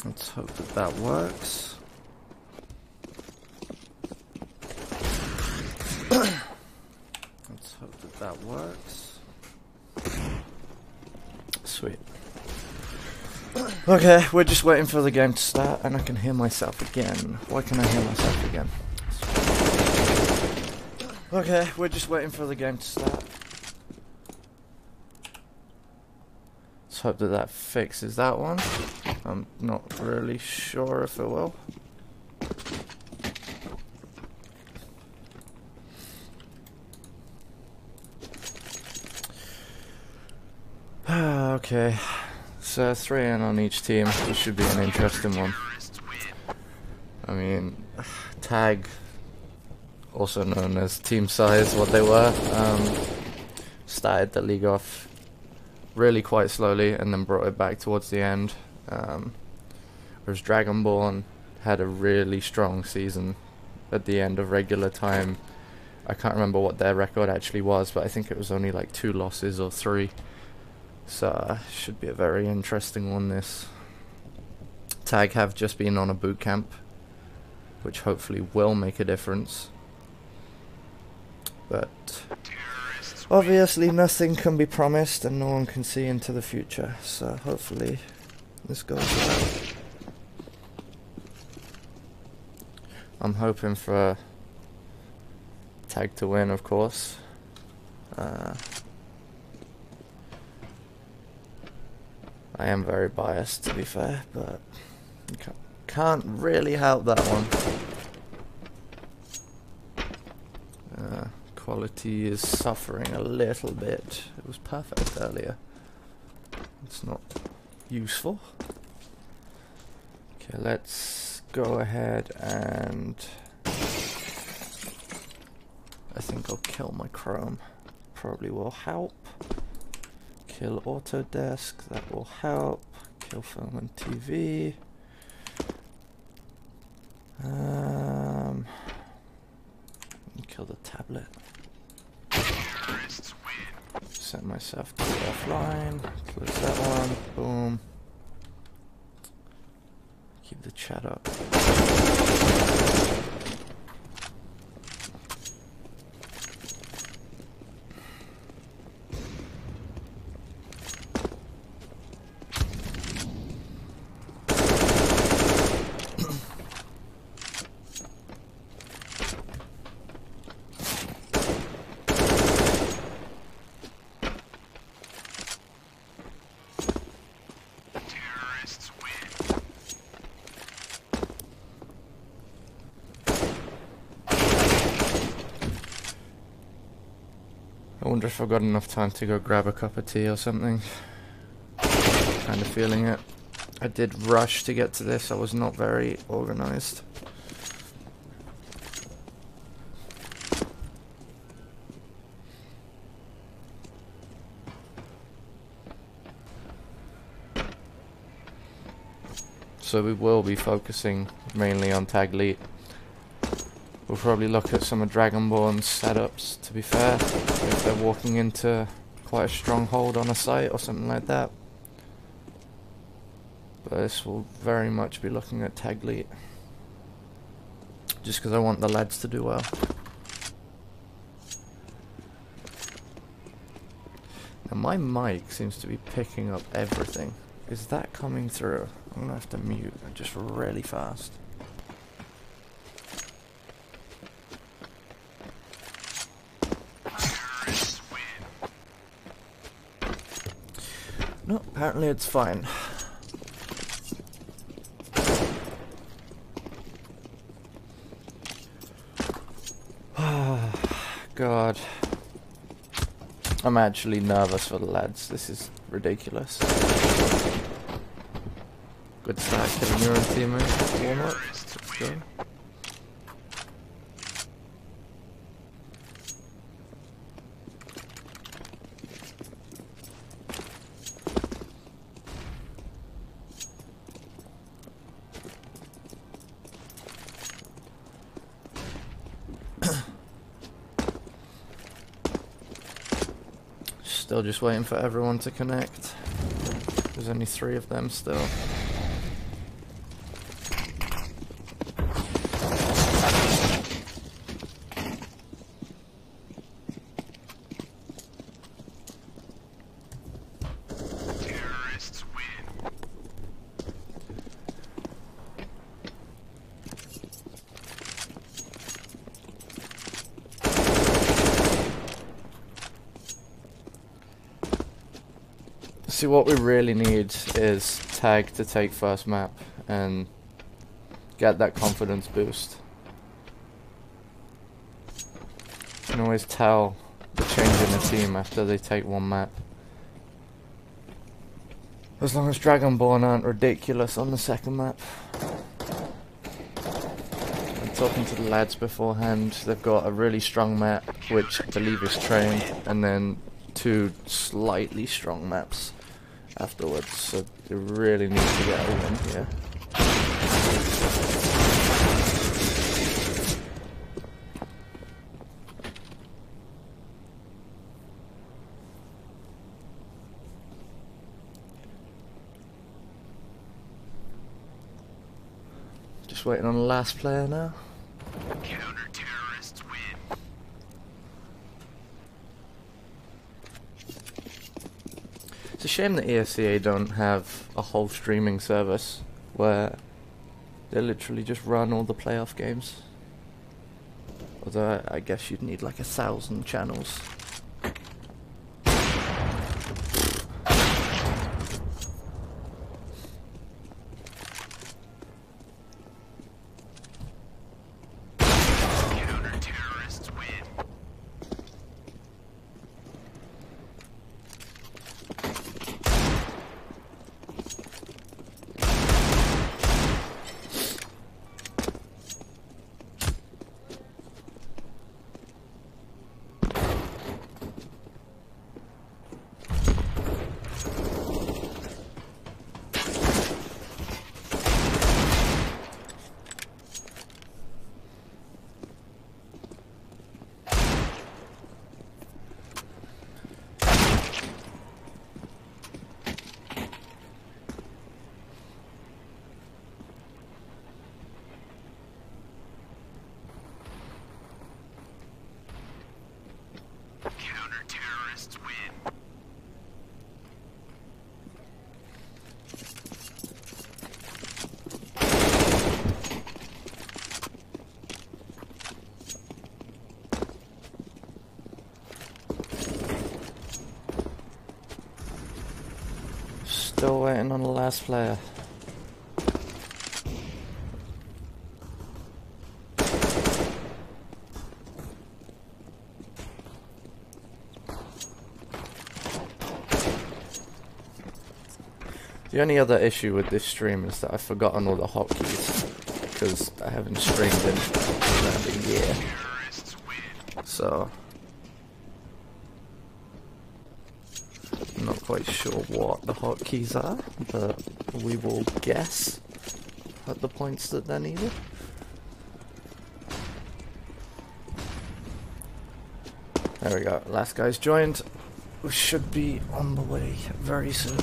Let's hope that that works. Let's hope that that works. Sweet. Okay, we're just waiting for the game to start, and I can hear myself again. Why can I hear myself again? Okay, we're just waiting for the game to start. Let's hope that that fixes that one. I'm not really sure if it will. Okay, so 3 in on each team. This should be an interesting one. I mean, Tag, also known as Team Size, what they were, started the league off really quite slowly and then brought it back towards the end. Whereas Dragonborn had a really strong season at the end of regular time. I can't remember what their record actually was, but I think it was only like 2 losses or 3. So should be a very interesting one, this. Tag have just been on a boot camp, which hopefully will make a difference. But obviously nothing can be promised and no one can see into the future, so hopefully this goes well. I'm hoping for Tag to win, of course. I am very biased, to be fair, but can't really help that one. Quality is suffering a little bit. It was perfect earlier. It's not useful. Okay, let's go ahead and I think I'll kill my Chrome. Probably will help. Kill Autodesk, that will help. Kill Film and TV. Kill the tablet. Set myself to offline. Close that one. Boom. Keep the chat up. I wonder if I've got enough time to go grab a cup of tea or something. Kind of feeling it. I did rush to get to this, I was not very organized. So we will be focusing mainly on tagLEET. We'll probably look at some of Dragonborn's setups, to be fair, if they're walking into quite a strong hold on a site or something like that. But this will very much be looking at tagLEET, just because I want the lads to do well. Now my mic seems to be picking up everything. Is that coming through? I'm gonna have to mute just really fast. No, apparently it's fine. God. I'm actually nervous for the lads. This is ridiculous. Good start killing your own teammate. Warm up. Let's go. Still just waiting for everyone to connect. There's only 3 of them still. Terrorists win. See, what we really need is Tag to take first map and get that confidence boost. You can always tell the change in the team after they take one map. As long as Dragonborn aren't ridiculous on the second map. I'm talking to the lads beforehand. They've got a really strong map, which I believe is train, and then 2 slightly strong maps afterwards, so they really need to get a win here. Just waiting on the last player now. Counter-terrorists win. It's a shame that ESEA don't have a whole streaming service where they literally just run all the playoff games. Although I guess you'd need like 1,000 channels. Counter-terrorists win. Counter-terrorists win. Still waiting on the last player. The only other issue with this stream is that I've forgotten all the hotkeys, because I haven't streamed in around a year. So I'm not quite sure what the hotkeys are, but we will guess at the points that they're needed. There we go, last guy's joined. We should be on the way very soon.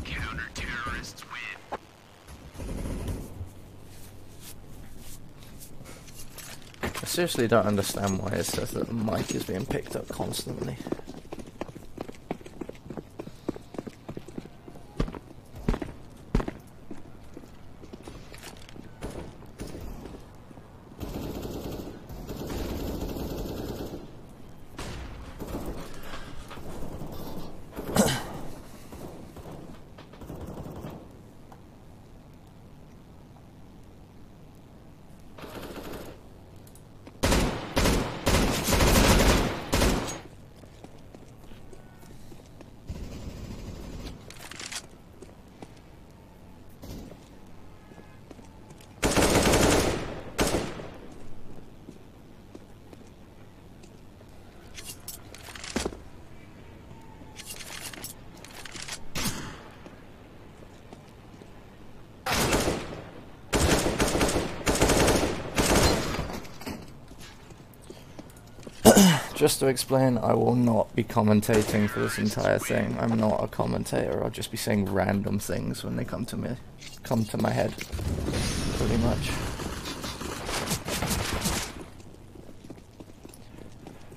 Counter-terrorists win. I seriously don't understand why it says that the mic is being picked up constantly. Just to explain, I will not be commentating for this entire thing. I'm not a commentator. I'll just be saying random things when they come to my head, pretty much.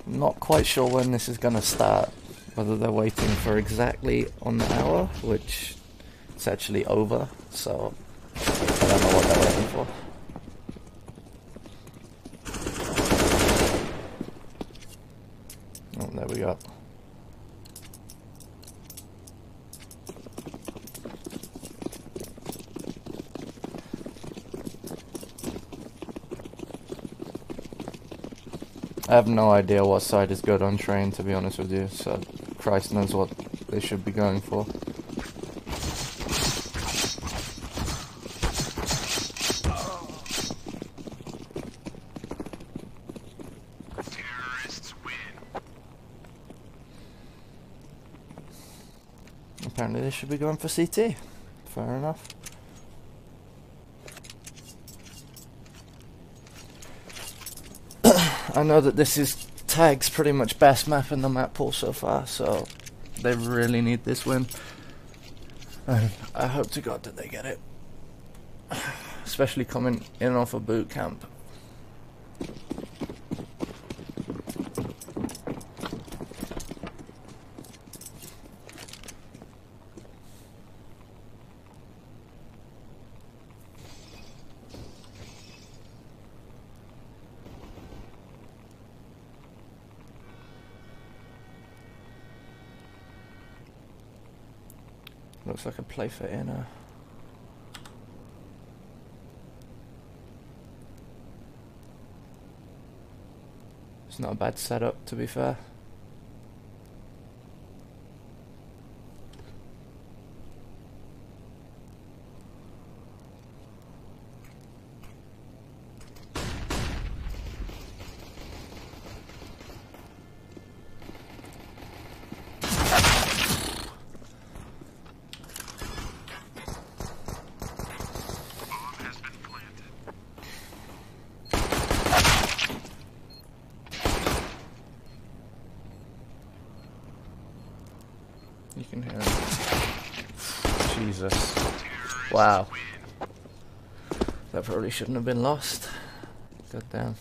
I'm not quite sure when this is gonna start. Whether they're waiting for exactly on the hour, which it's actually over. So I don't know what they're waiting for. Oh, there we go. I have no idea what side is good on train, to be honest with you, so Christ knows what they should be going for. Apparently they should be going for CT. Fair enough. I know that this is Tag's pretty much best map in the map pool so far, so they really need this win. And I hope to God that they get it. Especially coming in off a boot camp. Looks like a play for inner. It's not a bad setup, to be fair. You can hear it. Jesus. Wow. That probably shouldn't have been lost. God damn.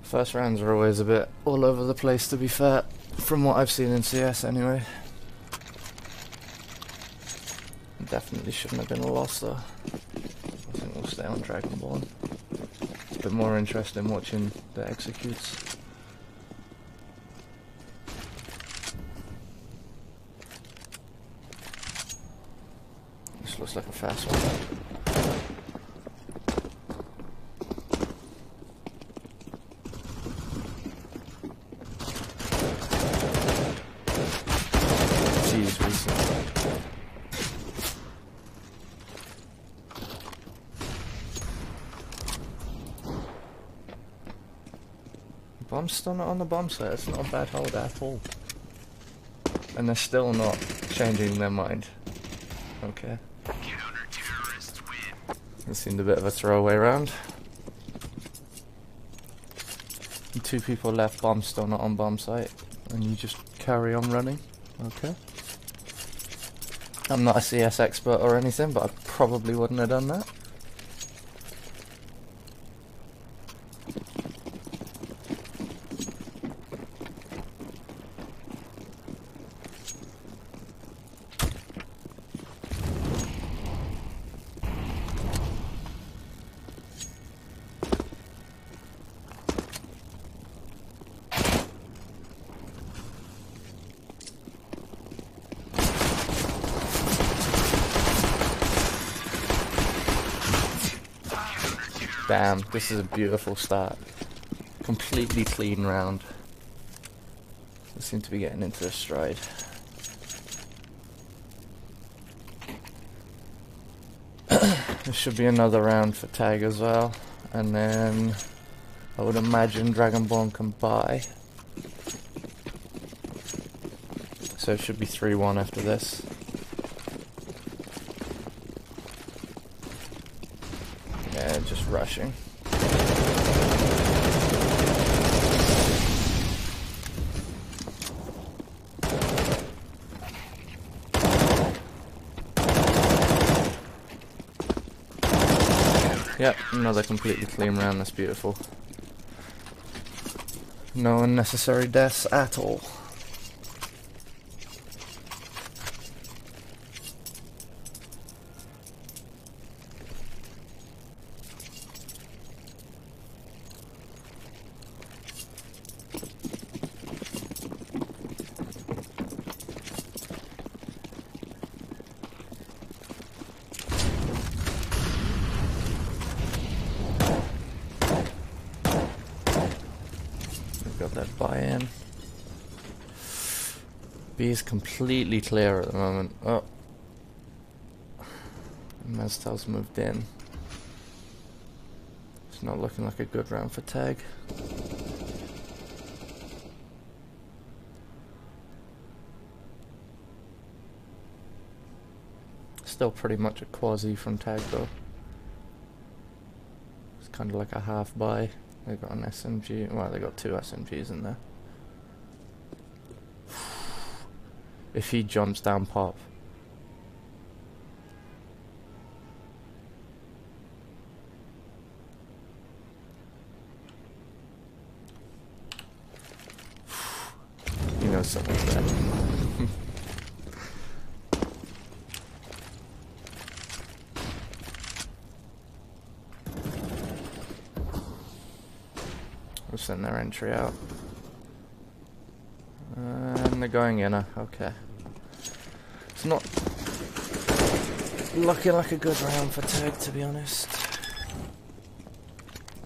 First rounds are always a bit all over the place, to be fair, from what I've seen in CS anyway. Definitely shouldn't have been a loss though. I think we'll stay on Dragonborn. It's a bit more interesting watching the executes. This looks like a fast one. Bomb's still not on the bomb site. It's not a bad hold at all. And they're still not changing their mind. Okay. Counter-terrorists win. It seemed a bit of a throwaway round. And 2 people left, bomb still not on bomb site. And you just carry on running. Okay. I'm not a CS expert or anything, but I probably wouldn't have done that. Damn, this is a beautiful start. Completely clean round. They seem to be getting into their stride. There should be another round for tag as well. And then I would imagine Dragonborn can buy. So it should be 3-1 after this. Yeah, just rushing. Yep, another completely clean round, that's beautiful. No unnecessary deaths at all. Got that buy-in. B is completely clear at the moment. Oh. Mestel's moved in. It's not looking like a good round for tag. Still pretty much a quasi from tag though. It's kind of like a half buy. They got an SMG. Well, they got 2 SMGs in there. If he jumps down pop. You know something's bad. We'll send their entry out. And they're going in, okay. It's not looking like a good round for tag, to be honest.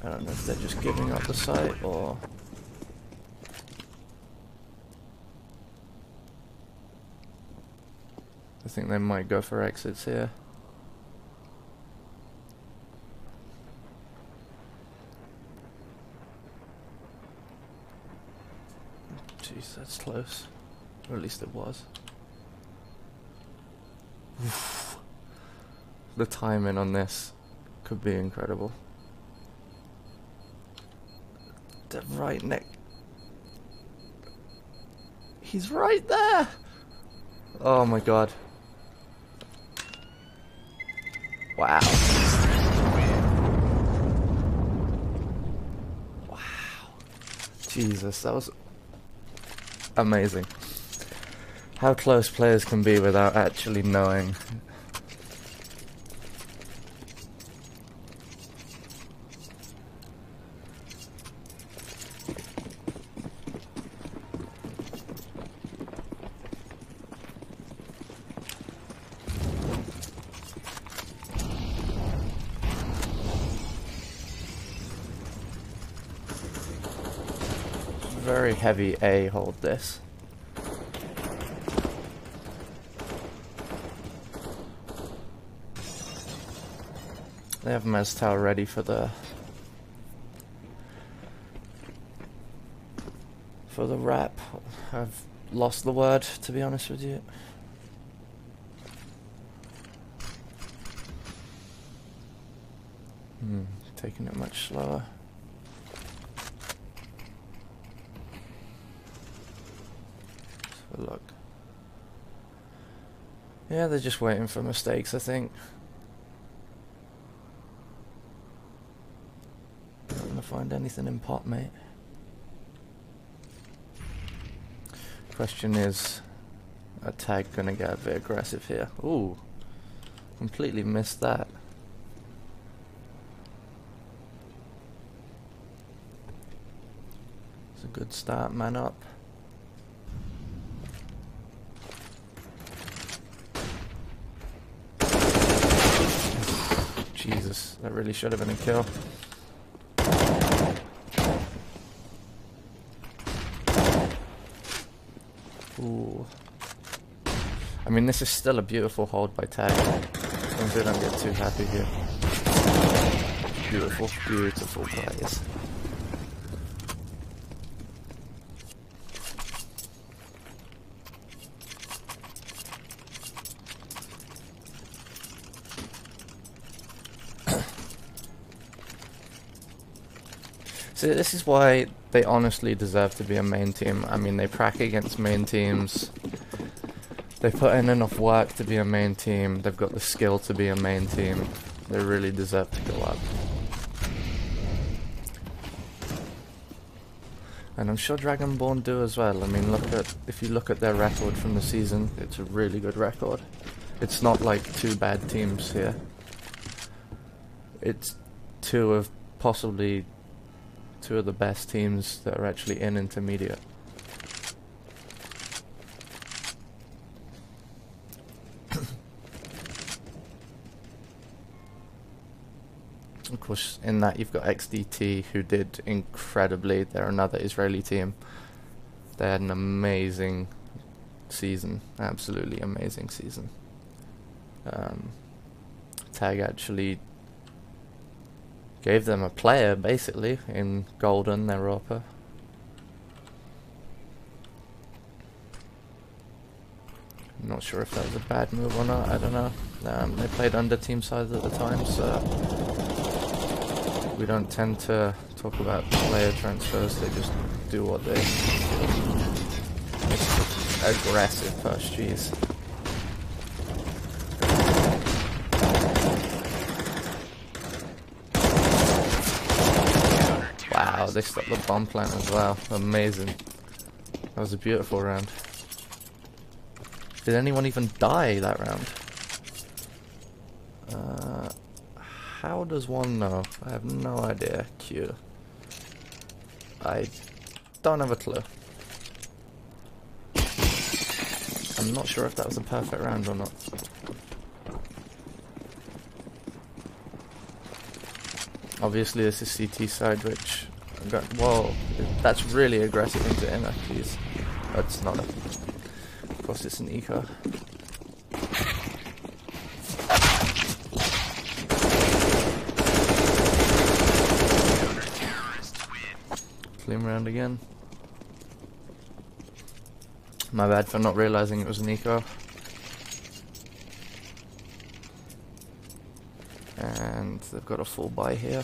I don't know if they're just giving up the site or... I think they might go for exits here. Jeez, that's close. Or at least it was. Oof. The timing on this could be incredible. The right neck. He's right there! Oh my god. Wow. Wow. Jesus, that was amazing. How close players can be without actually knowing. Very heavy A hold this. They have Mestal ready for the for the rap. I've lost the word, to be honest with you. Taking it much slower. Let's have a look. Yeah, they're just waiting for mistakes, I think. Not gonna find anything in pot, mate. Question is, a tag gonna get a bit aggressive here? Ooh, completely missed that. It's a good start, man up. Jesus, that really should have been a kill. Ooh. I mean, this is still a beautiful hold by tag. As long as they don't get too happy here. Beautiful, beautiful plays. So this is why they honestly deserve to be a main team. I mean, they prac against main teams. They put in enough work to be a main team. They've got the skill to be a main team. They really deserve to go up. And I'm sure Dragonborn do as well. I mean, if you look at their record from the season, it's a really good record. It's not like two bad teams here. It's possibly two of the best teams that are actually in intermediate. Of course, in that you've got XDT, who did incredibly. They're another Israeli team. They had an amazing season, absolutely amazing season. Tag actually gave them a player, basically, in Golden, their Europa. I'm not sure if that was a bad move or not, I don't know. They played under team size at the time, so we don't tend to talk about player transfers, they just do what they do. Aggressive push, jeez. Wow, they stopped the bomb plant as well. Amazing. That was a beautiful round. Did anyone even die that round? How does one know? I have no idea. Q. I don't have a clue. I'm not sure if that was a perfect round or not. Obviously this is CT side, which... Whoa, that's really aggressive into inner, please. That's not a... Of course it's an eco. Clean round again. My bad for not realizing it was an eco. And they've got a full buy here.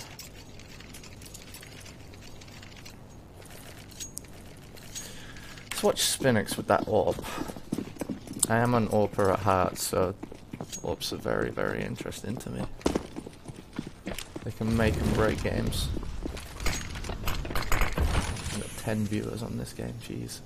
Let's watch Spinix with that AWP. I am an AWPer at heart, so AWPs are very, very interesting to me. They can make and break games. I've got 10 viewers on this game, jeez.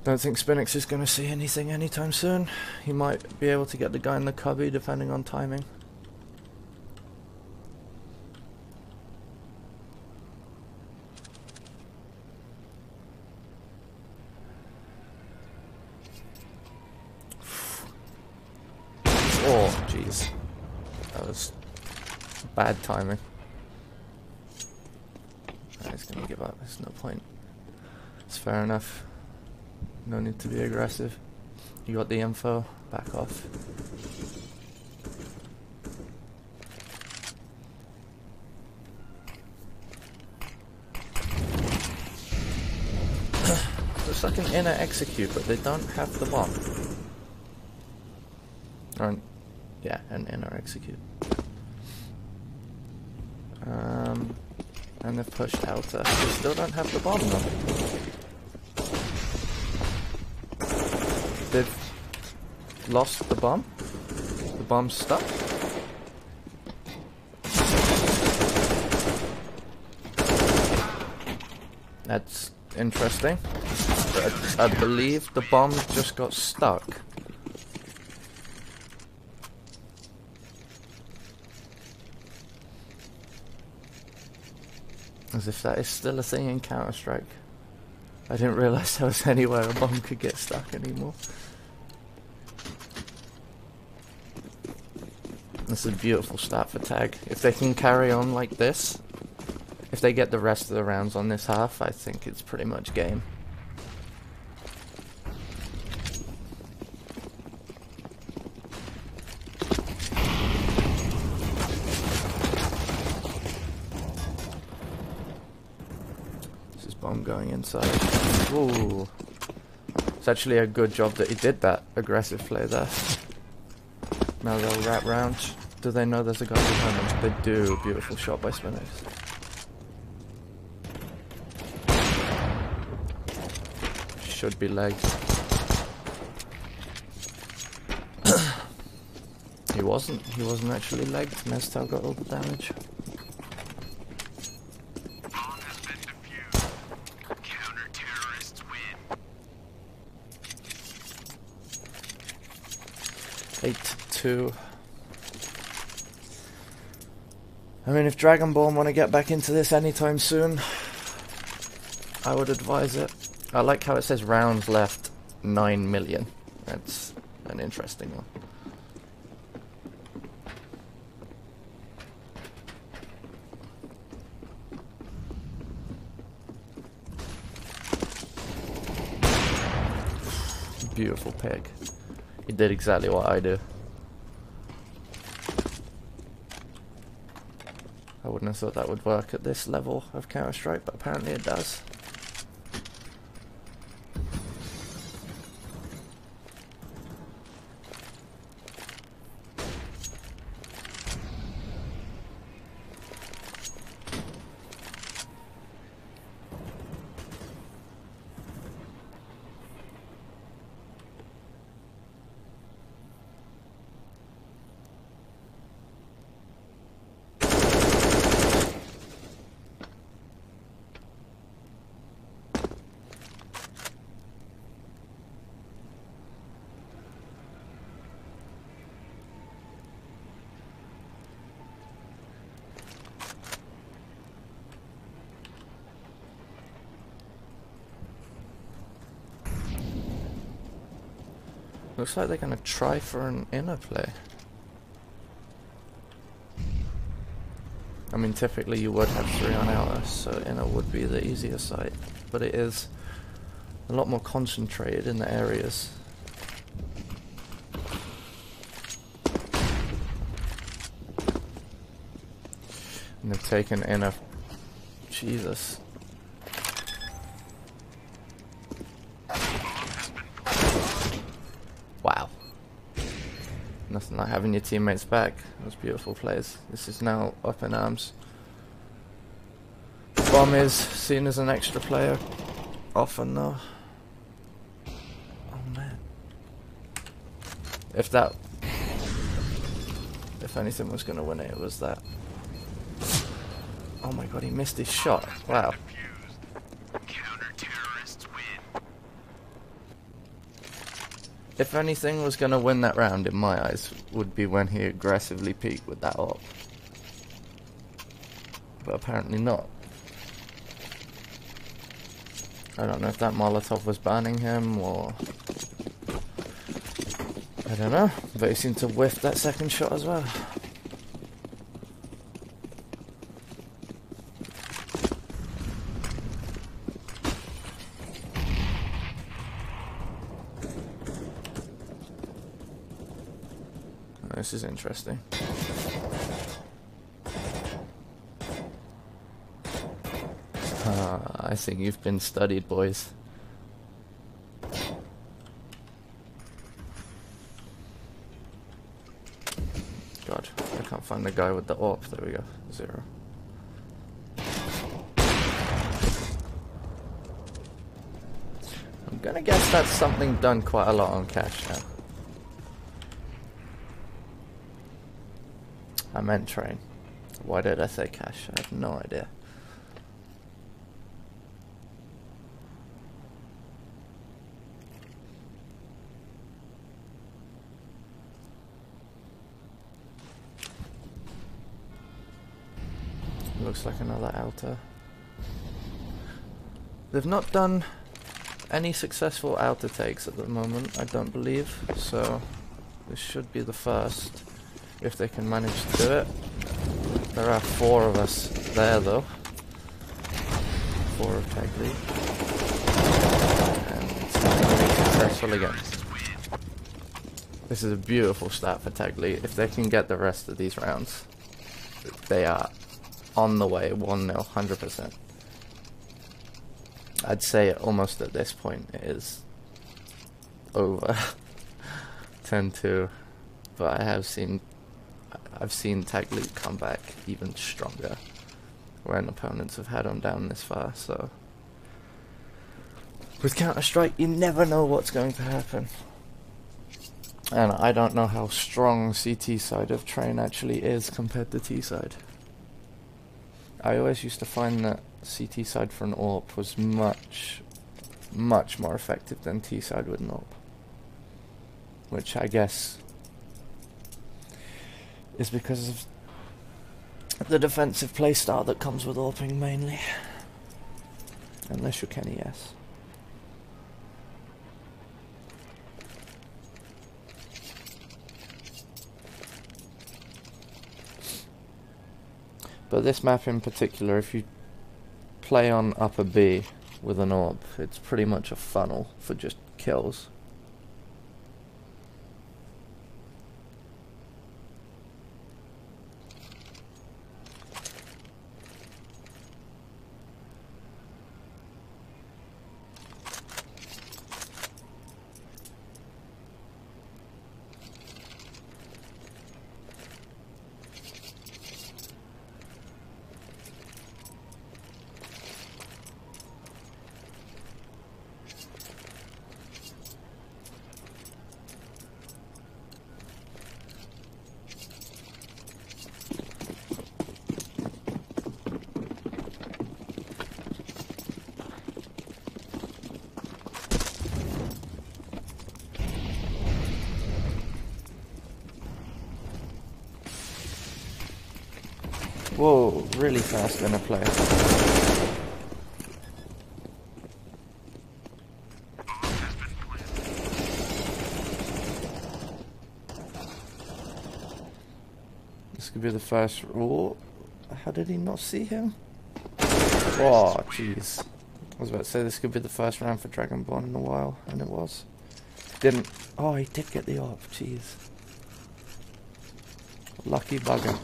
Don't think Spinix is going to see anything anytime soon. He might be able to get the guy in the cubby depending on timing. Oh, jeez. That was bad timing. He's going to give up. There's no point. It's fair enough. No need to be aggressive. You got the info. Back off. Looks like an inner execute, but they don't have the bomb. Or yeah, an inner execute. And they've pushed outer. They still don't have the bomb though. They've lost the bomb. The bomb's stuck. That's interesting. But I believe the bomb just got stuck. As if that is still a thing in Counter-Strike. I didn't realise there was anywhere a bomb could get stuck anymore. This is a beautiful start for Tag. If they can carry on like this, if they get the rest of the rounds on this half, I think it's pretty much game. Bomb going inside. Ooh. It's actually a good job that he did that aggressive play there. Now they'll wrap round. Do they know there's a guy behind them? They do. Beautiful shot by Spinners. Should be legged. He wasn't. He wasn't actually legged. Mestal got all the damage. Bomb has been defused. Counter-terrorists win. 8-2. I mean, if Dragonborn want to get back into this anytime soon, I would advise it. I like how it says rounds left 9 million. That's an interesting one. Beautiful pick. He did exactly what I do. I wouldn't have thought that would work at this level of Counter-Strike, but apparently it does. Looks like they're going to try for an inner play. I mean, typically you would have 3 on outer, so inner would be the easier side. But it is a lot more concentrated in the areas. And they've taken inner. Jesus. Wow. Nothing like having your teammates back. Those beautiful plays. This is now up in arms. Bomb is seen as an extra player. Often though. Oh man. If anything was going to win it, it was that. Oh my god, he missed his shot. Wow. If anything was going to win that round, in my eyes, would be when he aggressively peeked with that op. But apparently not. I don't know if that Molotov was banning him, or... I don't know, but he seemed to whiff that second shot as well. This is interesting. I think you've been studied, boys. God, I can't find the guy with the AWP. There we go. 0. I'm gonna guess that's something done quite a lot on cache now. I meant train. Why did I say cache? I have no idea. Looks like another outer. They've not done any successful outer takes at the moment, I don't believe, so this should be the first, if they can manage to do it. There are 4 of us there though. 4 of tagLEET. And it's not going to be successful again. This is a beautiful stat for tagLEET. If they can get the rest of these rounds, they are on the way, 1-0, 100%. I'd say almost at this point it is over. 10-2. But I've seen tagLEET come back even stronger when opponents have had them down this far, so with Counter-Strike you never know what's going to happen. And I don't know how strong CT side of train actually is compared to T side. I always used to find that CT side for an AWP was much more effective than T side with an AWP. Which I guess is because of the defensive playstyle that comes with AWPing mainly. Unless you're Kenny, yes. But this map in particular, if you play on upper B with an AWP, it's pretty much a funnel for just kills. Whoa, really fast in a play. This could be the first. Oh, how did he not see him? Oh, jeez. I was about to say this could be the first round for Dragonborn in a while, and it was. Didn't. Oh, he did get the AWP, jeez. Lucky bugger.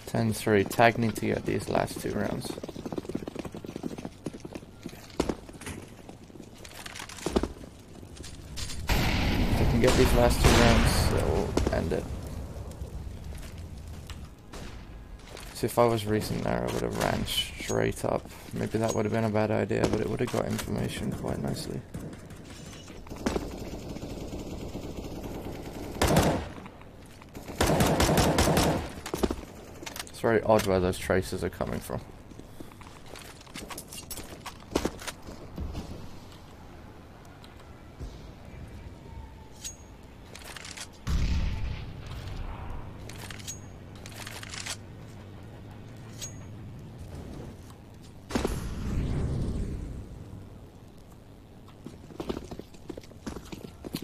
10-3. Tag need to get these last 2 rounds. If they can get these last 2 rounds, that will end it. So if I was recent there, I would have ran straight up. Maybe that would have been a bad idea, but it would have got information quite nicely. It's very odd where those traces are coming from.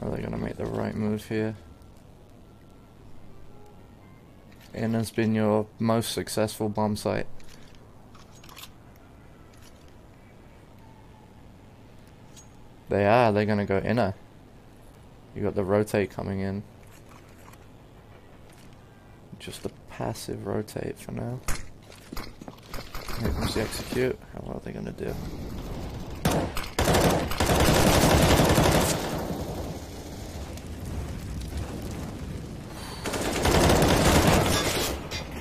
Are they going to make the right move here? In has been your most successful bomb site. They are. They're going to go inner. You got the rotate coming in. Just a passive rotate for now. Here comes the execute. How well are they going to do?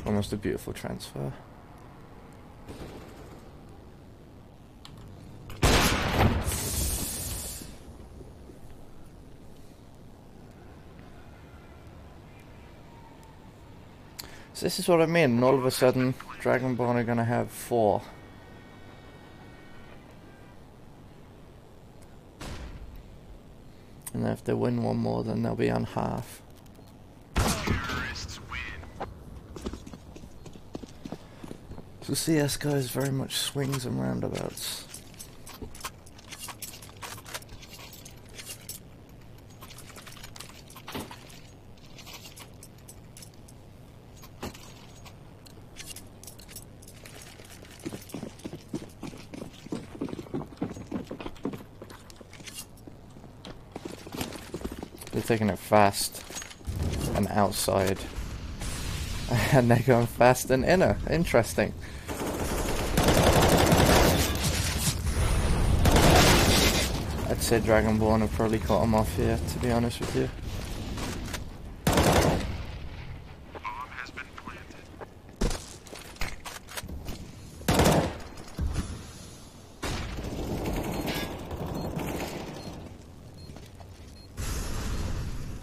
Almost a beautiful transfer. So this is what I mean, all of a sudden Dragonborn are gonna have 4. And then if they win one more, then they'll be on half. So CS guys very much swings and roundabouts. They're taking it fast and outside. And they're going fast and inner. Interesting. I'd say Dragonborn have probably caught them off here, to be honest with you. Bomb has been planted.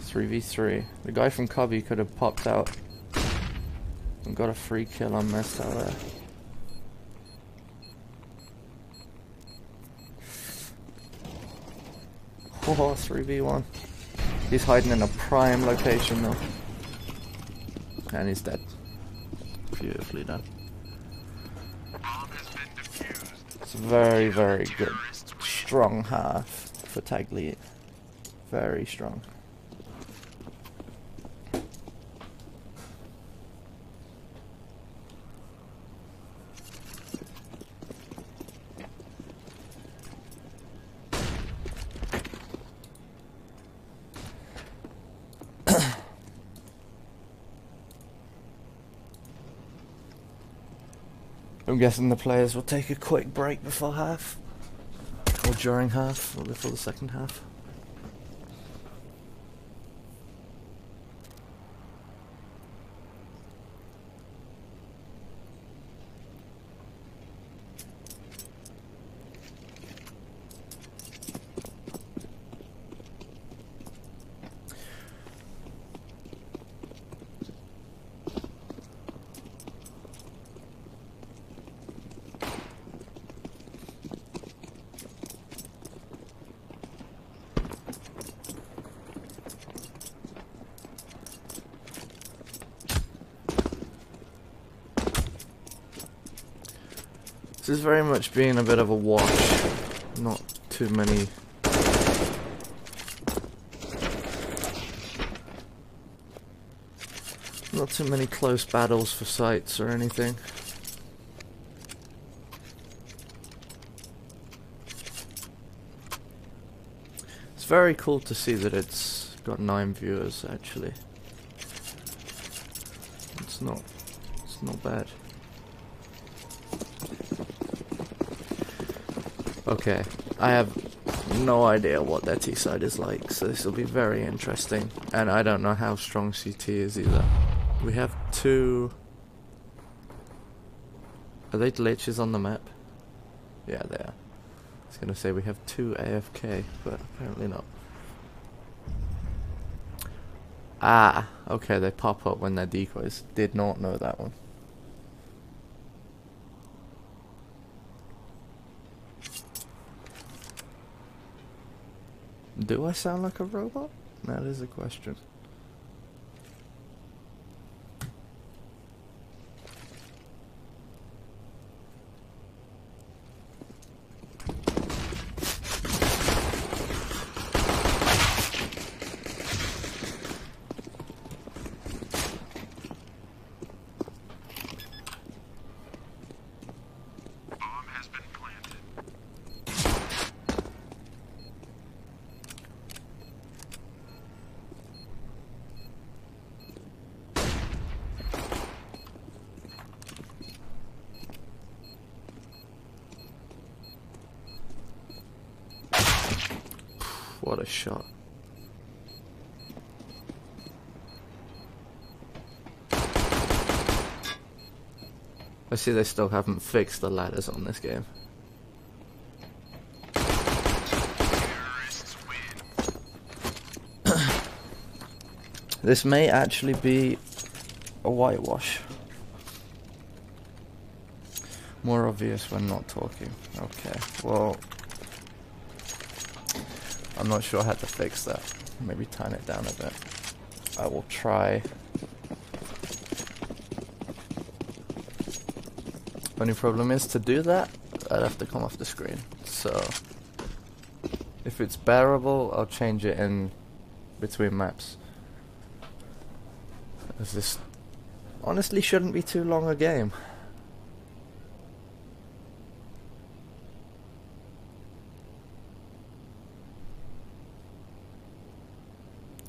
3v3. The guy from Cubby could have popped out and got a free kill on Mess out there. Oh, 3v1. He's hiding in a prime location though. And he's dead. Beautifully done. Bomb has been defused. It's a very, very good, strong half for tagLEET. Very strong. I'm guessing the players will take a quick break before half, or during half, or before the second half. This is very much being a bit of a wash. Not too many. Not too many close battles for sites or anything. It's very cool to see that it's got 9 viewers actually. It's not bad. Okay, I have no idea what their T-side is like, so this will be very interesting. And I don't know how strong CT is either. We have 2... Are they glitches on the map? Yeah, they are. I was gonna say we have 2 AFK, but apparently not. Ah, okay, they pop up when they're decoys. Did not know that one. Do I sound like a robot? That is a question. Bomb has been planted. What a shot. I see they still haven't fixed the ladders on this game. This may actually be a whitewash. More obvious when not talking. Okay, well, I'm not sure how to fix that. Maybe tone it down a bit. I will try. Only problem is, to do that, I'd have to come off the screen. So, if it's bearable, I'll change it in between maps. As this honestly shouldn't be too long a game.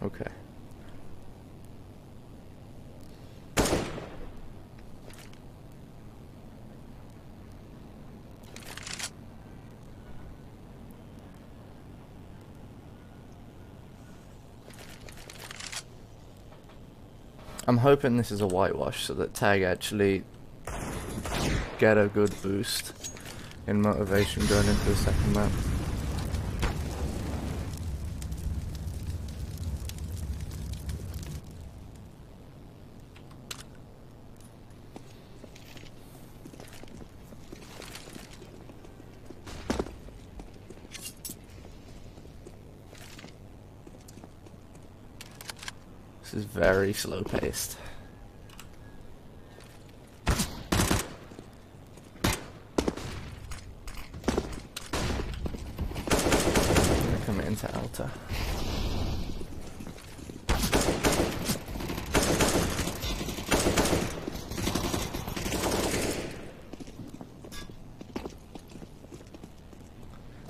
Okay. I'm hoping this is a whitewash so that Tag actually get a good boost in motivation going into the second map. This is very slow paced. I'm gonna come into Alta.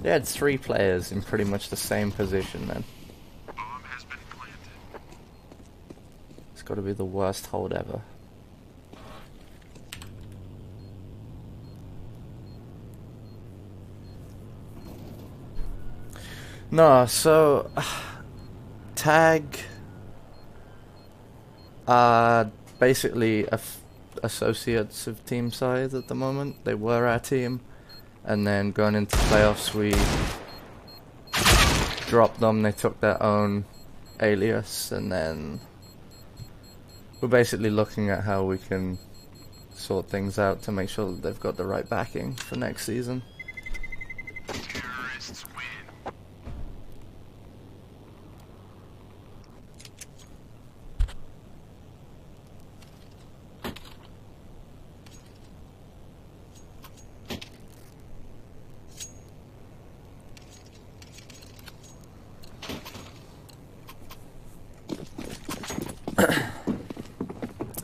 They had 3 players in pretty much the same position then. Got to be the worst hold ever. No, so Tag are basically associates of Team Scythe at the moment. They were our team, and then going into playoffs we dropped them. They took their own alias, and then we're basically looking at how we can sort things out to make sure that they've got the right backing for next season. Terrorists win.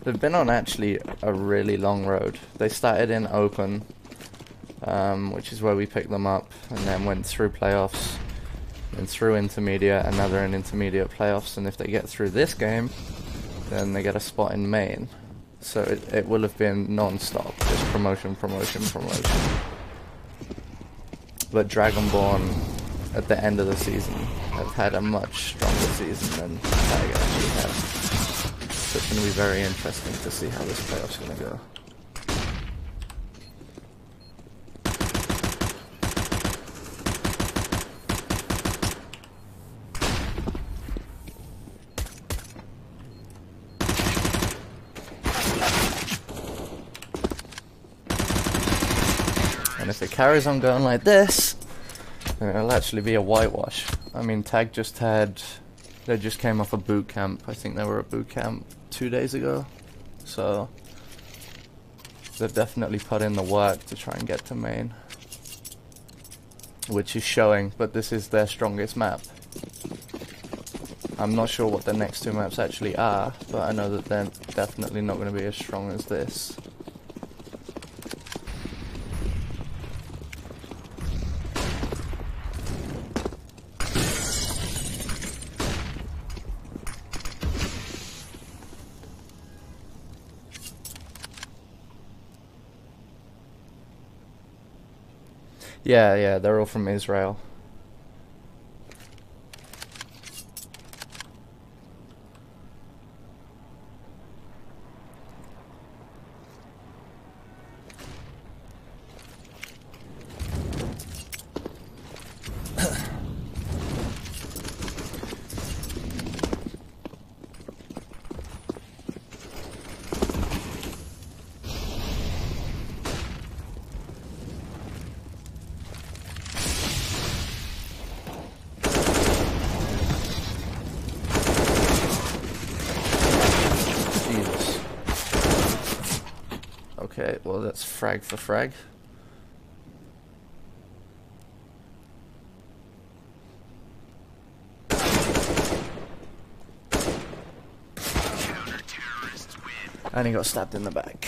They've been on actually a really long road. They started in open, which is where we picked them up, and then went through playoffs, and through intermediate, and now they're in intermediate playoffs, and if they get through this game, then they get a spot in main. So it will have been non-stop, just promotion, promotion, promotion. But Dragonborn, at the end of the season, have had a much stronger season than Tag actually had. So it's going to be very interesting to see how this playoff's going to go. And if it carries on going like this, then it'll actually be a whitewash. I mean, Tag just had... They just came off a boot camp. I think they were at boot camp 2 days ago. So they've definitely put in the work to try and get to main, which is showing, but this is their strongest map. I'm not sure what the next 2 maps actually are, but I know that they're definitely not going to be as strong as this. Yeah, they're all from Israel. Oh, that's frag for frag. And he got stabbed in the back.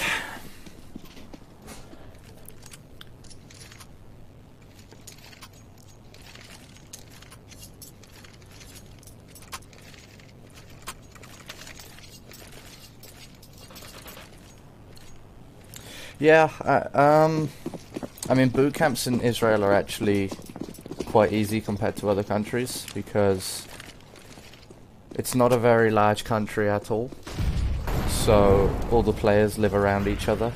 Yeah, I mean, boot camps in Israel are actually quite easy compared to other countries because it's not a very large country at all. So all the players live around each other.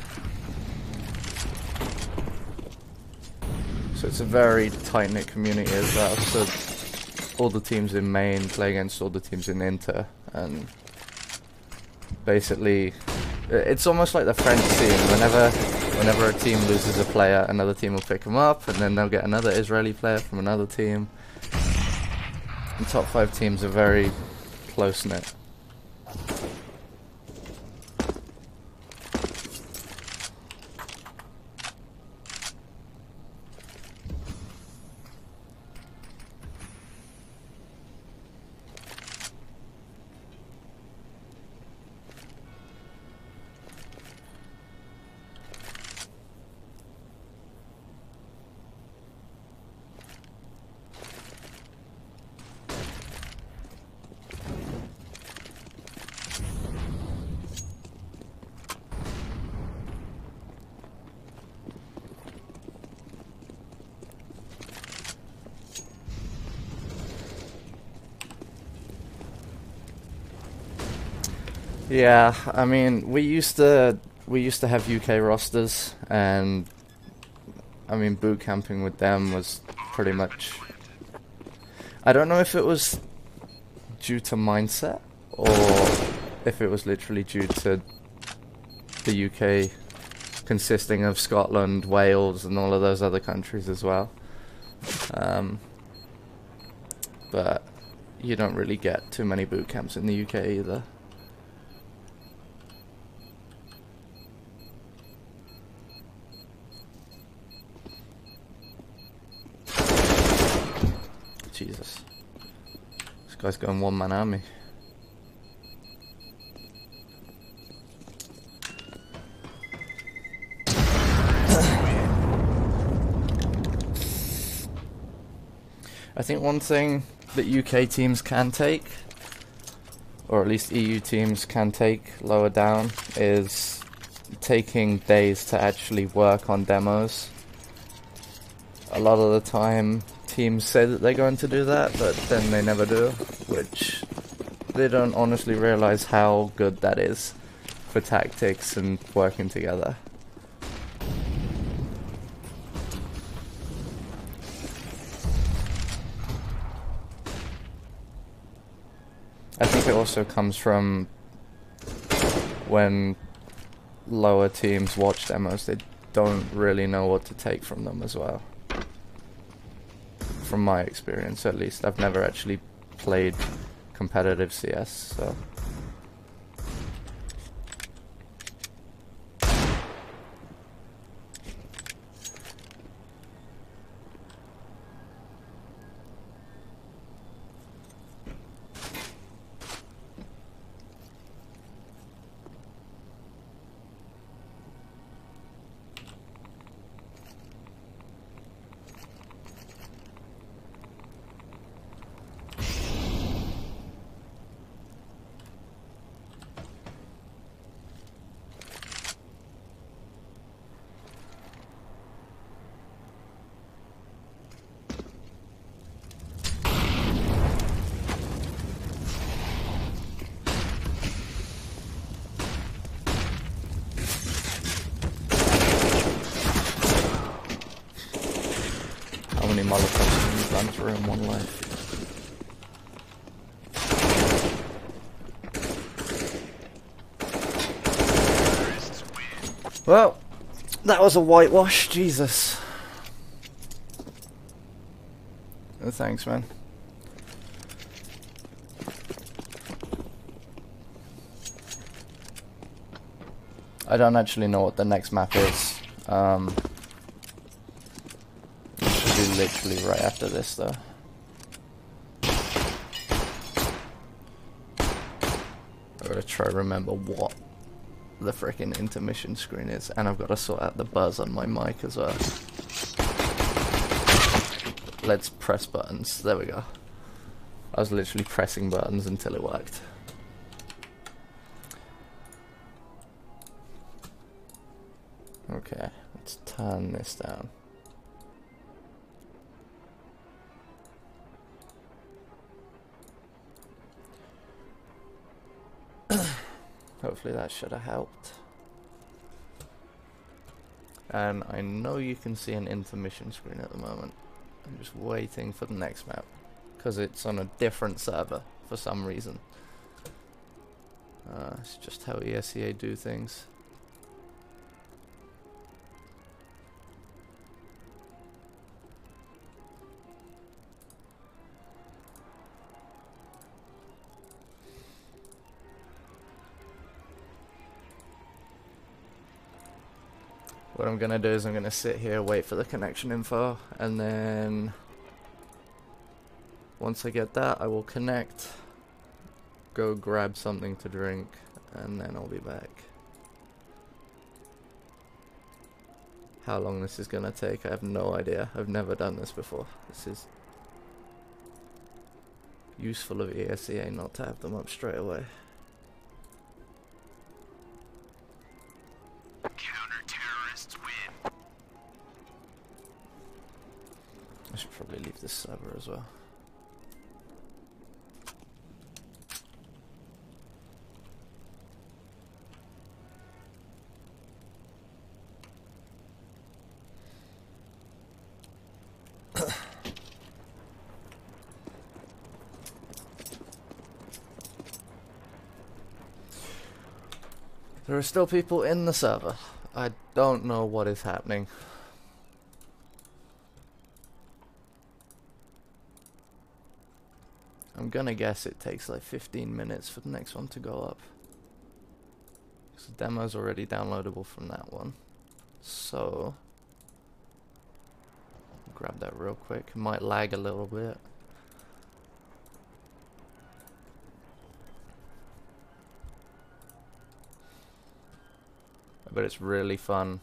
So it's a very tight-knit community as well. So all the teams in Main play against all the teams in Inter, and basically it's almost like the French scene. Whenever a team loses a player, another team will pick them up, and then they'll get another Israeli player from another team. The top 5 teams are very close-knit. Yeah, I mean, we used to have UK rosters, and I mean, boot camping with them was pretty much. I don't know if it was due to mindset or if it was literally due to the UK consisting of Scotland, Wales, and all of those other countries as well. But you don't really get too many boot camps in the UK either. Jesus. This guy's going one-man army. I think one thing that UK teams can take, or at least EU teams can take lower down, is taking days to actually work on demos. A lot of the time teams say that they're going to do that, but then they never do, which they don't honestly realize how good that is for tactics and working together. I think it also comes from when lower teams watch demos, they don't really know what to take from them as well. From my experience, at least. I've never actually played competitive CS, so... How many motherfuckers can you run through in one life? Well, that was a whitewash, Jesus. Oh, thanks, man. I don't actually know what the next map is. It should be literally right after this though. I've got to try to remember what the frickin' intermission screen is, and I've got to sort out the buzz on my mic as well. Let's press buttons. There we go. I was literally pressing buttons until it worked. Okay, let's turn this down. Hopefully that should have helped. And I know you can see an intermission screen at the moment. I'm just waiting for the next map, because it's on a different server for some reason. It's just how ESEA do things. What I'm gonna do is I'm gonna sit here, wait for the connection info, and then once I get that, I will connect, go grab something to drink, and then I'll be back. How long this is gonna take, I have no idea. I've never done this before. This is useful of ESEA not to have them up straight away. Counter-terrorists win. I should probably leave this server as well. There are still people in the server. I don't know what is happening. I'm gonna guess it takes like 15 minutes for the next one to go up. Because the demo's already downloadable from that one. So, grab that real quick. It might lag a little bit. But it's really fun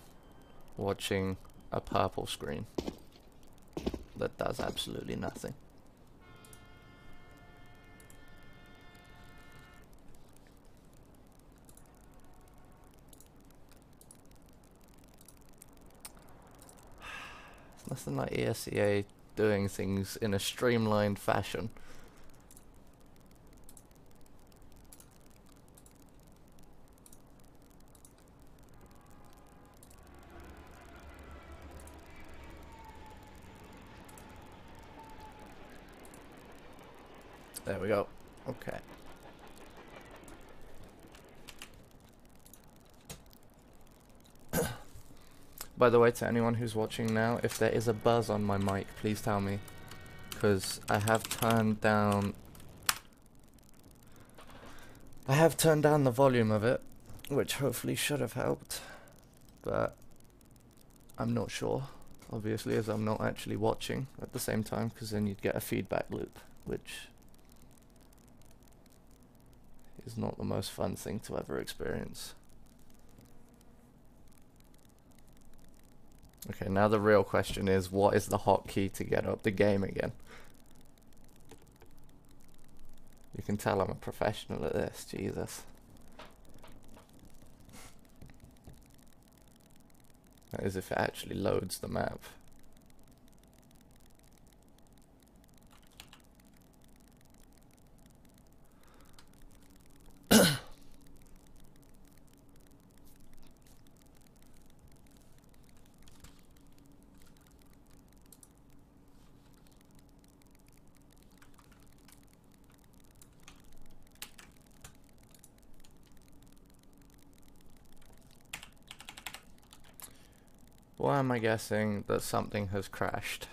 watching a purple screen that does absolutely nothing. It's nothing like ESEA doing things in a streamlined fashion. There we go. Okay. By the way, to anyone who's watching now, if there is a buzz on my mic, please tell me. Because I have turned down the volume of it, which hopefully should have helped. But I'm not sure, obviously, as I'm not actually watching at the same time, because then you'd get a feedback loop, which is not the most fun thing to ever experience. Okay, now the real question is, what is the hotkey to get up the game again? You can tell I'm a professional at this, Jesus. That is if it actually loads the map. Why am I guessing that something has crashed?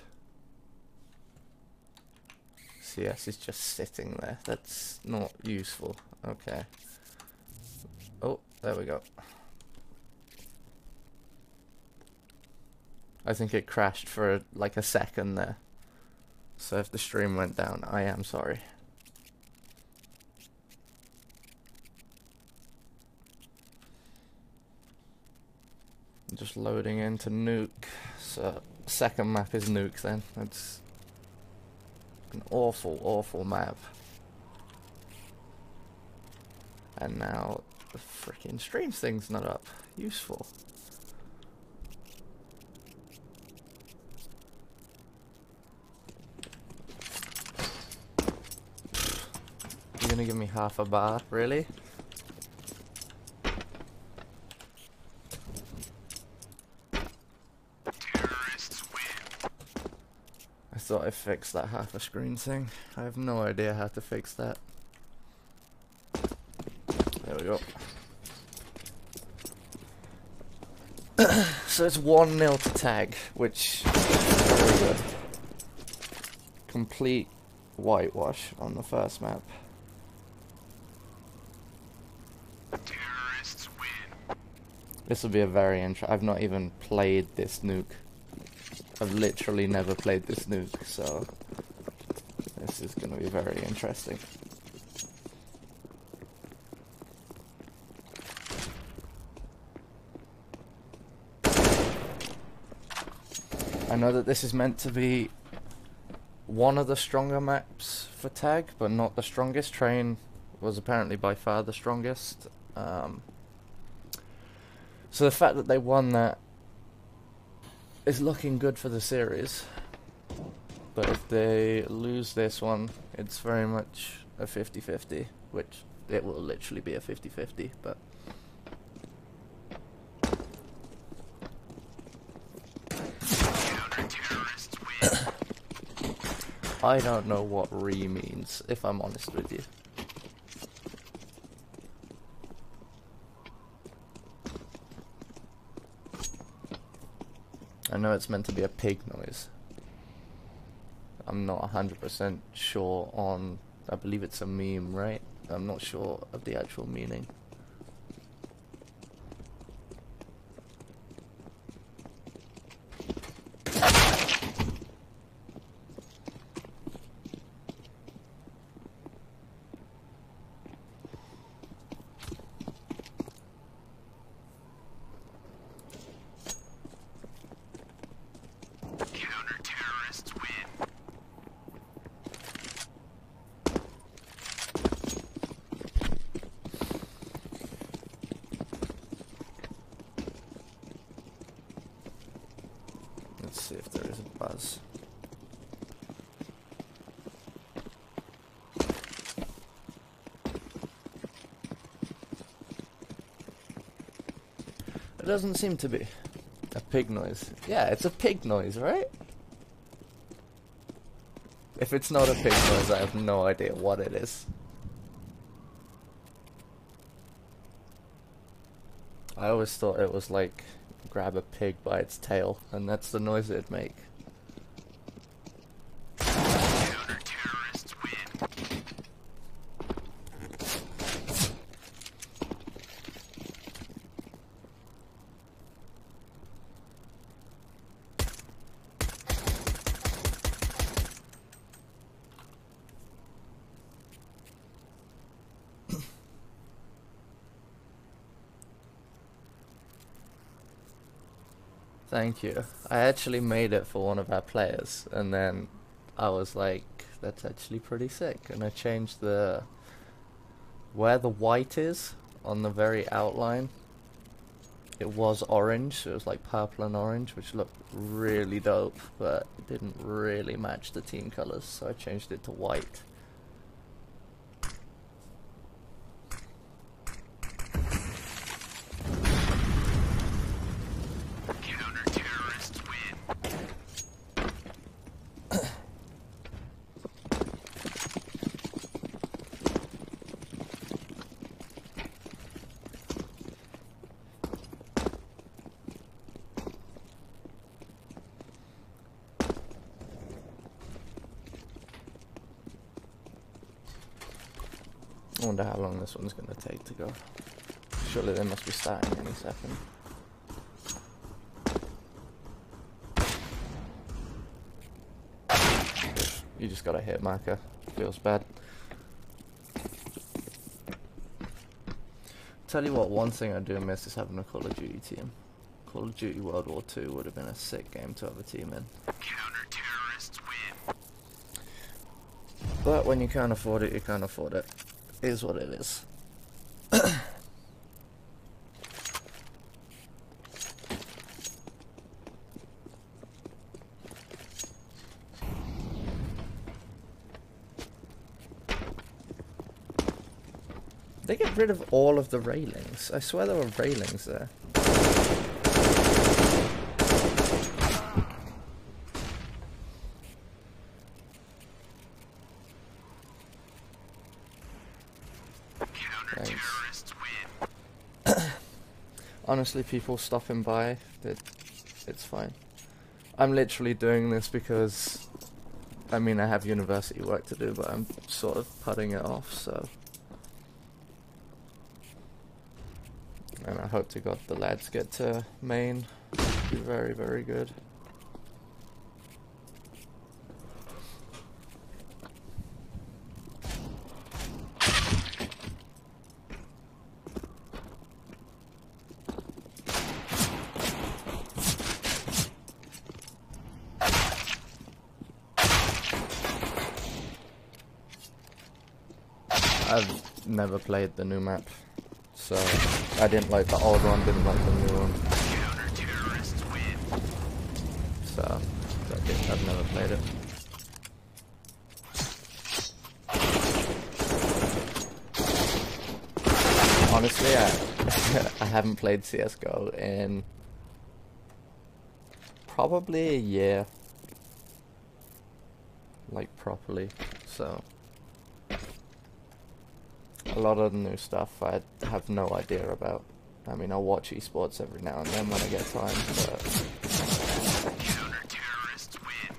CS is just sitting there. That's not useful. Okay. Oh, there we go. I think it crashed for like a second there. So if the stream went down, I am sorry. Just loading into Nuke. So second map is Nuke then. It's an awful, awful map. And now the freaking stream thing's not up. Useful. You're gonna give me half a bar, really? Terrorists win. I thought I fixed that half a screen thing. I have no idea how to fix that. There we go. So it's 1-0 to tag, which is very good. Complete whitewash on the first map. Terrorists win. This will be a very interesting. I've not even played this nuke. I've literally never played this nuke, so this is going to be very interesting. I know that this is meant to be one of the stronger maps for tag, but not the strongest. Train was apparently by far the strongest. So the fact that they won that is looking good for the series. But if they lose this one, it's very much a 50-50, which it will literally be a 50-50, but... I don't know what re means, if I'm honest with you. I know it's meant to be a pig noise. I'm not 100% sure on... I believe it's a meme, right? I'm not sure of the actual meaning. Counter-terrorists win. Let's see if there is a buzz. It doesn't seem to be. A pig noise. Yeah, it's a pig noise, right? If it's not a pig noise, I have no idea what it is. I always thought it was like grab a pig by its tail, and that's the noise it'd make. Counter-terrorists win. Thank you. I actually made it for one of our players, and then I was like, that's actually pretty sick. And I changed the... where the white is on the very outline. It was orange, so it was like purple and orange, which looked really dope, but it didn't really match the team colors, so I changed it to white. Counter-terrorists win. I wonder how long this one's going to take to go. Surely they must be starting any second. You just got a hit marker. Feels bad. Tell you what, one thing I do miss is having a Call of Duty team. Call of Duty World War II would have been a sick game to have a team in. Counter-terrorists win. But when you can't afford it, you can't afford it. It is what it is. They get rid of all of the railings. I swear there were railings there. Counter-terrorists win. Honestly, people stopping by, it's fine. I'm literally doing this because, I mean, I have university work to do, but I'm sort of putting it off, so. And I hope to God the lads get to Main. Be very, very good. I've never played the new map. So, I didn't like the old one, didn't like the new one. Counter-terrorists win. So, I've never played it. Honestly, I haven't played CSGO in probably a year. Like, properly. So, a lot of the new stuff I have no idea about. I mean, I'll watch esports every now and then when I get time, but Counter-terrorists win.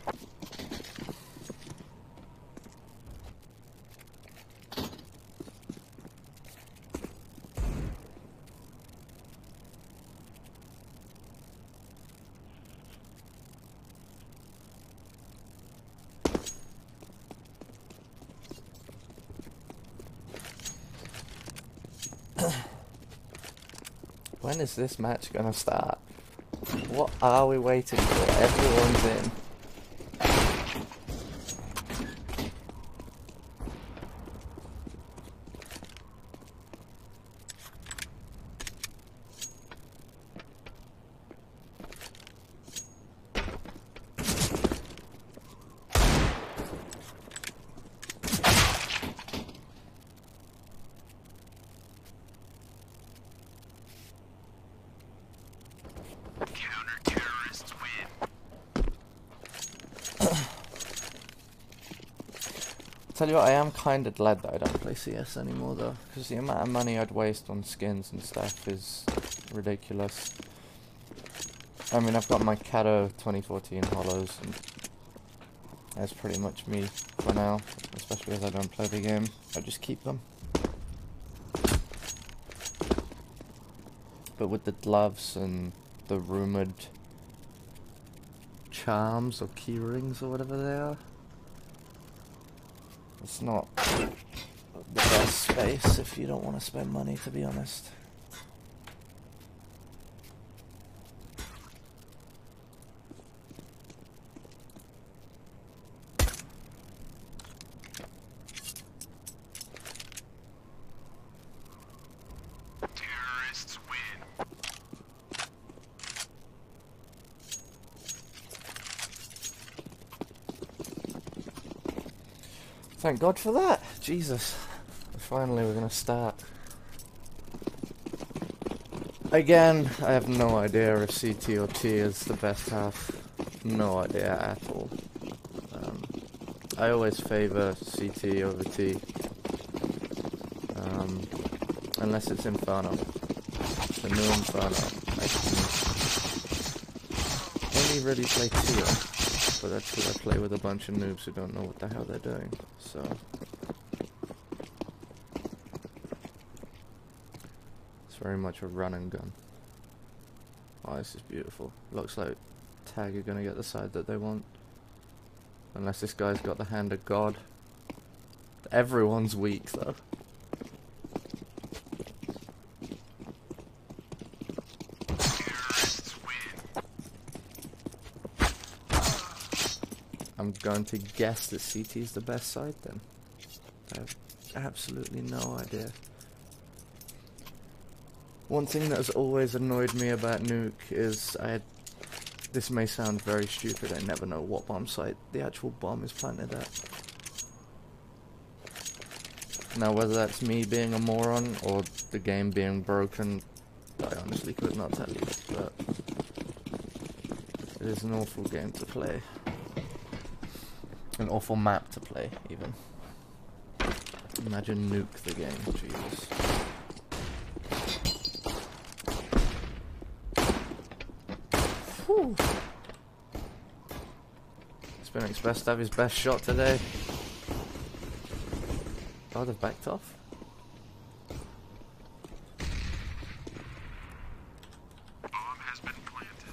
when is this match gonna start? What are we waiting for? Everyone's in. Counter-terrorists win. Tell you what, I am kind of glad that I don't play CS anymore though, because the amount of money I'd waste on skins and stuff is ridiculous. I mean, I've got my Kato 2014 hollows, and that's pretty much me for now, especially as I don't play the game. I just keep them. But with the gloves and the rumored charms or key rings or whatever they are, it's not the best space if you don't want to spend money, to be honest. Terrorists win. Thank God for that. Jesus. Finally we're gonna start. Again, I have no idea if CT or T is the best half. No idea at all. I always favour CT over T. Unless it's Inferno. The new Inferno. I can only really play T on. But that's who I play with a bunch of noobs who don't know what the hell they're doing, so. It's very much a run and gun. Oh, this is beautiful. Looks like Tag are gonna get the side that they want. Unless this guy's got the hand of God. Everyone's weak though. Terrorists win. I'm going to guess that CT is the best side then. I have absolutely no idea. One thing that has always annoyed me about Nuke is this may sound very stupid, I never know what bomb site the actual bomb is planted at. Now whether that's me being a moron or the game being broken, I honestly could not tell you, but it is an awful game to play. An awful map to play, even. Imagine Nuke the game, Jesus. Whew. Spinning's best to have his best shot today. Oh, they've backed off. Bomb has been planted.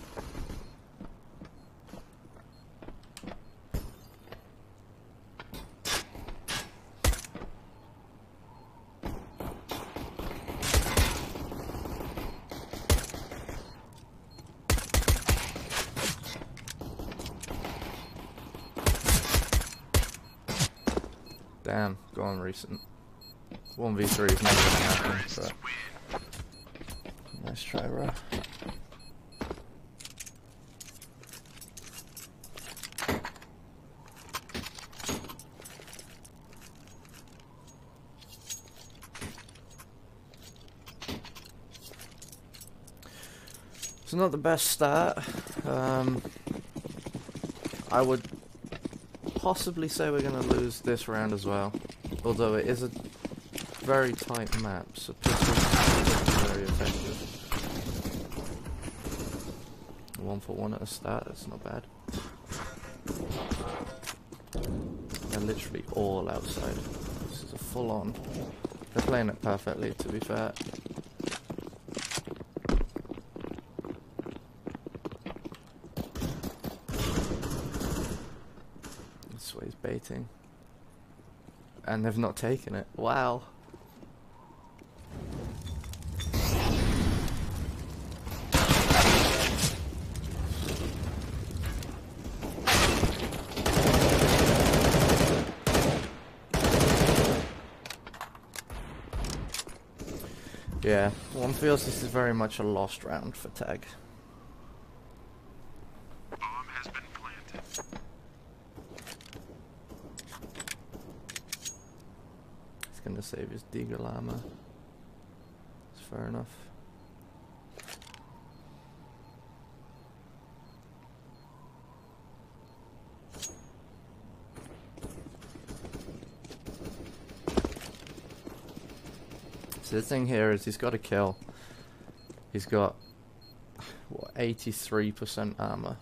Damn, go on recent. 1v3 is never gonna happen, but nice try, bro. It's not the best start. I would possibly say we're going to lose this round as well, although it is a very tight map, so pistol is very effective. 1-for-1 at the start, that's not bad. They're literally all outside. This is a full-on. They're playing it perfectly, to be fair. This way he's baiting. And they've not taken it. Wow. Yeah, one feels this is very much a lost round for Tag. Bomb has been planted. He's gonna save his Deagle armor. It's fair enough. So the thing here is he's got a kill. He's got what, 83% armor,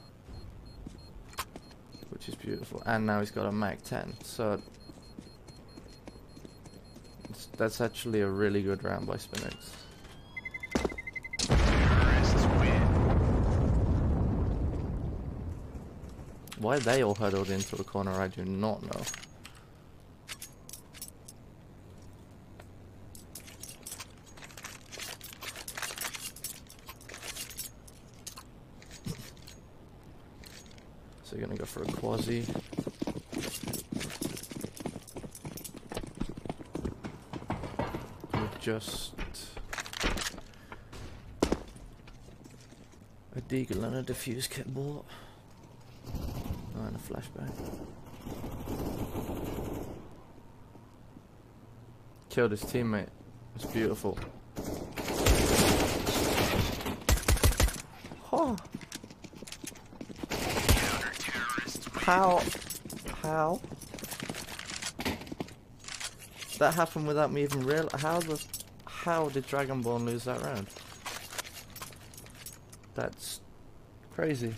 which is beautiful, and now he's got a Mag 10. So that's actually a really good round by Spinix. Terrorists win. Why they all huddled into a corner, I do not know. So you're gonna go for a quasi. With just a Deagle and a diffuse kit bought. Oh, and a flashbang. Killed his teammate. It's beautiful. Oh. How? That happened without me even real. How did Dragonborn lose that round? That's crazy.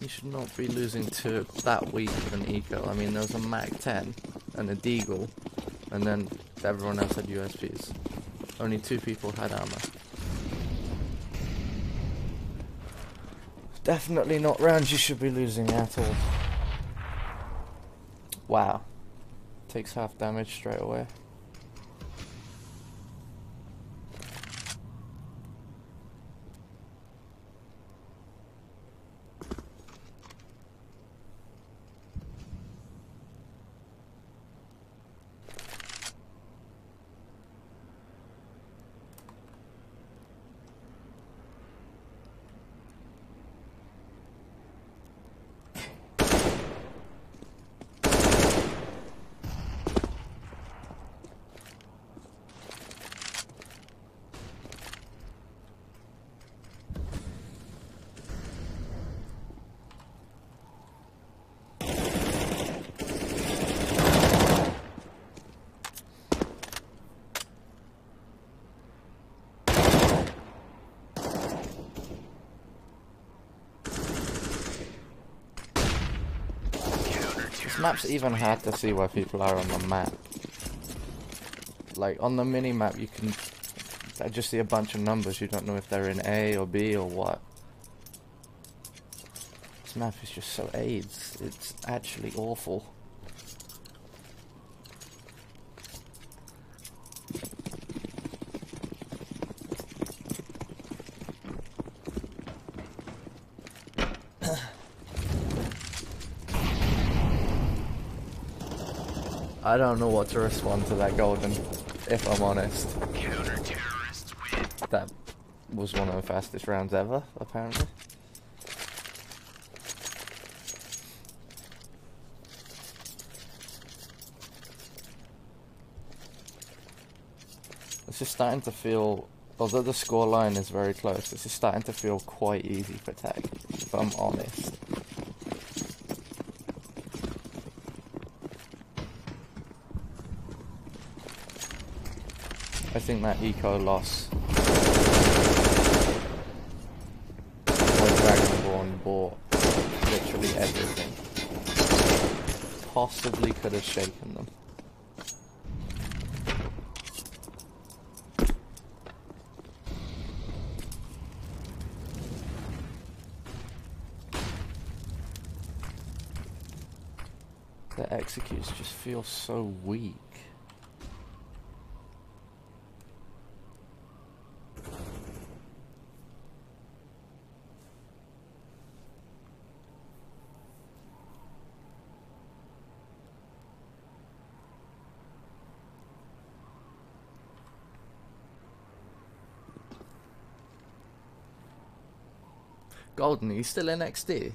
You should not be losing to that weak of an eco. I mean, there was a Mag 10 and a Deagle, and then everyone else had USPs. Only 2 people had armor. Definitely not rounds you should be losing at all. Wow. Takes half damage straight away. This map's even hard to see where people are on the map. Like, on the mini-map you can just see a bunch of numbers, you don't know if they're in A or B or what. This map is just so AIDS, it's actually awful. I don't know what to respond to that golden, if I'm honest. Counter-terrorists win. That was one of the fastest rounds ever, apparently. This is starting to feel, although the scoreline is very close, this is starting to feel quite easy for tag, if I'm honest. I think that eco loss when Dragonborn bought literally everything possibly could have shaken them. The executes just feel so weak. Golden, are you still in XD?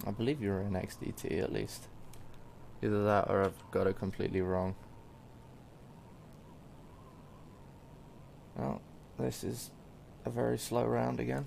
I believe you were in XDT at least. Either that or I've got it completely wrong. Well, this is a very slow round again.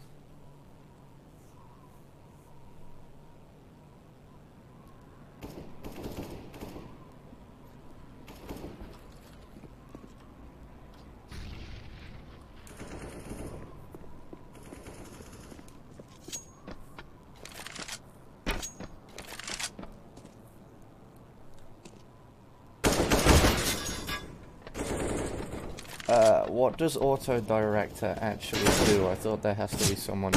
What does auto director actually do? I thought there has to be someone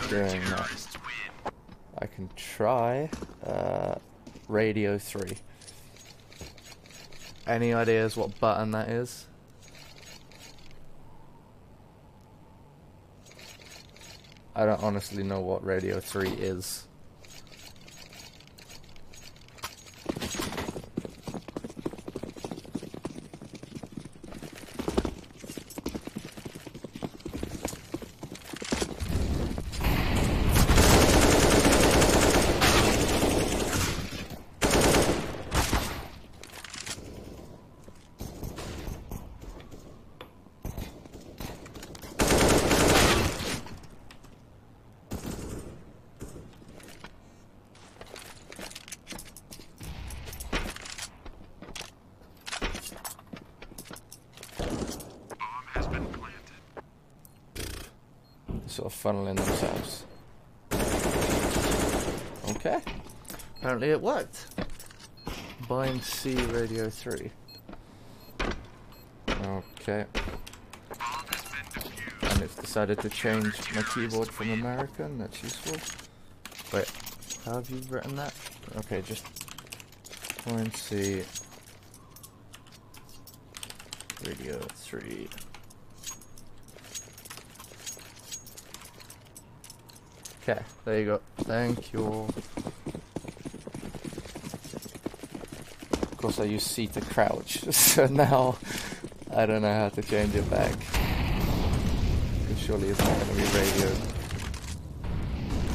doing that. I can try. Radio 3. Any ideas what button that is? I don't honestly know what Radio 3 is. Sort of funneling themselves. Okay. Apparently it worked. Bind C radio 3. Okay. And it's decided to change my keyboard from American, that's useful. Wait, how have you written that? Okay, just bind C radio 3. Okay, there you go. Thank you. Of course I use C to crouch, so now I don't know how to change it back. It surely it's not going to be radio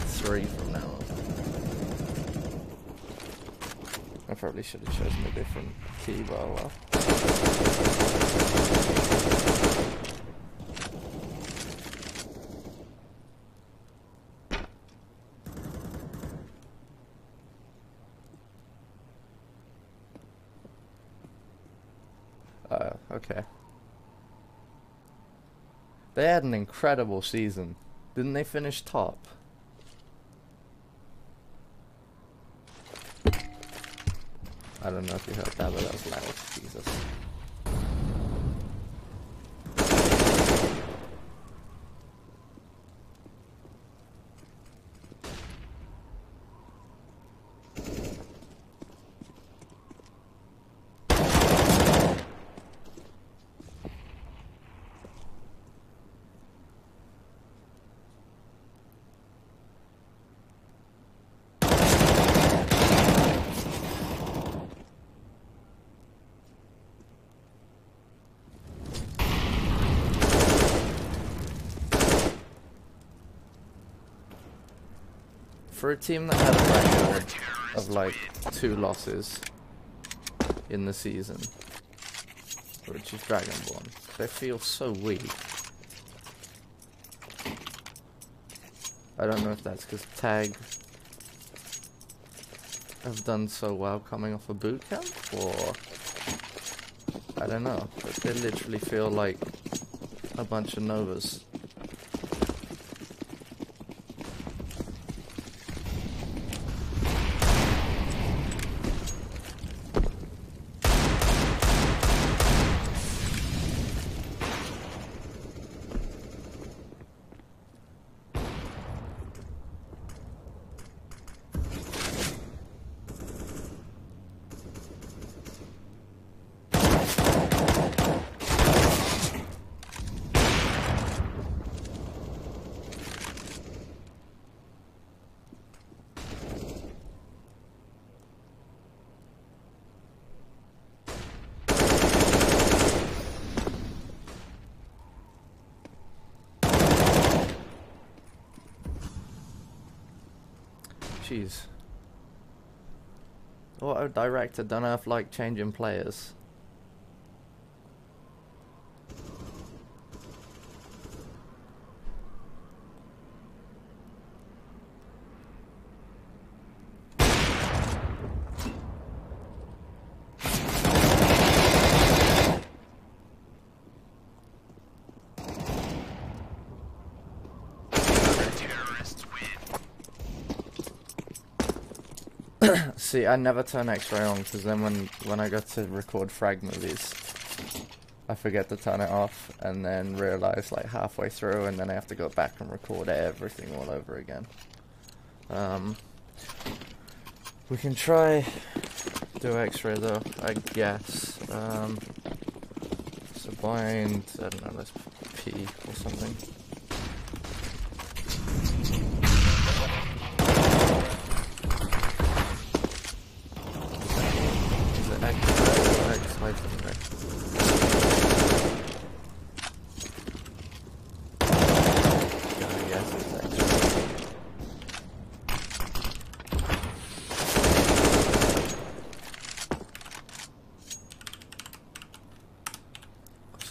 3 from now on. I probably should have chosen a different key, but oh well. Okay. They had an incredible season. Didn't they finish top? I don't know if you heard that, but that was loud. Jesus. For a team that had a record of like 2 losses in the season, which is Dragonborn, they feel so weak. I don't know if that's because Tag have done so well coming off a boot camp, or I don't know, but they literally feel like a bunch of Novas. Jeez. Auto director don't have like changing players. See, I never turn X-ray on because then when I go to record frag movies, I forget to turn it off and then realize like halfway through, and then I have to go back and record everything all over again. We can try do X-ray though, I guess. So bind, I don't know, let's P or something.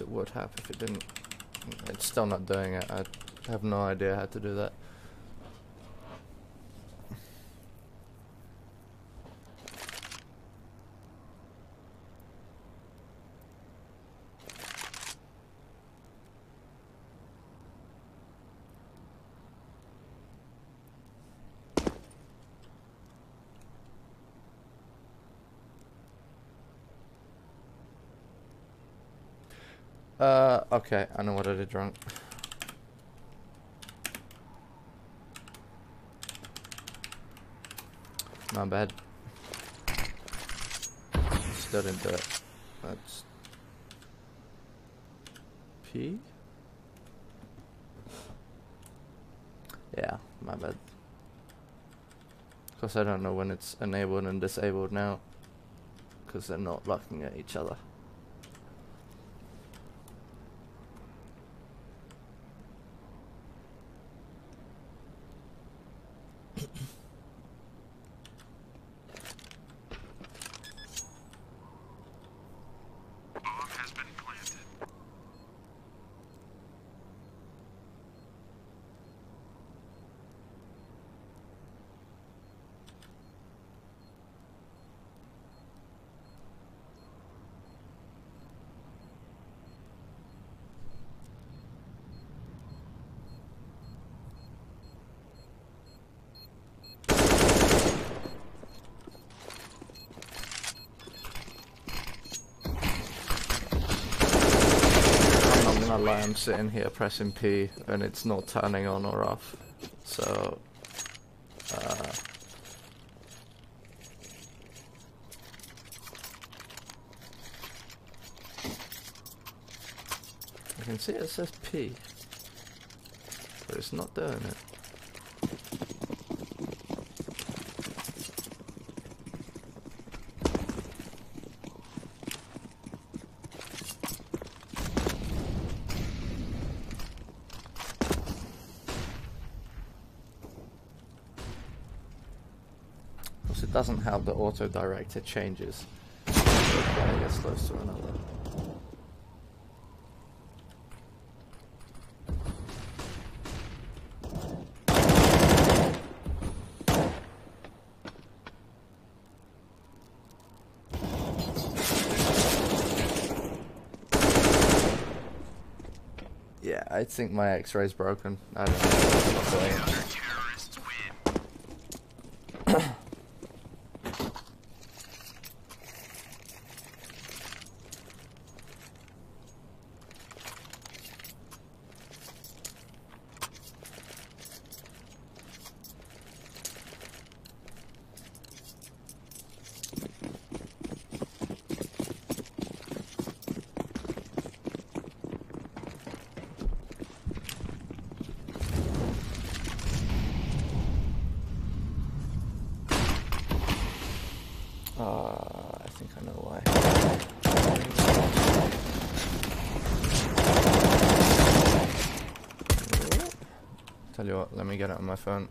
It would have if it didn't. It's still not doing it. I have no idea how to do that. Okay, I know what I did wrong. My bad. Still didn't do it. That's P? Yeah, my bad. Because I don't know when it's enabled and disabled now. Because they're not looking at each other. Bomb has been planted. I'm not gonna lie, I'm sitting here pressing P and it's not turning on or off. So, I can see it says P, but it's not doing it. It doesn't help the auto director changes. One gets close to another. Yeah, I think my X-ray's broken. I don't know what's doing it. Terrorists win. I think I know why. Tell you what, let me get it on my phone.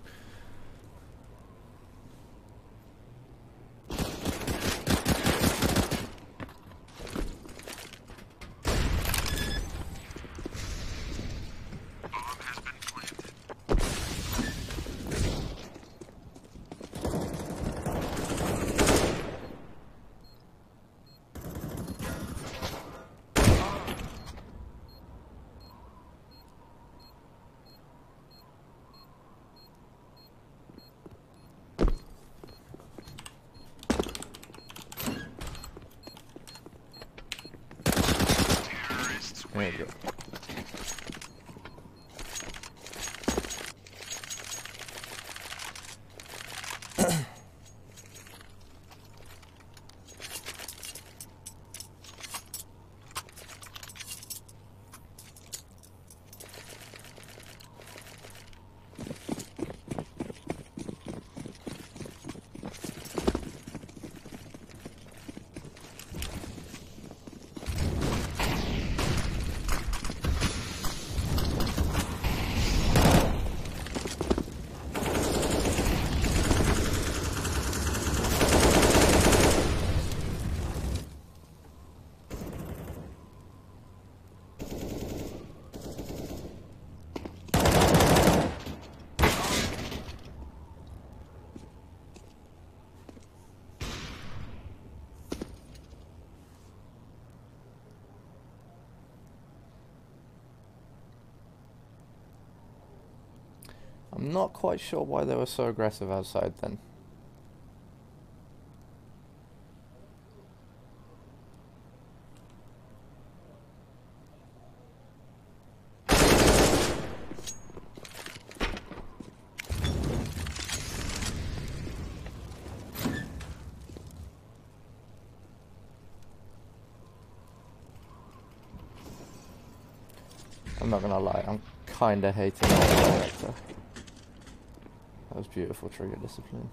Bomb has been planted. Terrorists There win. you go. I'm not quite sure why they were so aggressive outside then. I'm not gonna lie, I'm kinda hating that character. That was beautiful trigger discipline.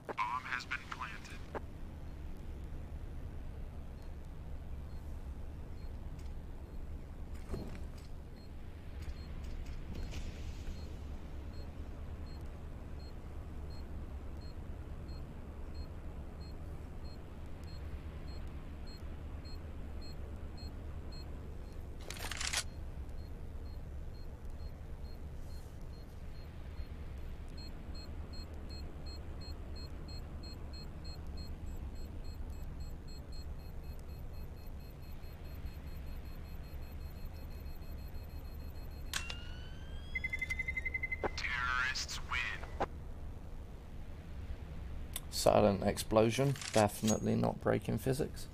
Bomb has been planted. Terrorists win. Silent explosion, definitely not breaking physics.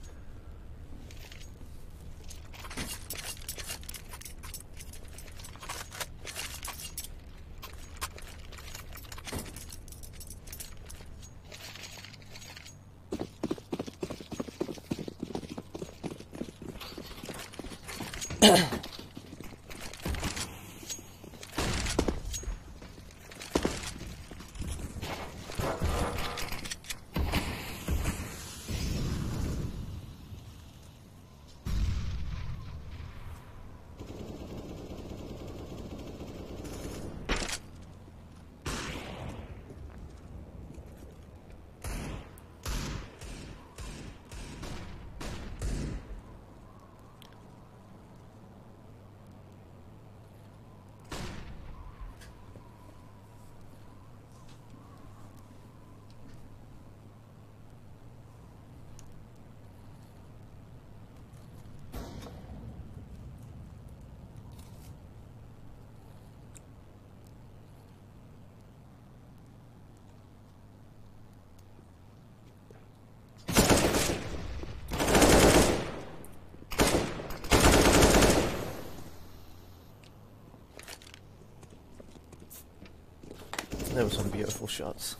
There were some beautiful shots.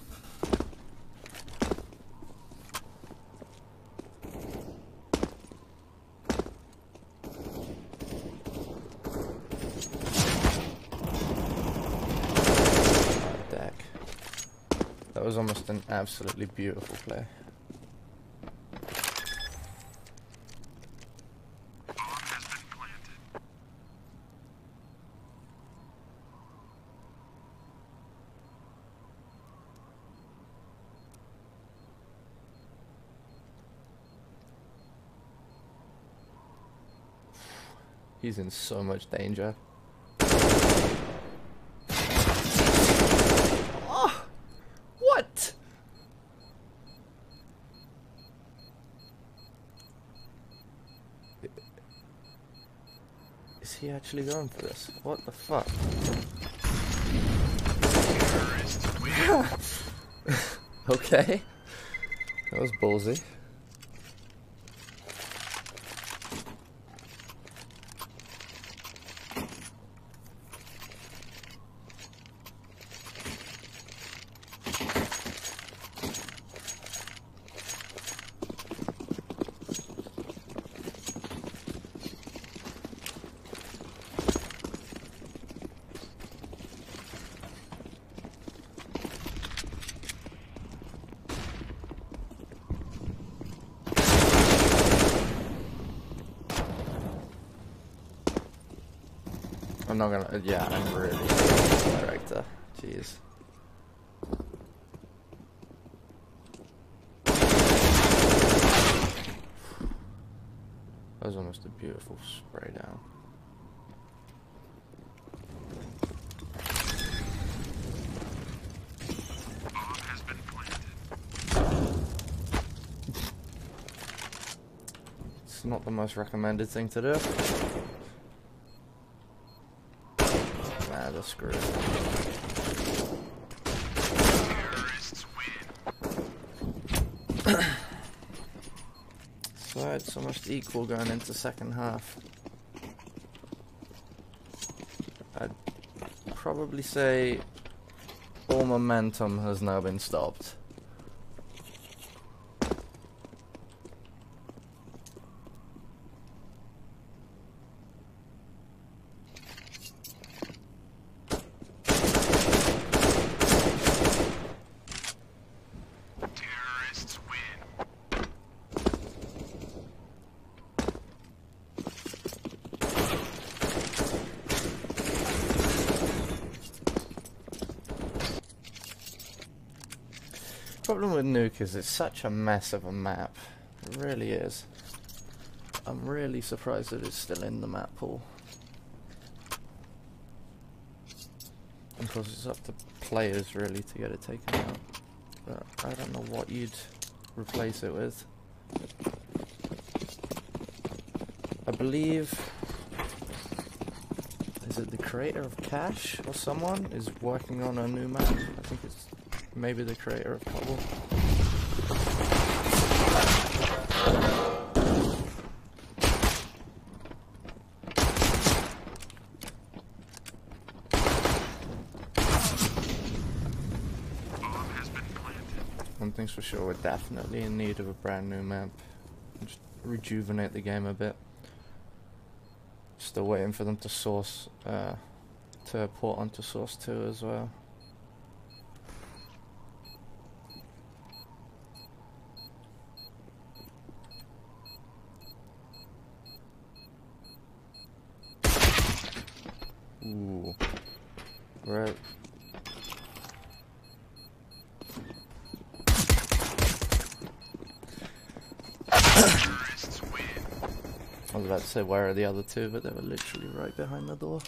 Deck. That was almost an absolutely beautiful play. Bomb has been planted. He's in so much danger. Oh, what? Is he actually going for this? What the fuck? Terrorists win. Okay. That was ballsy. I'm not gonna. Yeah, I'm really director. Jeez. That was almost a beautiful spray down. Bomb has been planted. It's not the most recommended thing to do. Nah, that's screwed. Terrorists win. sides almost equal going into second half. I'd probably say all momentum has now been stopped. Terrorists win. Problem with Nuke is it's such a mess of a map. It really is. I'm really surprised that it's still in the map pool. Of course it's up to players really to get it taken out. But I don't know what you'd replace it with. I believe... is it the creator of Cash or someone is working on a new map? I think it's maybe the creator of Cobble. One thing's for sure, we're definitely in need of a brand new map. Just rejuvenate the game a bit. Still waiting for them to source, to port onto Source 2 as well. Ooh. Right. I was about to say where are the other two, but they were literally right behind the door.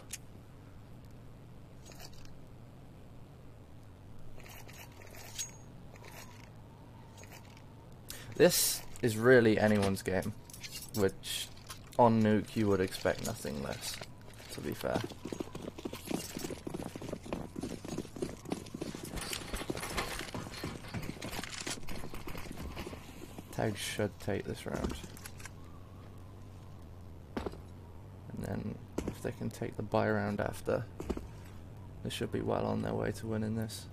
This is really anyone's game, which on Nuke you would expect nothing less, to be fair. Tag should take this round. And then if they can take the buy round after, they should be well on their way to winning this.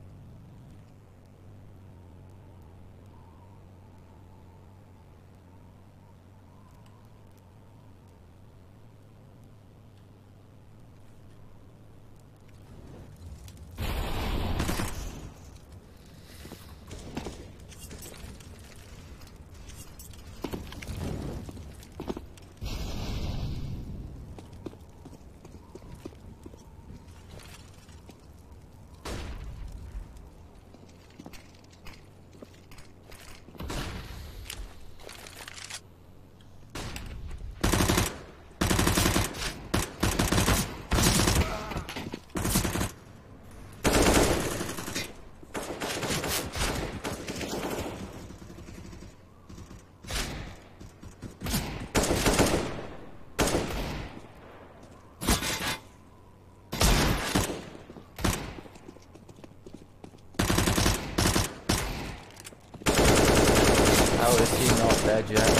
How is he not dead yet?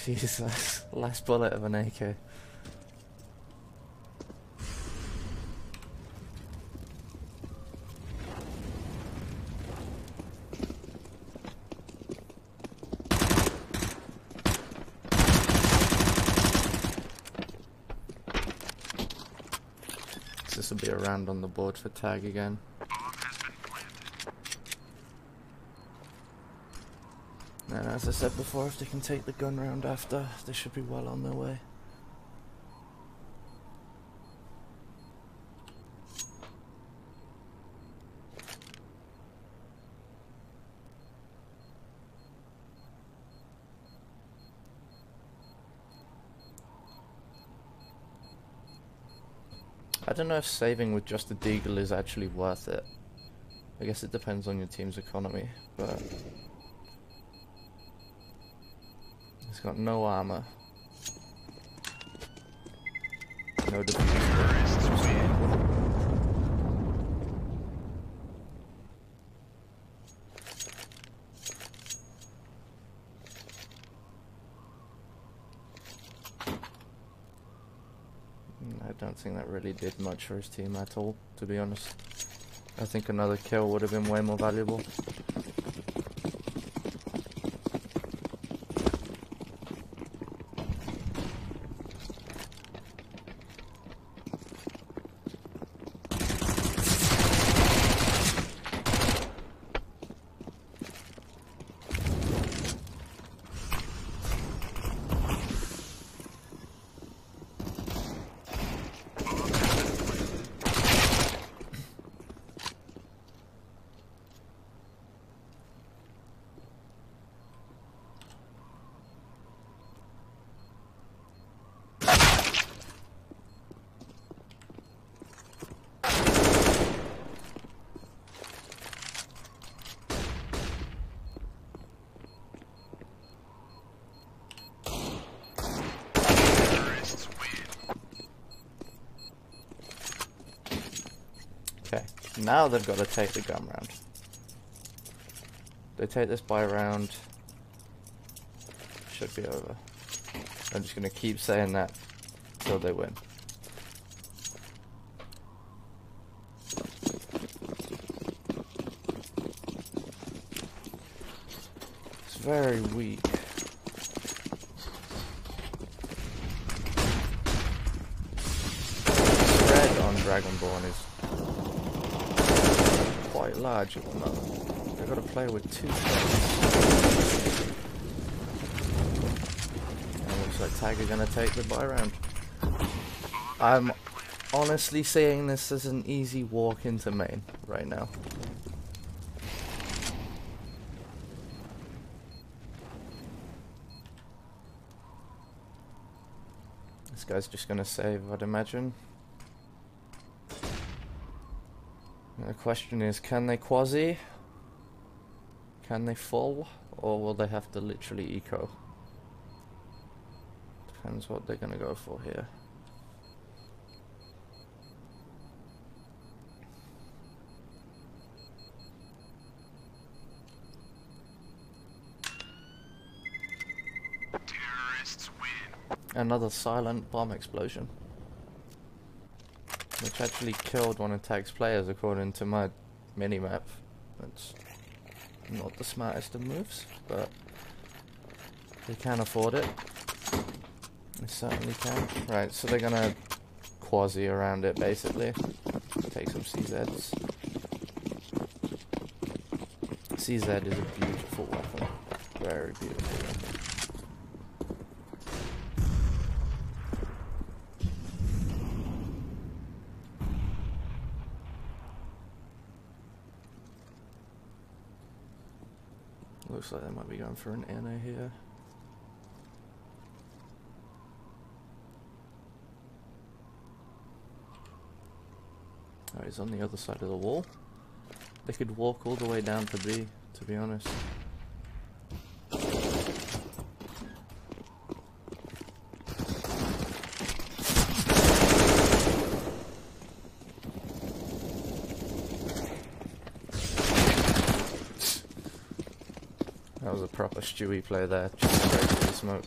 Jesus, last bullet of an AK. This will be a round on the board for Tag again. And as I said before, if they can take the gun round after, they should be well on their way. I don't know if saving with just a deagle is actually worth it. I guess it depends on your team's economy, but... He's got no armor. No defense. don't think that really did much for his team at all, to be honest. I think another kill would have been way more valuable. Okay, now they've got to take the gun round. They take this buy round, should be over. I'm just going to keep saying that till they win. It's very weak. Spread on Dragonborn is quite large at the moment. They've got to play with 2 players. And looks like Tag are going to take the buy round. I'm honestly seeing this as an easy walk into main right now. This guy's just going to save, I'd imagine. The question is, can they quasi? Can they full? Or will they have to literally eco? Depends what they're going to go for here. Terrorists win. Another silent bomb explosion, which actually killed one of Tag's players according to my mini-map. That's not the smartest of moves, but they can afford it. They certainly can. Right, so they're gonna quasi around it basically. Take some CZs. CZ is a beautiful weapon. Very beautiful weapon. Looks like they might be going for an NA here. Oh, he's on the other side of the wall. They could walk all the way down to B, to be honest. That was a proper Stewie play there, just straight through the smoke.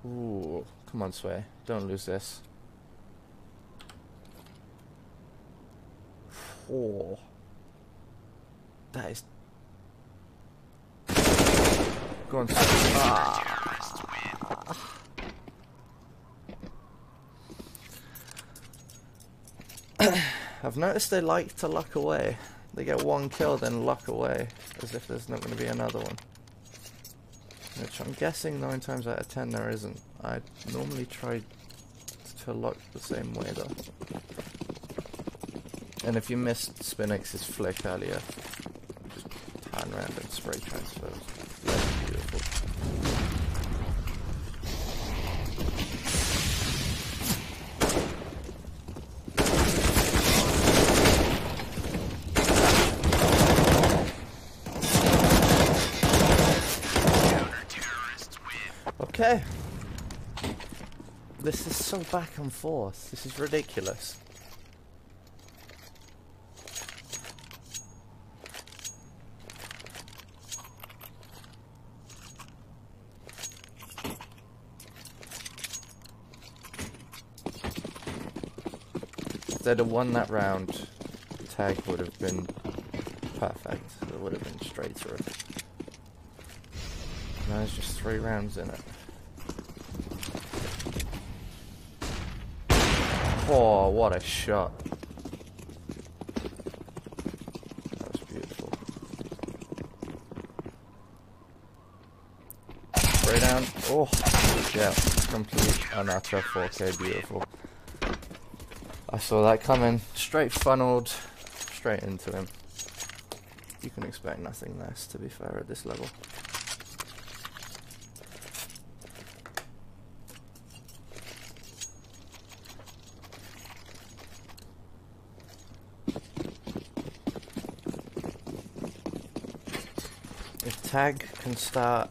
Ooh, come on Sway, don't lose this. Oh, that is... Go on Sway. Ah. I've noticed they like to luck away. They get one kill, then luck away, as if there's not going to be another one. Which I'm guessing 9 times out of 10 there isn't. I normally try to luck the same way though. And if you missed Spinix's flick earlier, just turn around and spray transfers. That's beautiful. Okay. This is so back and forth. This is ridiculous. they'd have won that round, tag would have been perfect. It would have been straight through. Now there's just 3 rounds in it. Oh, what a shot. That was beautiful. Spray down. Oh, yeah. Complete and utter 4K. Beautiful. I saw that coming. Straight funneled. Straight into him. You can expect nothing less, to be fair, at this level. If tag can start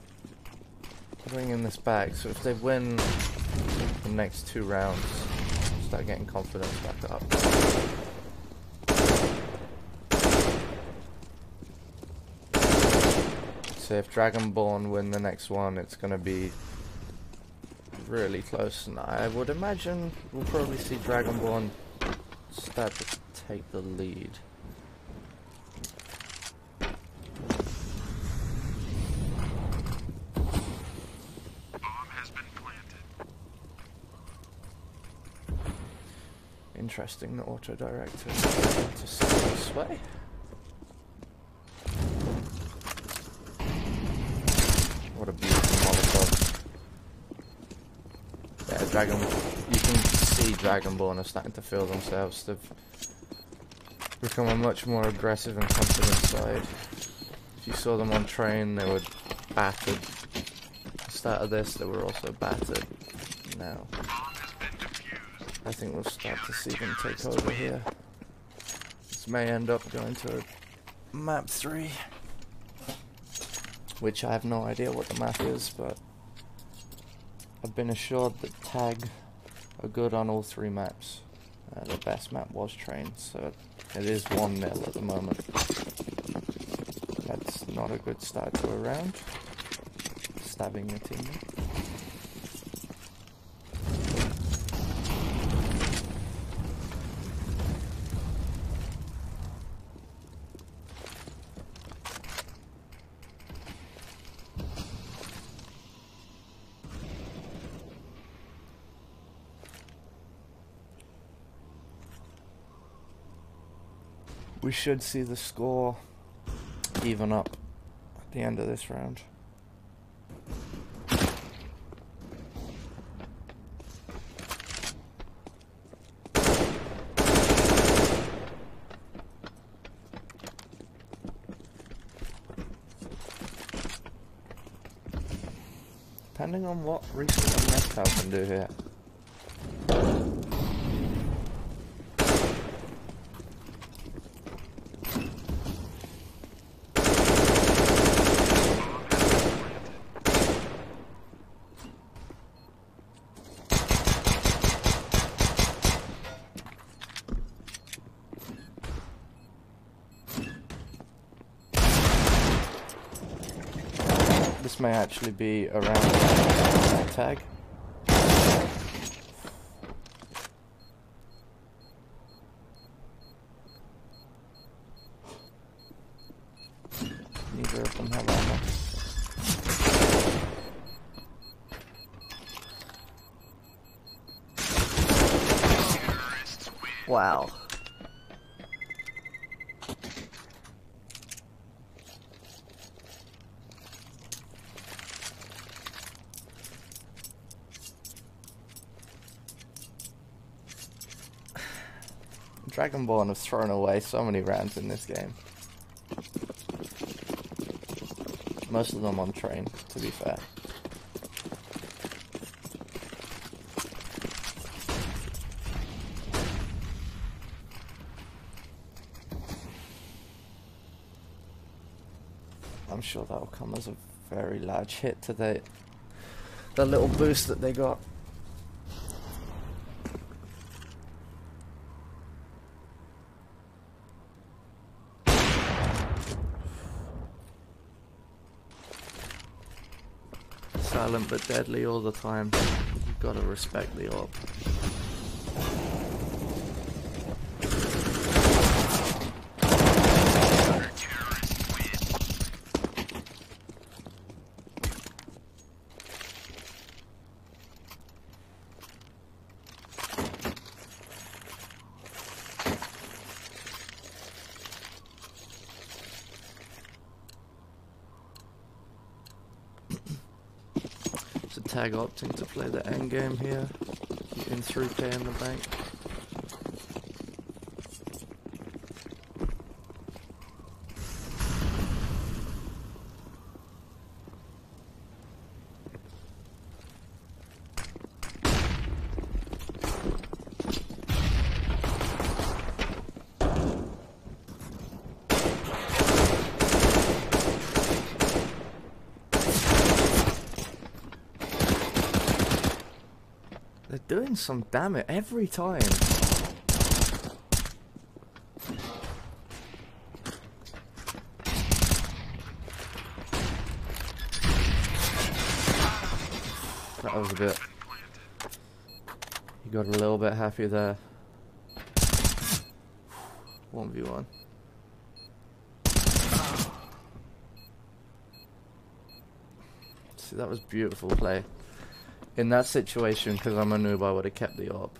bringing this back, so if they win the next 2 rounds, start getting confidence back up. So if Dragonborn win the next one, it's going to be really close, and I would imagine we'll probably see Dragonborn start to take the lead. Interesting, the auto-director to see this way. What a beautiful Molotov. Yeah, you can see Dragonborn are starting to feel themselves. They've become a much more aggressive and confident side. If you saw them on train, they were battered. At the start of this, they were also battered. Now, I think we'll start to see them take over here. This may end up going to map 3, which I have no idea what the map is, but I've been assured that tag are good on all 3 maps. The best map was train, so it is 1-0 at the moment. That's not a good start to a round. Stabbing the teammate. We should see the score even up at the end of this round. Depending on what recent Methal can do here. This may actually be around tag. Neither of them have armor. Wow. Dragonborn have thrown away so many rounds in this game. Most of them on train, to be fair. I'm sure that will come as a very large hit to the little boost that they got. Silent but deadly all the time. You've got to respect the orb. Tag opting to play the end game here, keeping 3k in the bank. They're doing some damage every time. That was a bit... You got a little bit happy there. 1v1. See, that was beautiful play. In that situation, because I'm a noob, I would have kept the op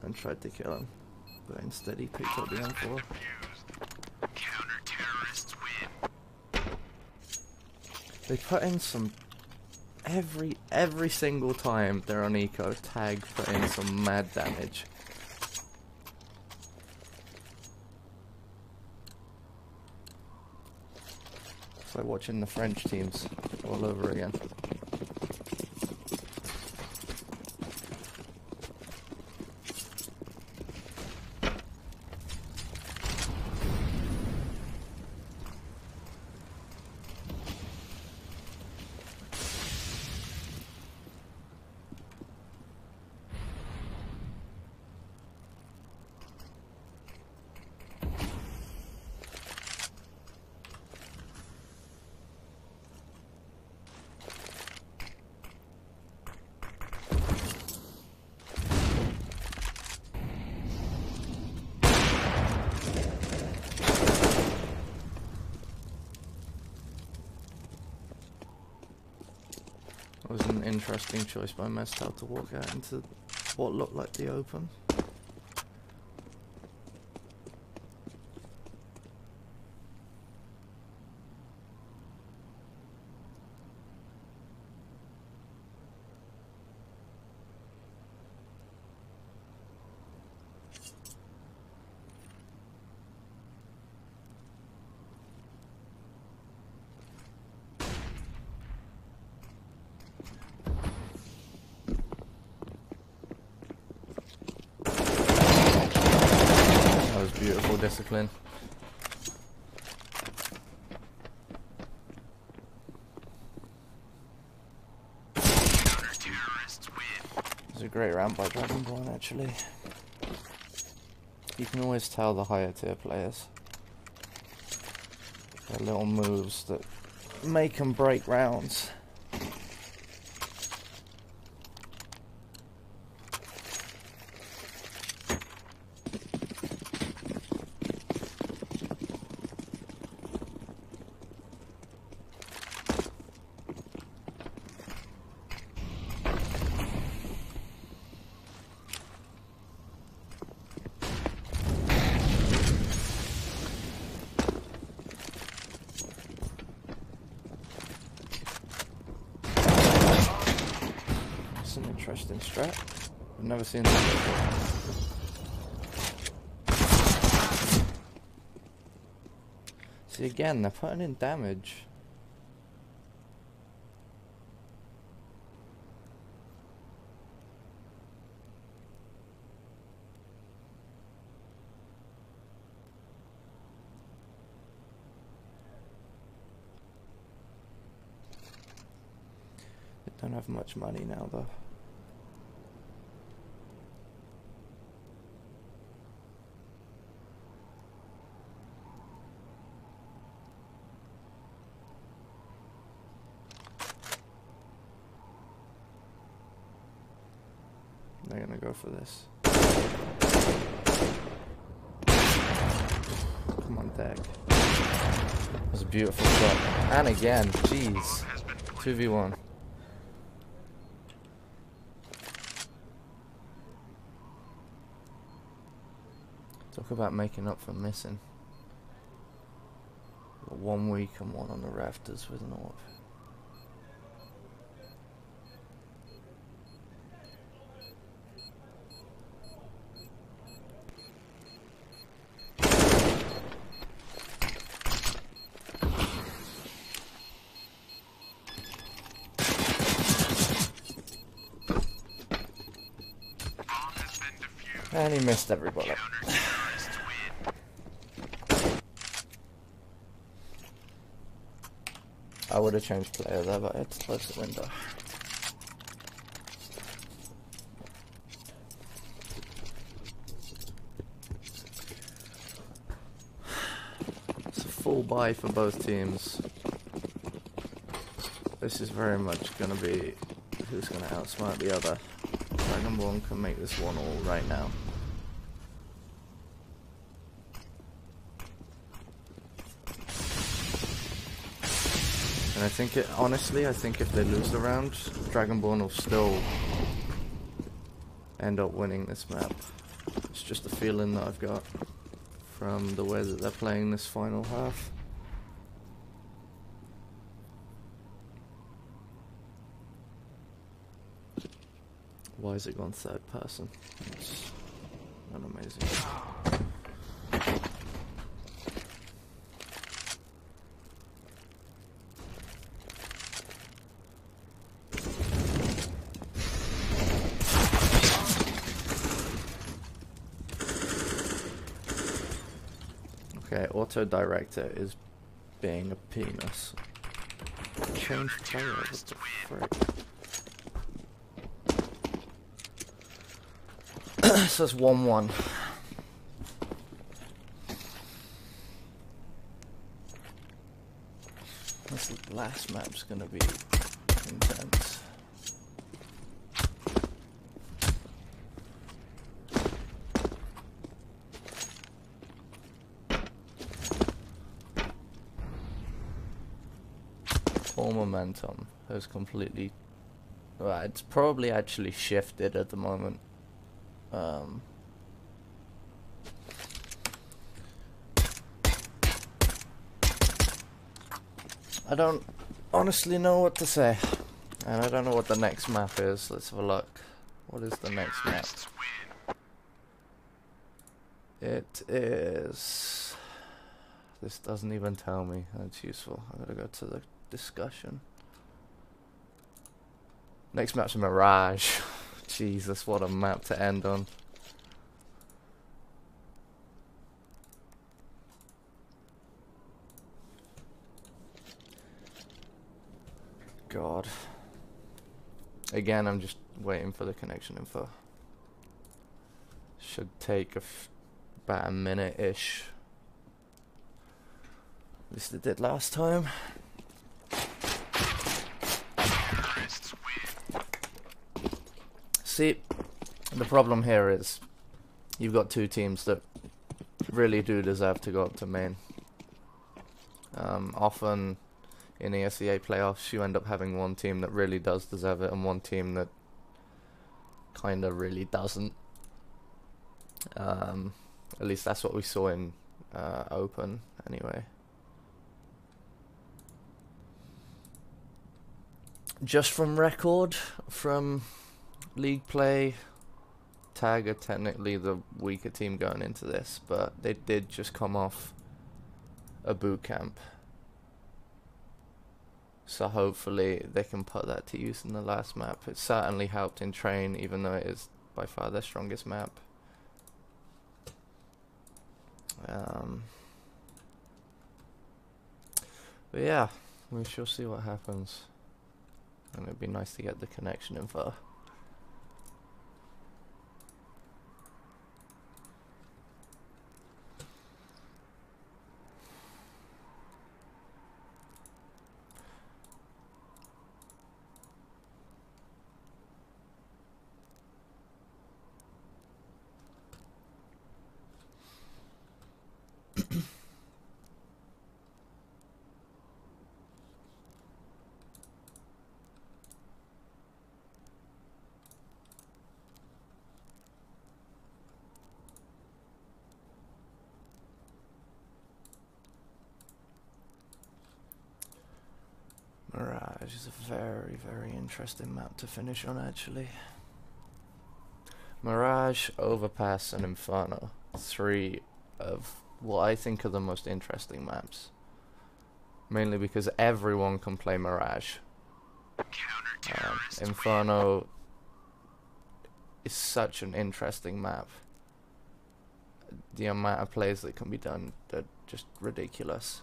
and tried to kill him. But instead he picked up the M4. Counter-terrorists win. They put in some... Every single time they're on eco, Tag put in some mad damage. It's like watching the French teams all over again. It was an interesting choice by Mestal to walk out into what looked like the open. Beautiful discipline. Counter-terrorists win. It was a great round by Dragonborn, actually. You can always tell the higher tier players. Their little moves that make and break rounds. An interesting strat. I've never seen that before. See, again, they're putting in damage. They don't have much money now, though. They're gonna go for this. Come on, Tag. That was a beautiful shot. And again, jeez. 2v1. Talk about making up for missing. Got 1 week and one on the rafters with an AWP. And he missed every bullet. I would have changed player there, but I had to close the window. It's a full buy for both teams. This is very much going to be who's going to outsmart the other. Dragonborn can make this 1-1 right now. And I think honestly, I think if they lose the round, Dragonborn will still end up winning this map. It's just a feeling that I've got from the way that they're playing this final half. Why is it gone third person? It's not amazing. Okay, auto director is being a penis. Change player, what the frick? So it's 1-1. This last map's gonna be intense. All momentum has completely... Well, it's probably actually shifted at the moment. I don't honestly know what to say, and I don't know what the next map is. Let's have a look. What is the next map? It is... This doesn't even tell me. That's useful. I gotta go to the discussion. Next map's Mirage. Jesus, what a map to end on. God. Again, I'm just waiting for the connection info. Should take about a minute-ish. At least it did last time. See, the problem here is you've got two teams that really do deserve to go up to main. Often in ESEA playoffs you end up having one team that really does deserve it and one team that kinda really doesn't. At least that's what we saw in Open anyway. Just from record, from league play, Tag are technically the weaker team going into this, but they did just come off a boot camp. So hopefully they can put that to use in the last map. It certainly helped in train, even though it is by far their strongest map. But yeah, we shall see what happens. And it'd be nice to get the connection info. Mirage is a very, very interesting map to finish on, actually. Mirage, Overpass, and Inferno. Three of what I think are the most interesting maps. Mainly because everyone can play Mirage. Inferno is such an interesting map. the amount of plays that can be done are just ridiculous.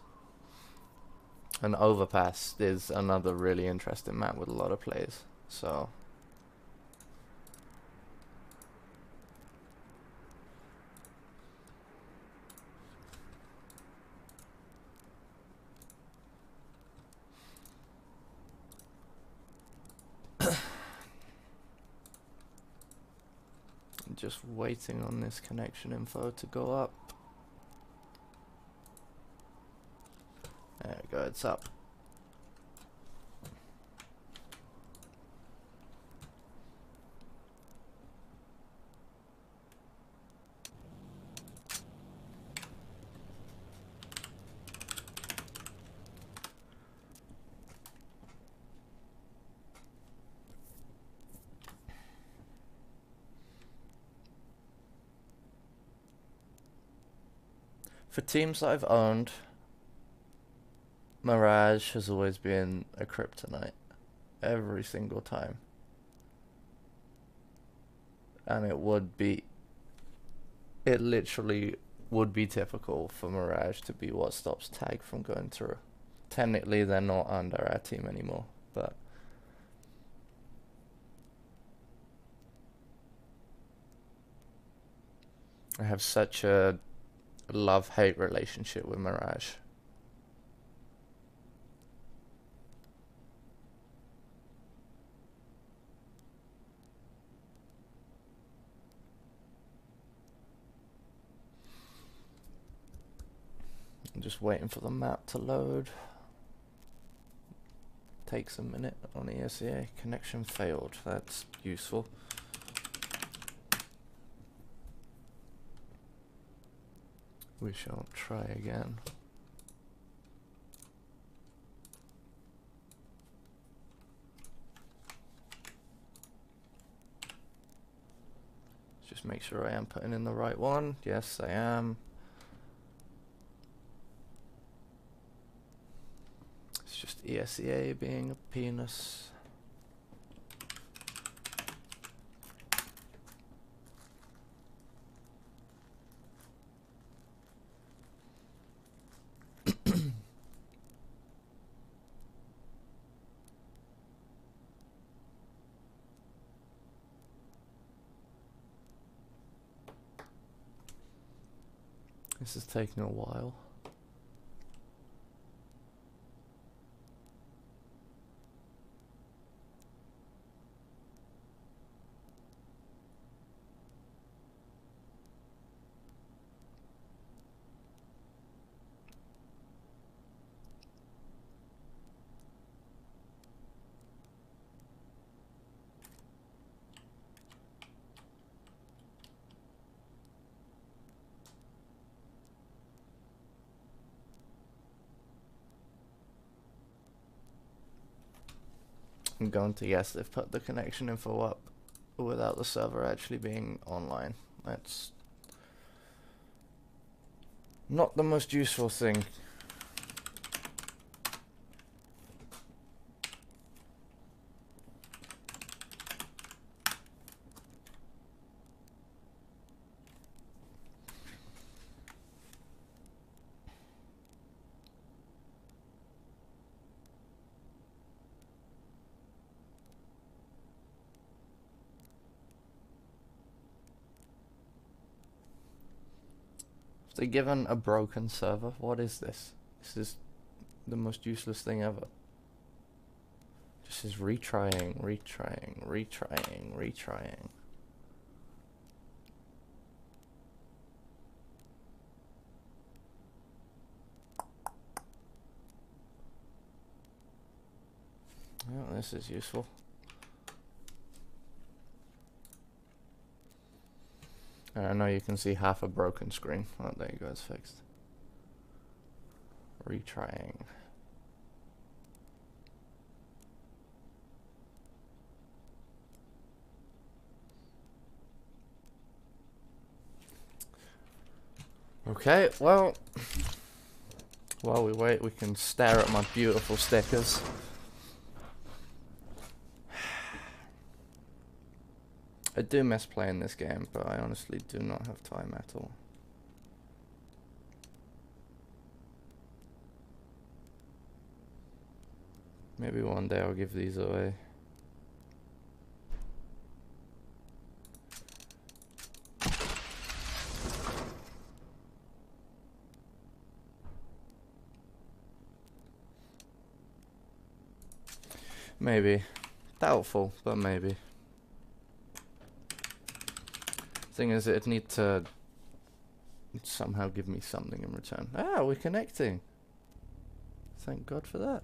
And Overpass is another really interesting map with a lot of plays. So just waiting on this connection info to go up. There we go, it's up. For teams that I've owned, Mirage has always been a kryptonite. Every single time. And it literally would be typical for Mirage to be what stops Tag from going through. Technically they're not under our team anymore, but I have such a love-hate relationship with Mirage. I'm just waiting for the map to load. Takes a minute on ESEA. Connection failed. That's useful. We shall try again. Let's just make sure I am putting in the right one. Yes, I am. It's just ESEA being a penis. This is taking a while. I'm going to guess they've put the connection info up without the server actually being online. That's not the most useful thing. If they're given a broken server, what is this? This is the most useless thing ever. Just is retrying, retrying, retrying, retrying. Well, this is useful. I know you can see half a broken screen. Oh, there you go, it's fixed. Retrying. Okay, well, while we wait, we can stare at my beautiful stickers. I do miss playing this game, but I honestly do not have time at all. Maybe one day I'll give these away. Maybe. Doubtful, but maybe. Thing is, it'd need to somehow give me something in return. Ah, we're connecting. Thank God for that.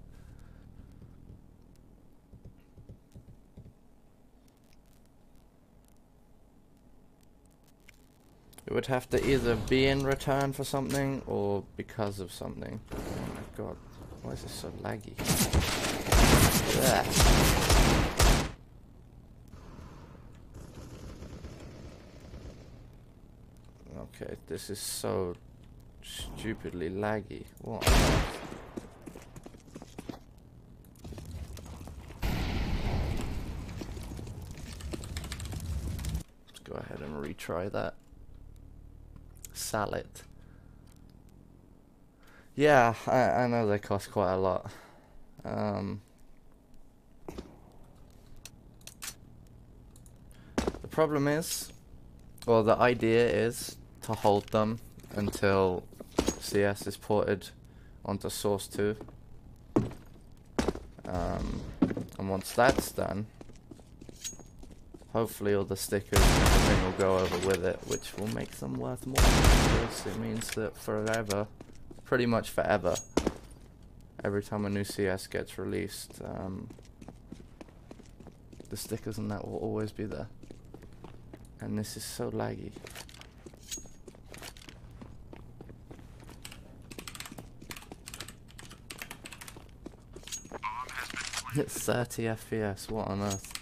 It would have to either be in return for something or because of something. Oh my God, why is this so laggy? Ugh. Okay, this is so stupidly laggy. What? Let's go ahead and retry that. Salad. Yeah, I know they cost quite a lot. The problem is, well, the idea is to hold them until CS is ported onto Source 2. And once that's done, hopefully all the stickers and everything will go over with it, which will make them worth more, because it means that forever, pretty much forever, every time a new CS gets released, the stickers and that will always be there. And this is so laggy. It's 30 FPS, what on earth?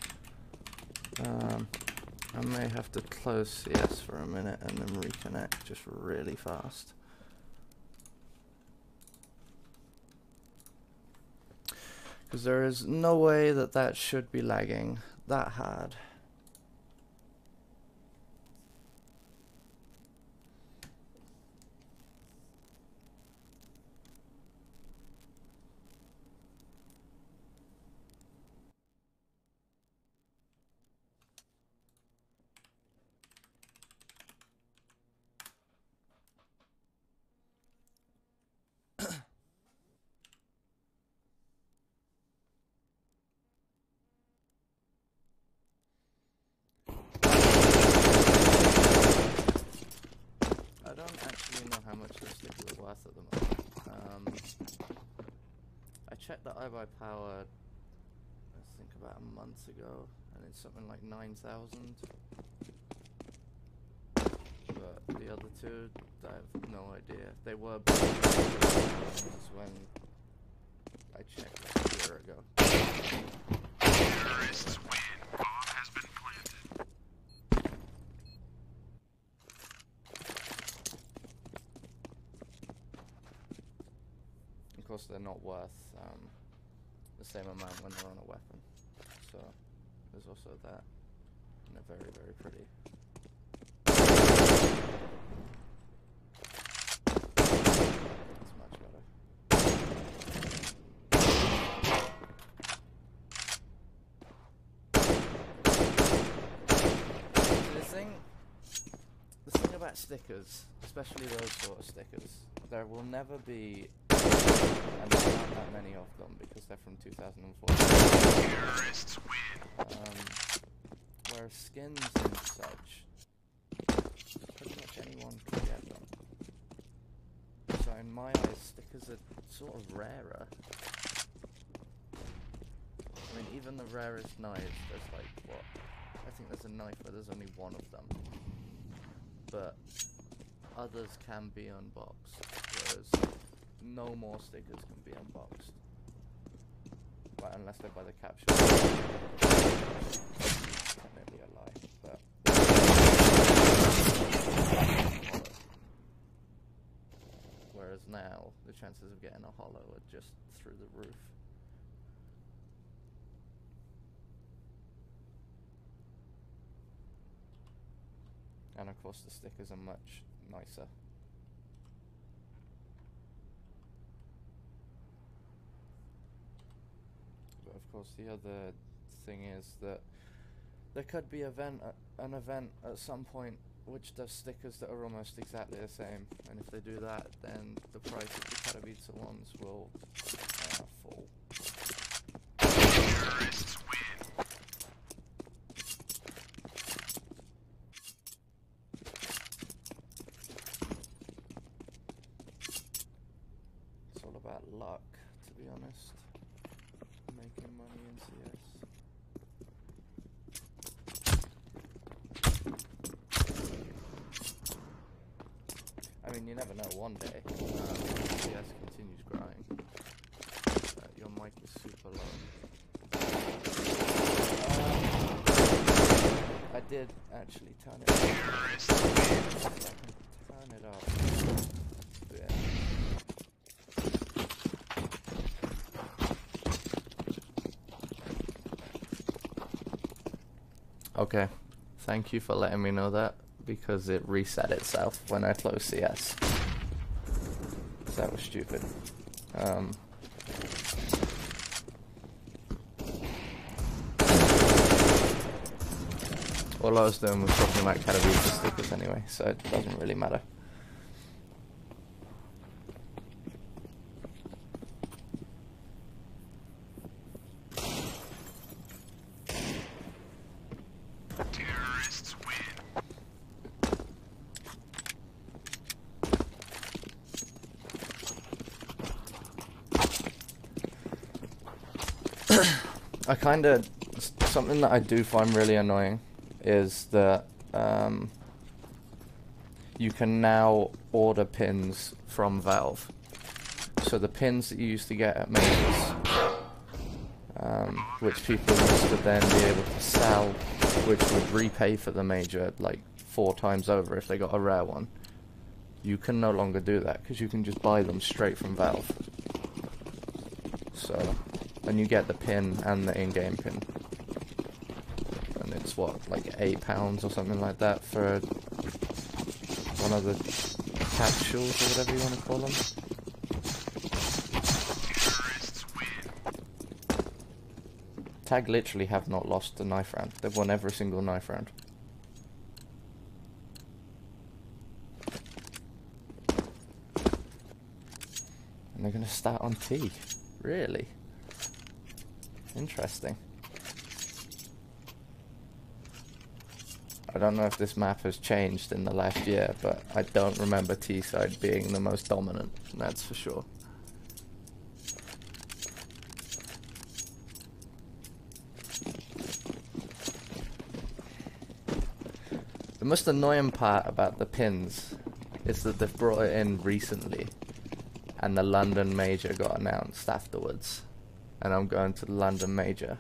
I may have to close CS for a minute and then reconnect just really fast. Because there is no way that that should be lagging that hard. I don't actually know how much those stickers are worth at the moment. I checked the iBuyPower, I think about a month ago, and it's something like 9,000. But the other two, I have no idea. They were when I checked like a year ago. Terrorists win. Bomb has been planted. Of course, they're not worth the same amount when they're on a weapon. So there's also that, and they're very, very pretty. That's much better. The thing about stickers, especially those sort of stickers, there will never be, and there aren't that many of them because they're from 2004. Terrorists win. Whereas skins and such, pretty much anyone can get them. So in my eyes, stickers are sort of rarer. I mean, even the rarest knives, there's like, what? I think there's a knife where there's only one of them. But others can be unboxed, whereas no more stickers can be unboxed. But unless they're by the capsule. Maybe a lie, but... Whereas now, the chances of getting a holo are just through the roof. And of course the stickers are much nicer. of course, the other thing is that there could be an event at some point which does stickers that are almost exactly the same, and if they do that, then the price of the tagLEET ones will fall. Terrorists win. It's all about luck, to be honest. Making money in CS. I mean, you never know, one day, CS continues growing. Your mic is super low. I did actually turn it up. Turn it up. Yeah. Okay, thank you for letting me know that, because it reset itself when I closed CS. That was stupid. All I was doing was talking about tagLEET stickers anyway, so it doesn't really matter. Terrorists win. I kinda... something that I do find really annoying is that you can now order pins from Valve. So the pins that you used to get at majors, which people used to then be able to sell, which would repay for the major like 4 times over if they got a rare one. You can no longer do that because you can just buy them straight from Valve. So, and you get the pin and the in-game pin. And it's what, like £8 or something like that for one of the capsules or whatever you want to call them. Terrorists win. Tag literally have not lost a knife round. They've won every single knife round. And they're gonna start on T. Really? Interesting. I don't know if this map has changed in the last year, but I don't remember T-side being the most dominant, that's for sure. The most annoying part about the pins is that they've brought it in recently, and the London Major got announced afterwards, and I'm going to the London Major.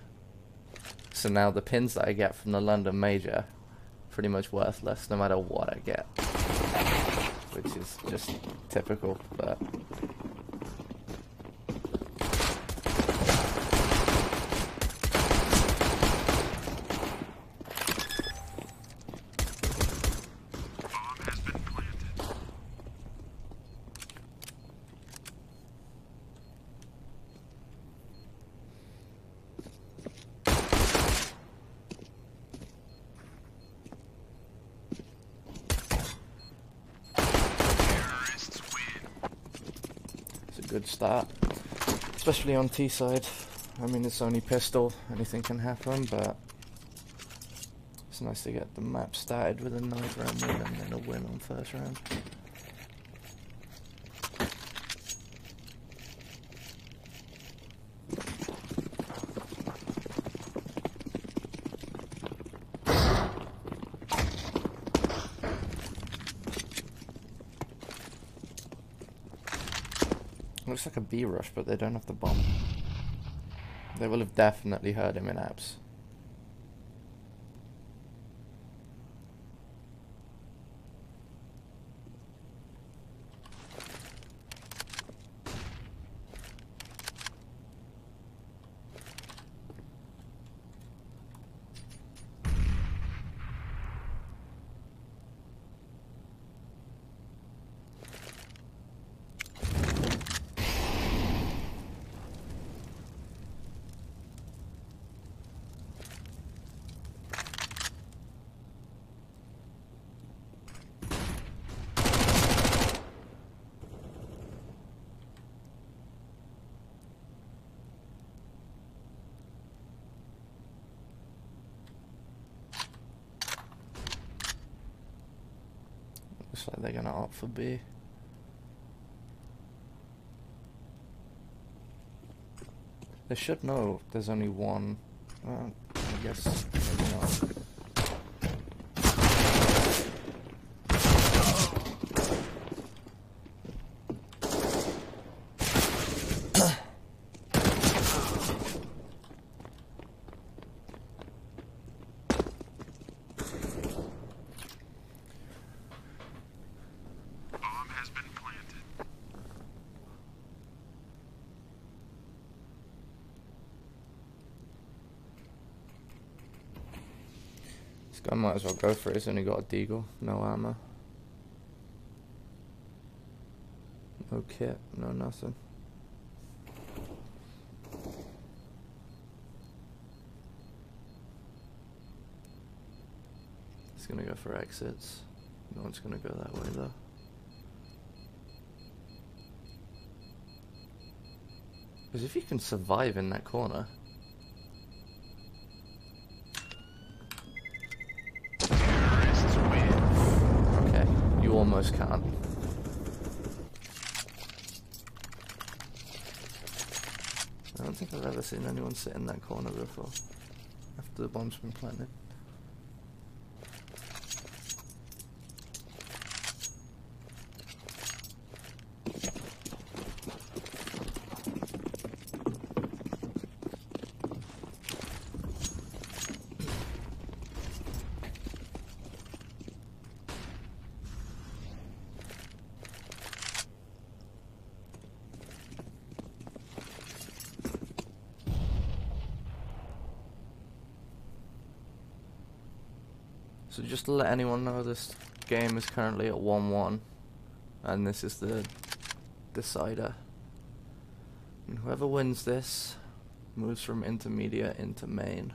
So now the pins that I get from the London Major pretty much worthless no matter what I get, which is just typical, but Bomb has been planted. good start, especially on T side. I mean, it's only pistol, anything can happen, but it's nice to get the map started with a 9th round win and then a win on first round. Looks like a B rush, but they don't have the bomb. They will have definitely heard him in apps. Looks like they're gonna opt for B. They should know there's only one. Well, I guess maybe not. Bomb has been planted. This guy might as well go for it. He's only got a deagle, no armor. No kit, no nothing. He's gonna go for exits. No one's gonna go that way though. Because if you can survive in that corner. Terrorists win. Okay, you almost can't. I don't think I've ever seen anyone sit in that corner before, after the bomb's been planted. So just to let anyone know, this game is currently at 1-1, and this is the decider. And whoever wins this moves from intermediate into main.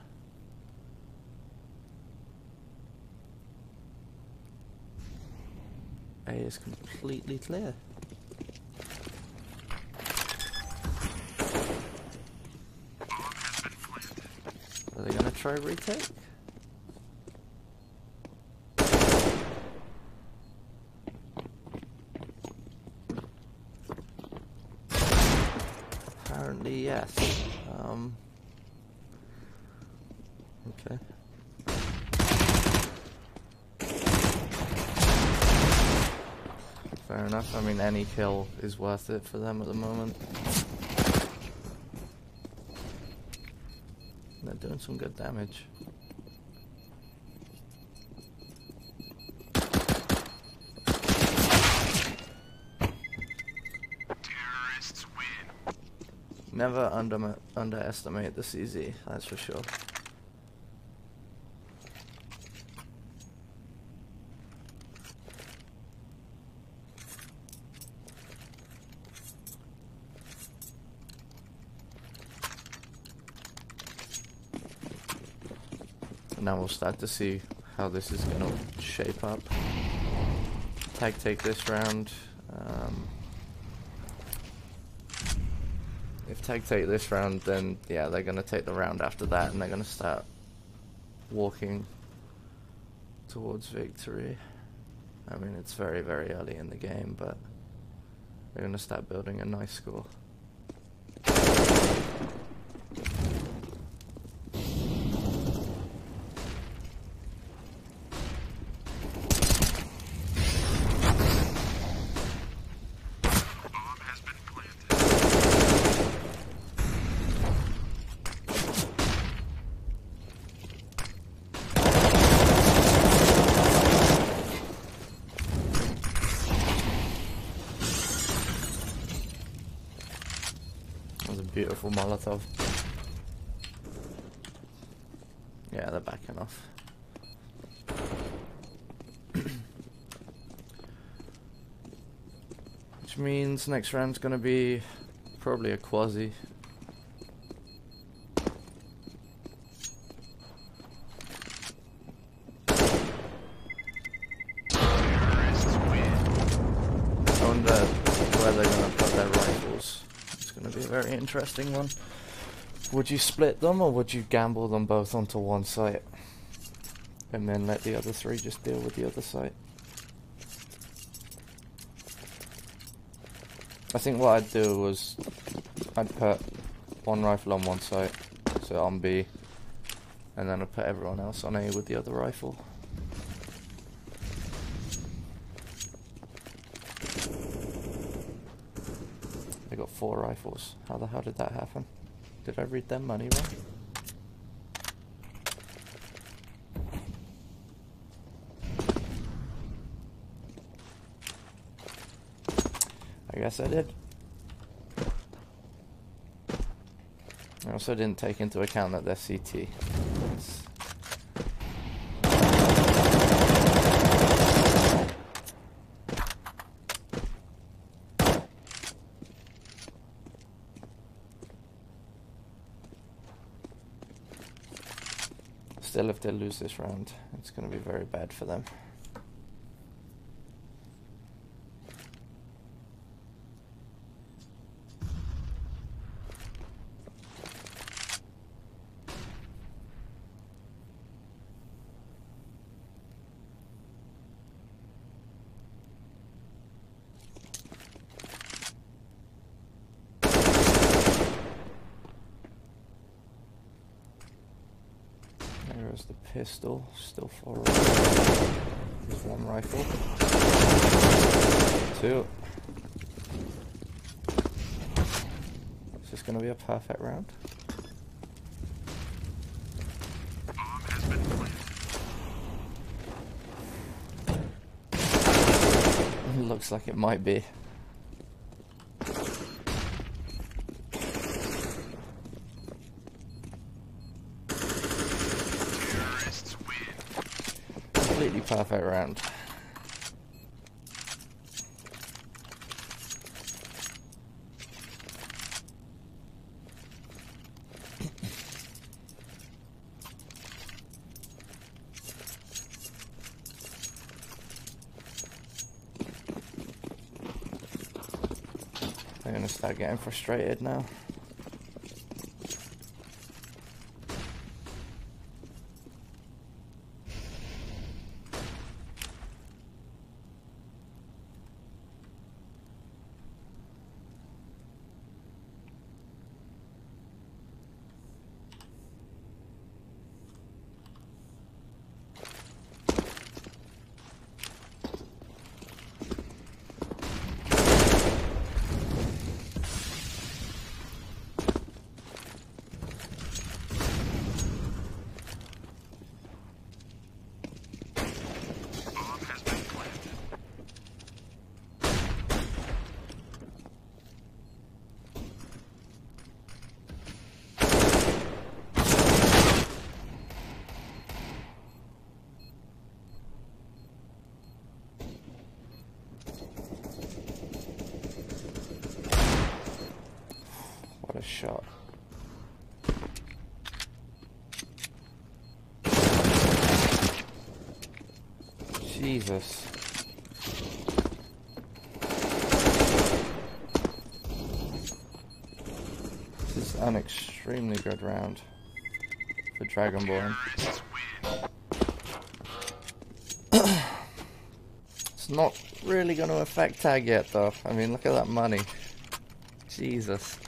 A is completely clear. Bomb has been planted. Are they gonna try retake? Apparently, yes. Okay. Fair enough. I mean, any kill is worth it for them at the moment. They're doing some good damage. Terrorists win. Never underestimate the CZ, that's for sure. Now we'll start to see how this is going to shape up. Tag take this round. If tag take this round, then yeah, they're going to take the round after that, and they're going to start walking towards victory. I mean, it's very, very early in the game, but they're going to start building a nice score. Beautiful Molotov. Yeah, they're backing off. Which means next round's gonna be probably a quasi. Terrorists win. I wonder where they're gonna put their rifles. It's gonna be a very interesting one. Would you split them, or would you gamble them both onto one site and then let the other three just deal with the other site? I think what I'd do was I'd put one rifle on one site, so on B, and then I'd put everyone else on A with the other rifle. They got 4 rifles. How the hell did that happen? Did I read their money wrong? I guess I did. I also didn't take into account that they're CT. Still, if they lose this round, it's going to be very bad for them. There's the pistol, still 4 rifles. There's 1 rifle. 2. Is this going to be a perfect round? Bomb has been planted. Looks like it might be. Completely perfect round. I'm gonna start getting frustrated now. What a shot. Jesus. This is an extremely good round for Dragonborn. It's not really going to affect tag yet though. I mean, look at that money. Jesus.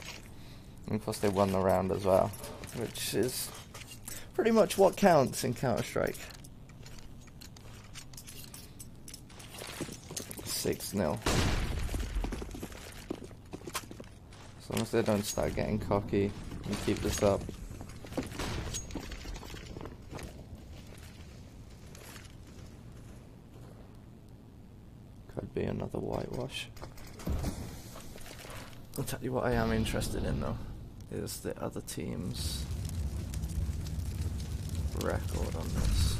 And plus they won the round as well, which is pretty much what counts in Counter-Strike. 6-0. As long as they don't start getting cocky and keep this up. Could be another whitewash. I'll tell you what I am interested in though, is the other team's record on this.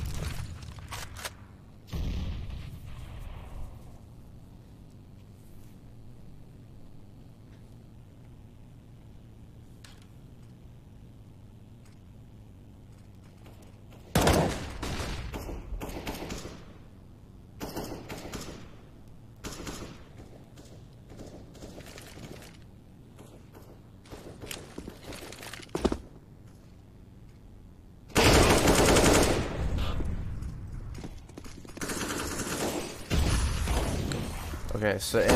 Okay, so in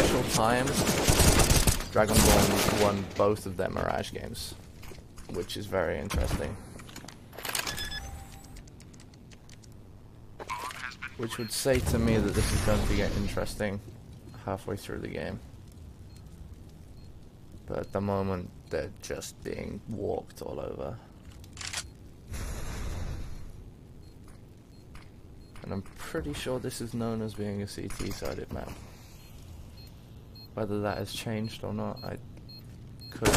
official time, Dragonborn won both of their Mirage games, which is very interesting. Which would say to me that this is going to get interesting halfway through the game. But at the moment, they're just being walked all over. And I'm pretty sure this is known as being a CT-sided map. Whether that has changed or not, I could.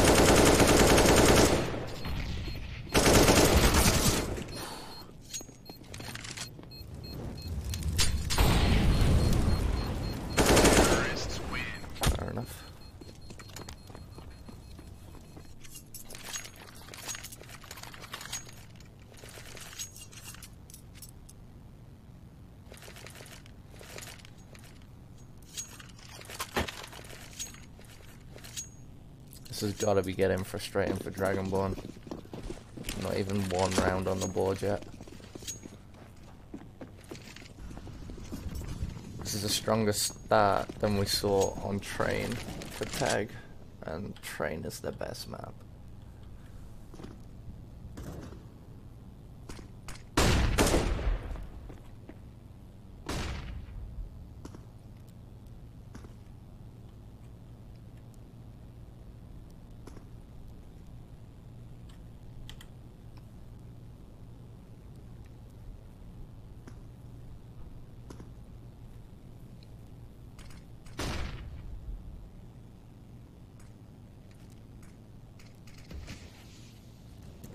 Fair enough. This has got to be getting frustrating for Dragonborn. Not even one round on the board yet. This is a stronger start than we saw on Train for Tag, and Train is the best map.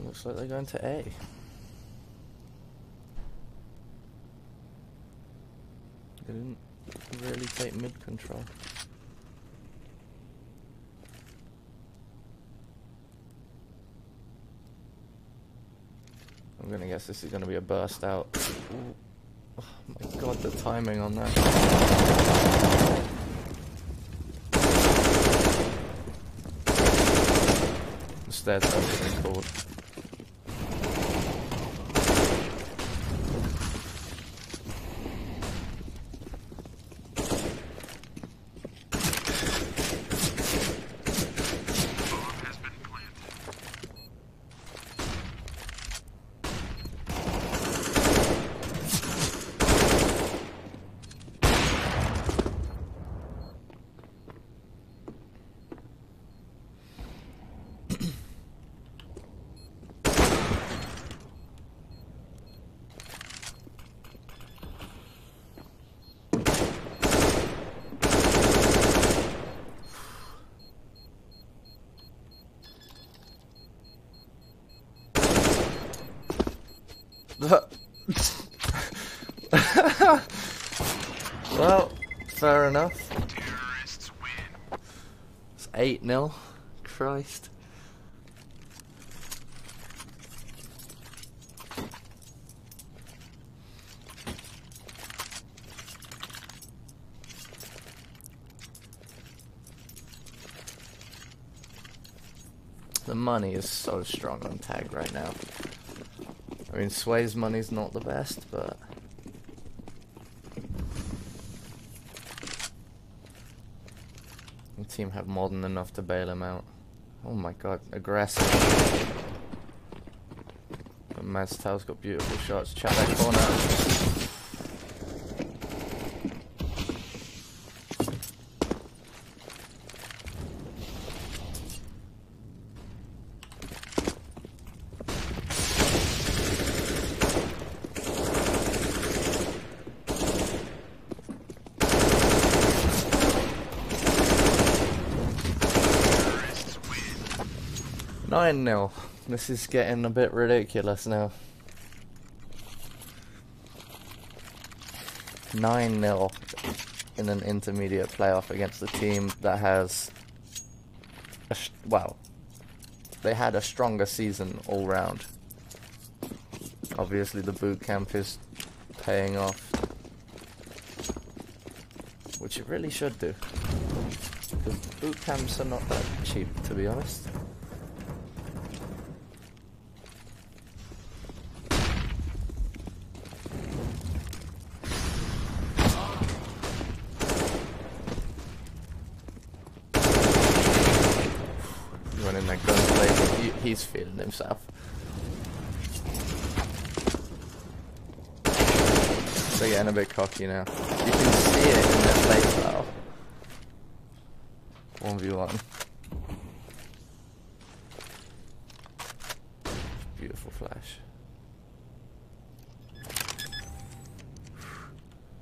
Looks like they're going to A. They didn't really take mid control. I'm gonna guess this is gonna be a burst out. Ooh. Oh my god, the timing on that. The stairs have been called. Well, fair enough. Terrorists win. It's 8-0. Christ. The money is so strong on Tag right now. I mean, Sway's money's not the best, but the team have more than enough to bail him out. Oh my god, aggressive. But Maztow's got beautiful shots. Check that corner. Nine 0. This is getting a bit ridiculous now. 9-0 in an intermediate playoff against a team that has, well, they had a stronger season all round. Obviously the boot camp is paying off, which it really should do, because boot camps are not that cheap, to be honest. and then gunplay. He's feeling himself. They're getting a bit cocky now. You can see it in their playstyle. 1v1. Beautiful flash.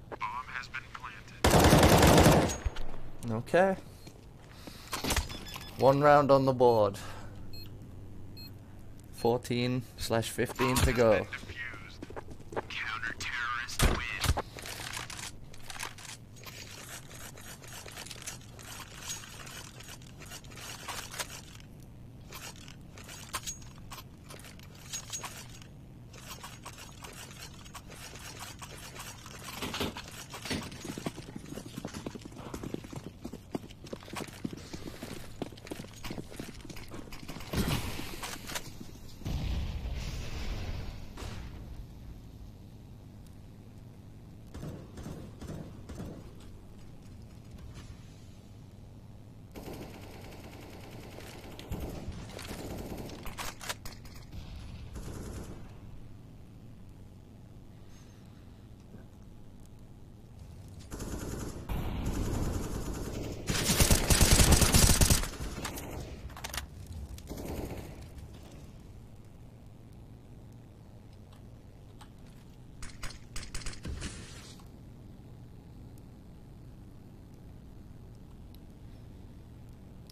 Bomb has been planted. Okay. 1 round on the board. 14/15 to go. Defused. Counter-terrorists win.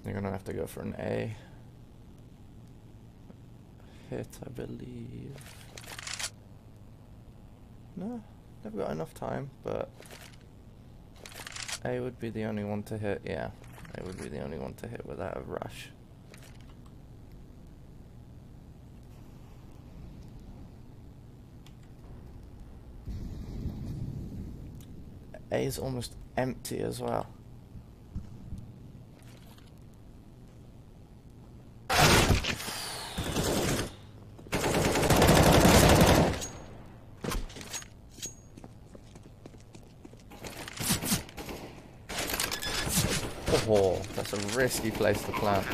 They're gonna have to go for an A hit, I believe. No, they've got enough time, but A would be the only one to hit. Yeah, A would be the only one to hit without a rush. A is almost empty as well. Oh, that's a risky place to plant.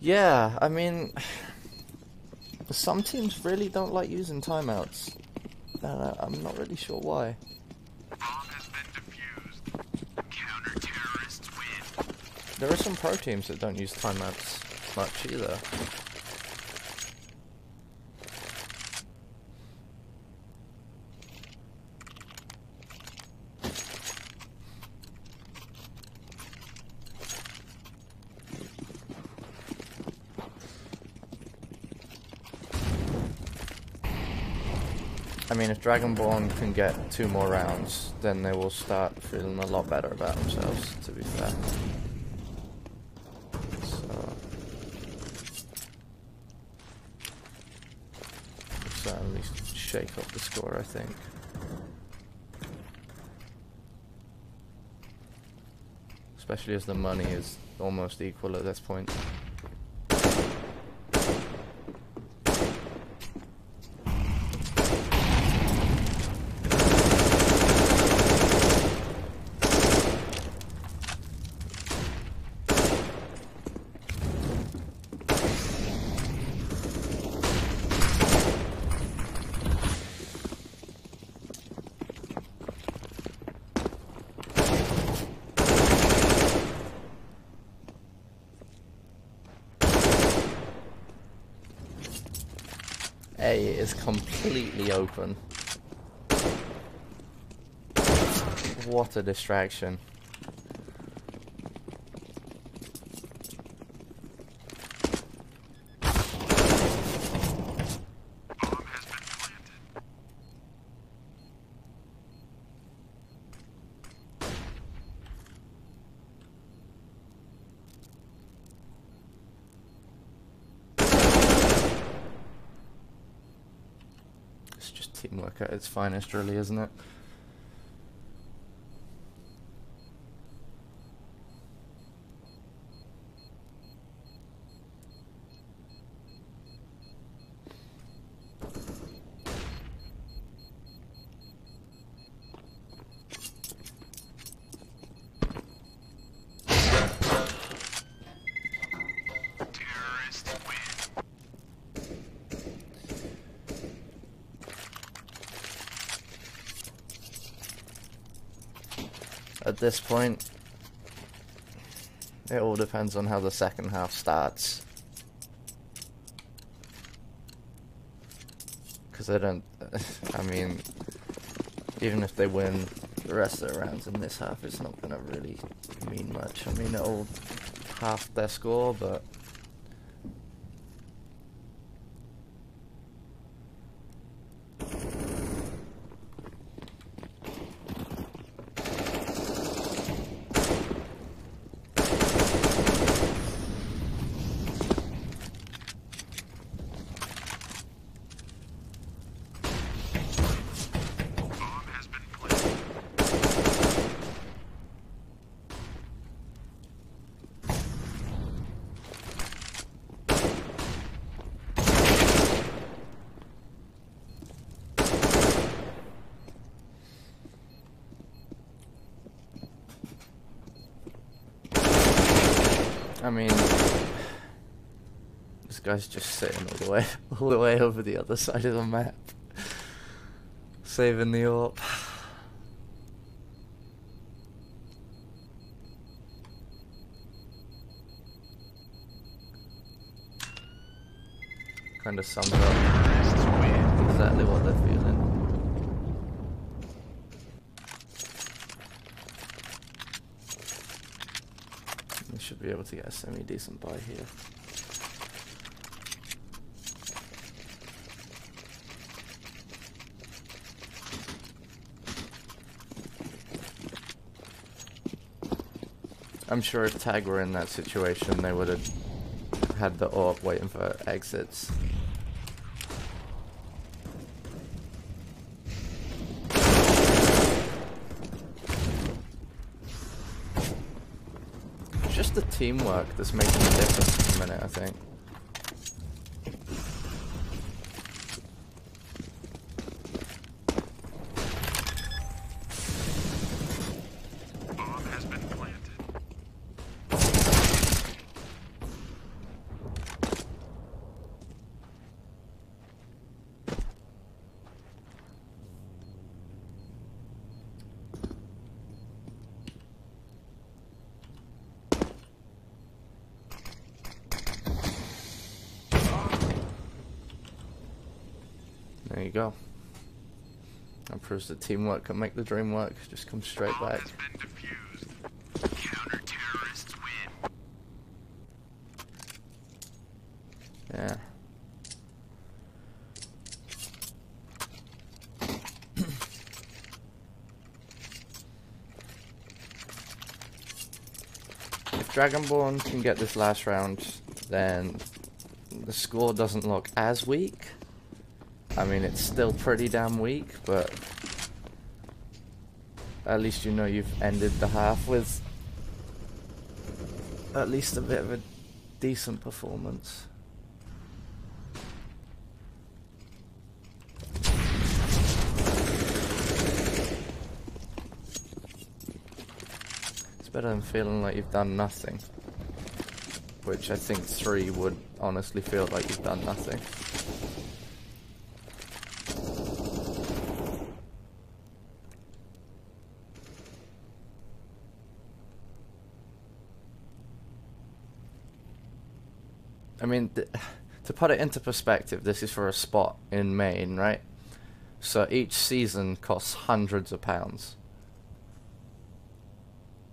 Yeah, I mean, some teams really don't like using timeouts. I'm not really sure why. Bomb has been defused. Counter-terrorists win. There are some pro teams that don't use timeouts much either. I mean, if Dragonborn can get 2 more rounds, then they will start feeling a lot better about themselves, to be fair. So, certainly shake up the score, I think. Especially as the money is almost equal at this point. A is completely open. What a distraction. Bomb has been planted. It's just teamwork at its finest, really, isn't it? At this point, it all depends on how the second half starts. Because I don't, I mean, even if they win the rest of the rounds in this half, it's not going to really mean much. I mean, it'll half their score, but I mean, this guy's just sitting all the way over the other side of the map, saving the AWP. Kind of sums up exactly what they're feeling. We should be able to get a semi-decent buy here. I'm sure if Tag were in that situation, they would have had the AWP waiting for exits. Just the teamwork that's making a difference in a minute, I think. Bomb has been planted. There you go. That proves that teamwork can make the dream work. Just come straight Bomb back. has been defused. Counter-terrorists win. Yeah. If Dragonborn can get this last round, then the score doesn't look as weak. I mean, it's still pretty damn weak, but at least you know you've ended the half with at least a bit of a decent performance. It's better than feeling like you've done nothing, which I think 3 would honestly feel like you've done nothing. I mean, to put it into perspective, this is for a spot in Main, right? So each season costs hundreds of pounds.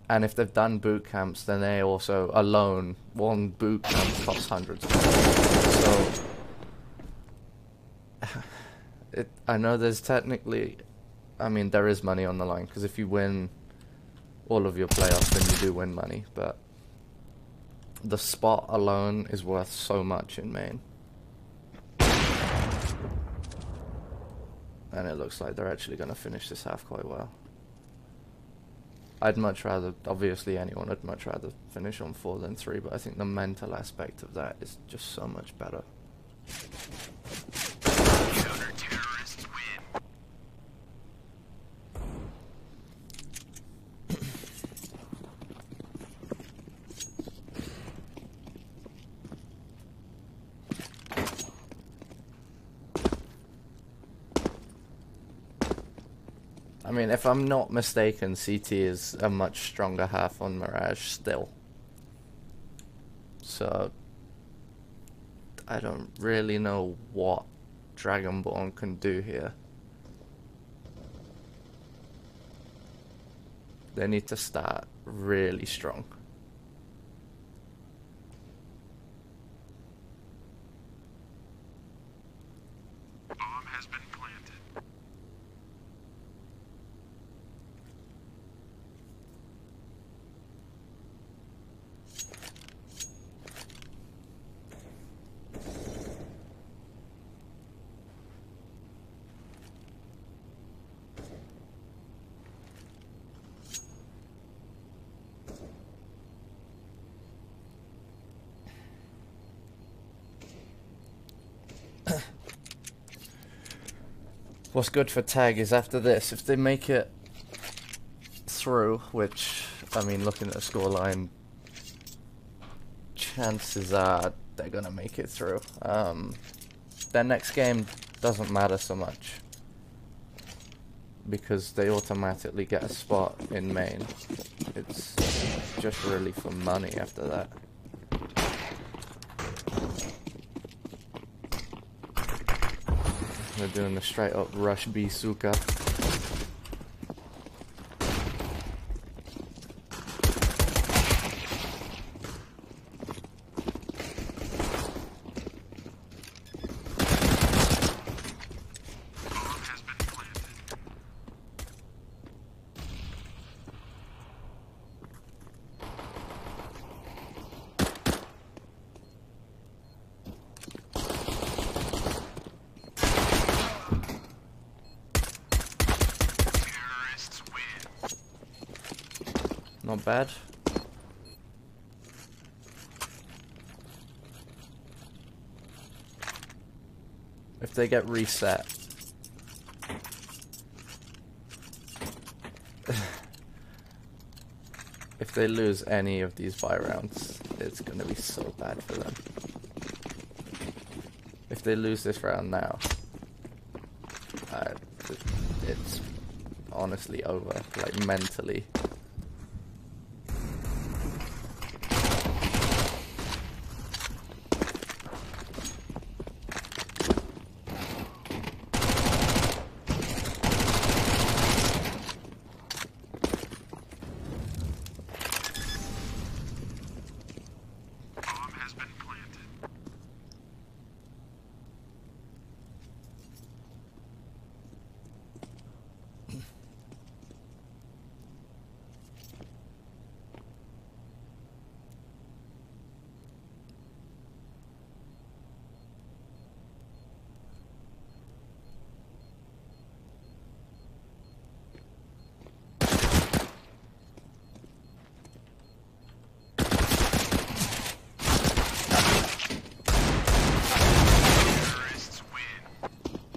And if they've done boot camps, then they also, alone, one boot camp costs hundreds of pounds. So, I know there's technically, I mean, there is money on the line, because if you win all of your playoffs, then you do win money, but the spot alone is worth so much in Main. And it looks like they're actually going to finish this half quite well. I'd much rather, obviously anyone would much rather finish on 4 than 3, but I think the mental aspect of that is just so much better. Counter-terrorists win. I mean, if I'm not mistaken, CT is a much stronger half on Mirage still. So, I don't really know what Dragonborn can do here. They need to start really strong. Bomb has been planted. What's good for Tag is after this, if they make it through, which, I mean, looking at the scoreline, chances are they're going to make it through. Their next game doesn't matter so much, because they automatically get a spot in main. It's just really for money after that. They're doing the straight up rush B Suka. Not bad. If they get reset. If they lose any of these buy rounds, it's gonna be so bad for them. If they lose this round now, it's honestly over, like mentally.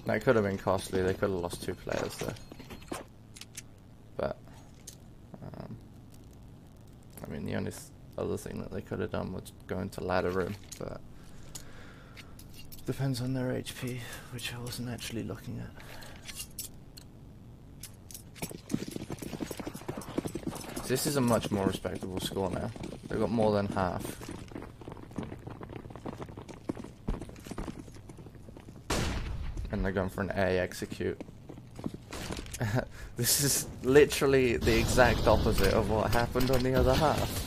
That could have been costly, they could have lost 2 players there. But, I mean, the only other thing that they could have done was go into ladder room, but depends on their HP, which I wasn't actually looking at. This is a much more respectable score now. They've got more than half. And they're going for an A execute. This is literally the exact opposite of what happened on the other half.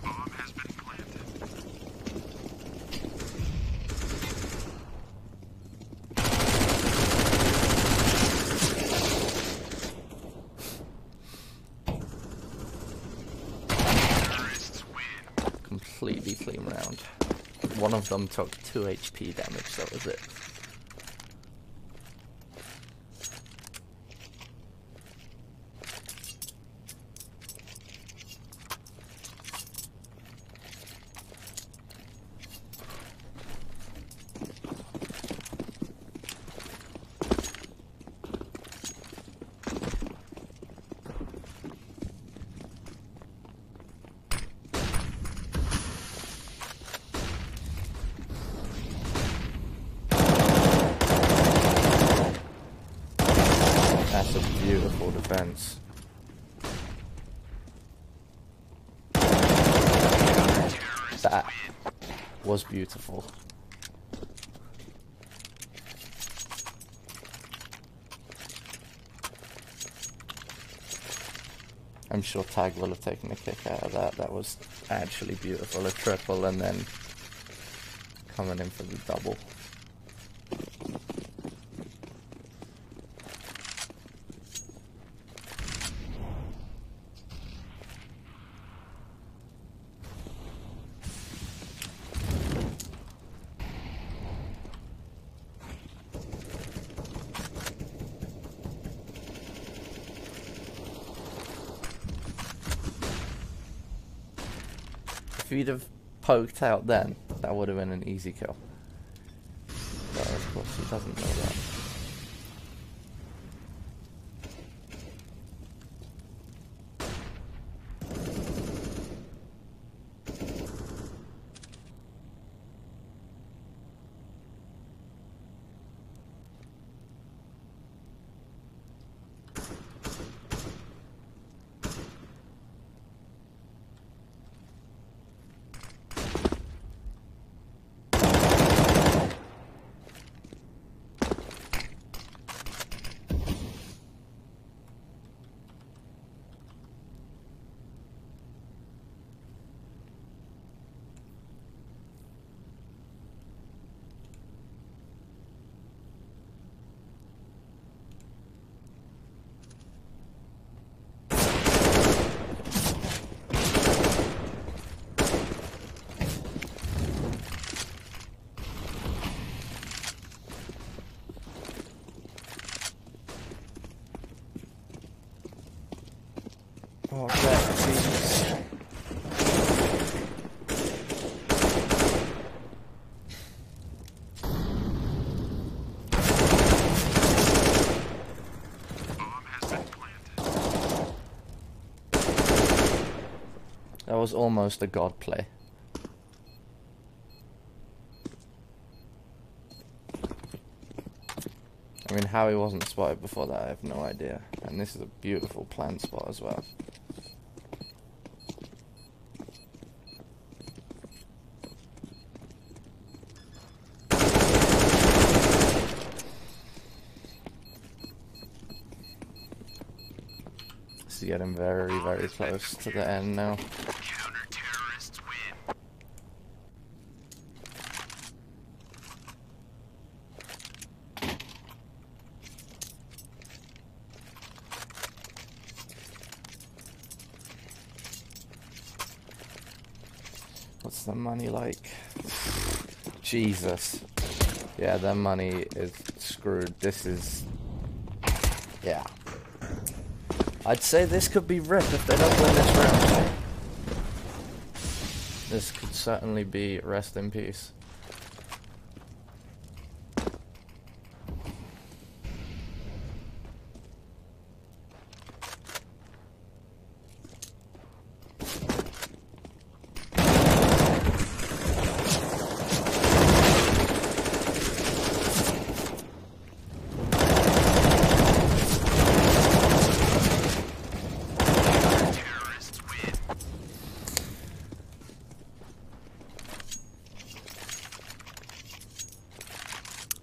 Bomb has been planted. Completely clean round. One of them took 2 HP damage, that was it. distance. That was beautiful. I'm sure Tag will have taken a kick out of that. That was actually beautiful. A triple and then coming in for the double. If he'd have poked out then, that would have been an easy kill. But of course he doesn't know that. Oh, that Jesus. That was almost a god play. I mean, how he wasn't spotted before that, I have no idea. And this is a beautiful plant spot as well. This is getting very, very close to the end now. Counter-terrorists win. What's the money like? Jesus. Yeah, their money is screwed. This is... yeah. I'd say this could be RIP if they don't win this round. This could certainly be rest in peace.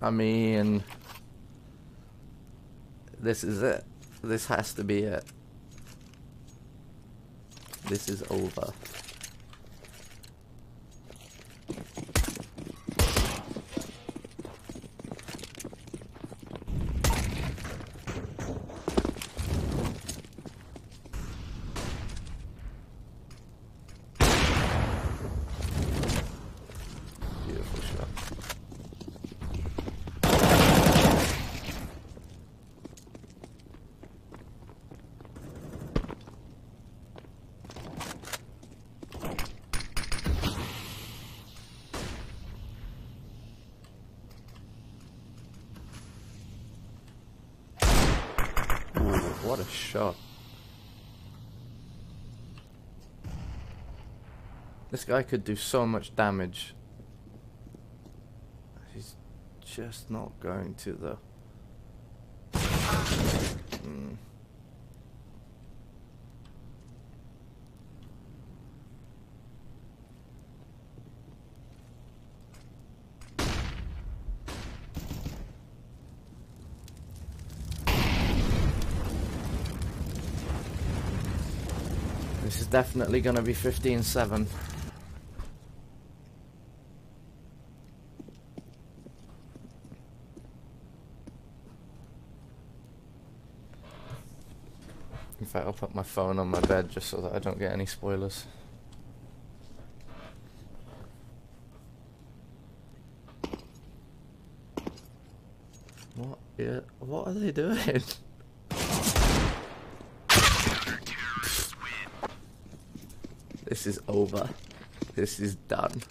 I mean, this is it. This has to be it. This is over. Beautiful shot. What a shot. This guy could do so much damage. He's just not going to though. This is definitely gonna be 15-7. In fact, I'll put my phone on my bed just so that I don't get any spoilers. What? Yeah, what are they doing? This is over. This is done.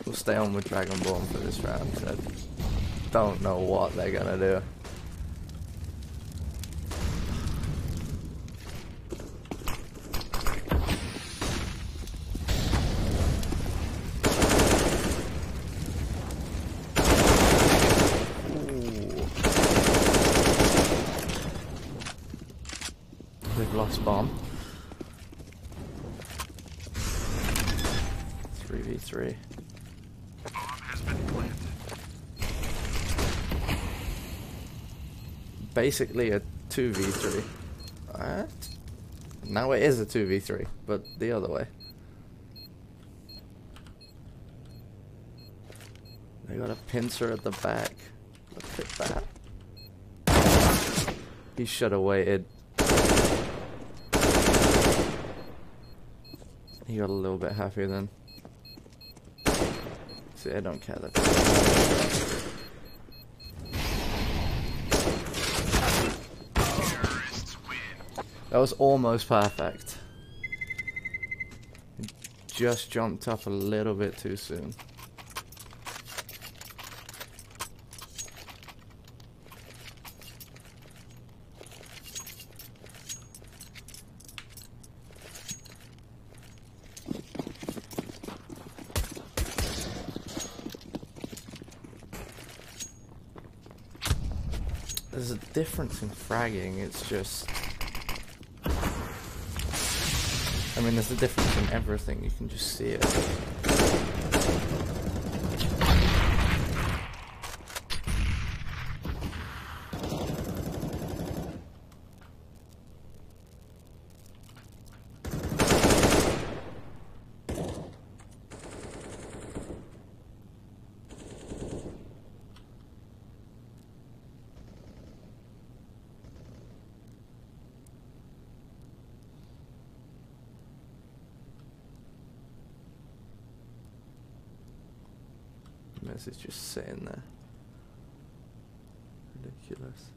We'll stay on with Dragonborn for this round. I don't know what they're gonna do. We've lost bomb. 3v3. Bomb has been planted. Basically a 2v3. What? Now it is a 2v3, but the other way. They got a pincer at the back. Look at that. He should have waited. He got a little bit happier then. See, I don't care that. That was almost perfect. Just jumped up a little bit too soon. There's a difference in fragging, it's just... I mean, there's a difference in everything, you can just see it. It's just sitting there. Ridiculous.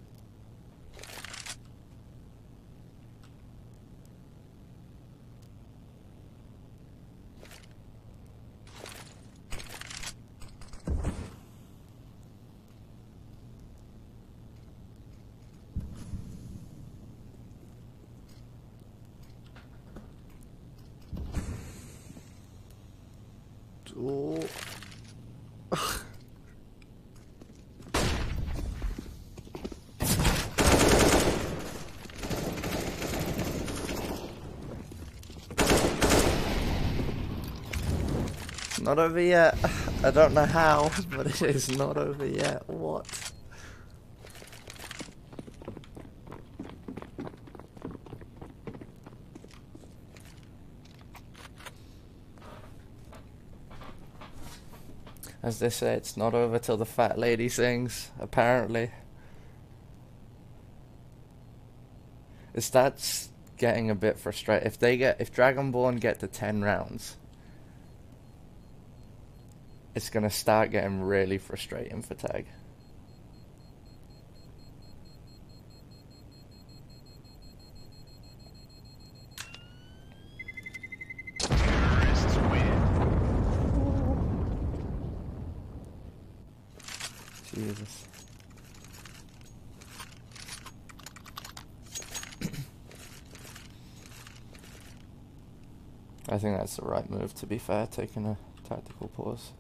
Oh. Not over yet. I don't know how, but it is not over yet. What? As they say, it's not over till the fat lady sings, apparently. It starts getting a bit frustrating. If Dragonborn get to 10 rounds, it's gonna start getting really frustrating for Tag. Terrorists win. Jesus. I think that's the right move, to be fair, taking a tactical pause.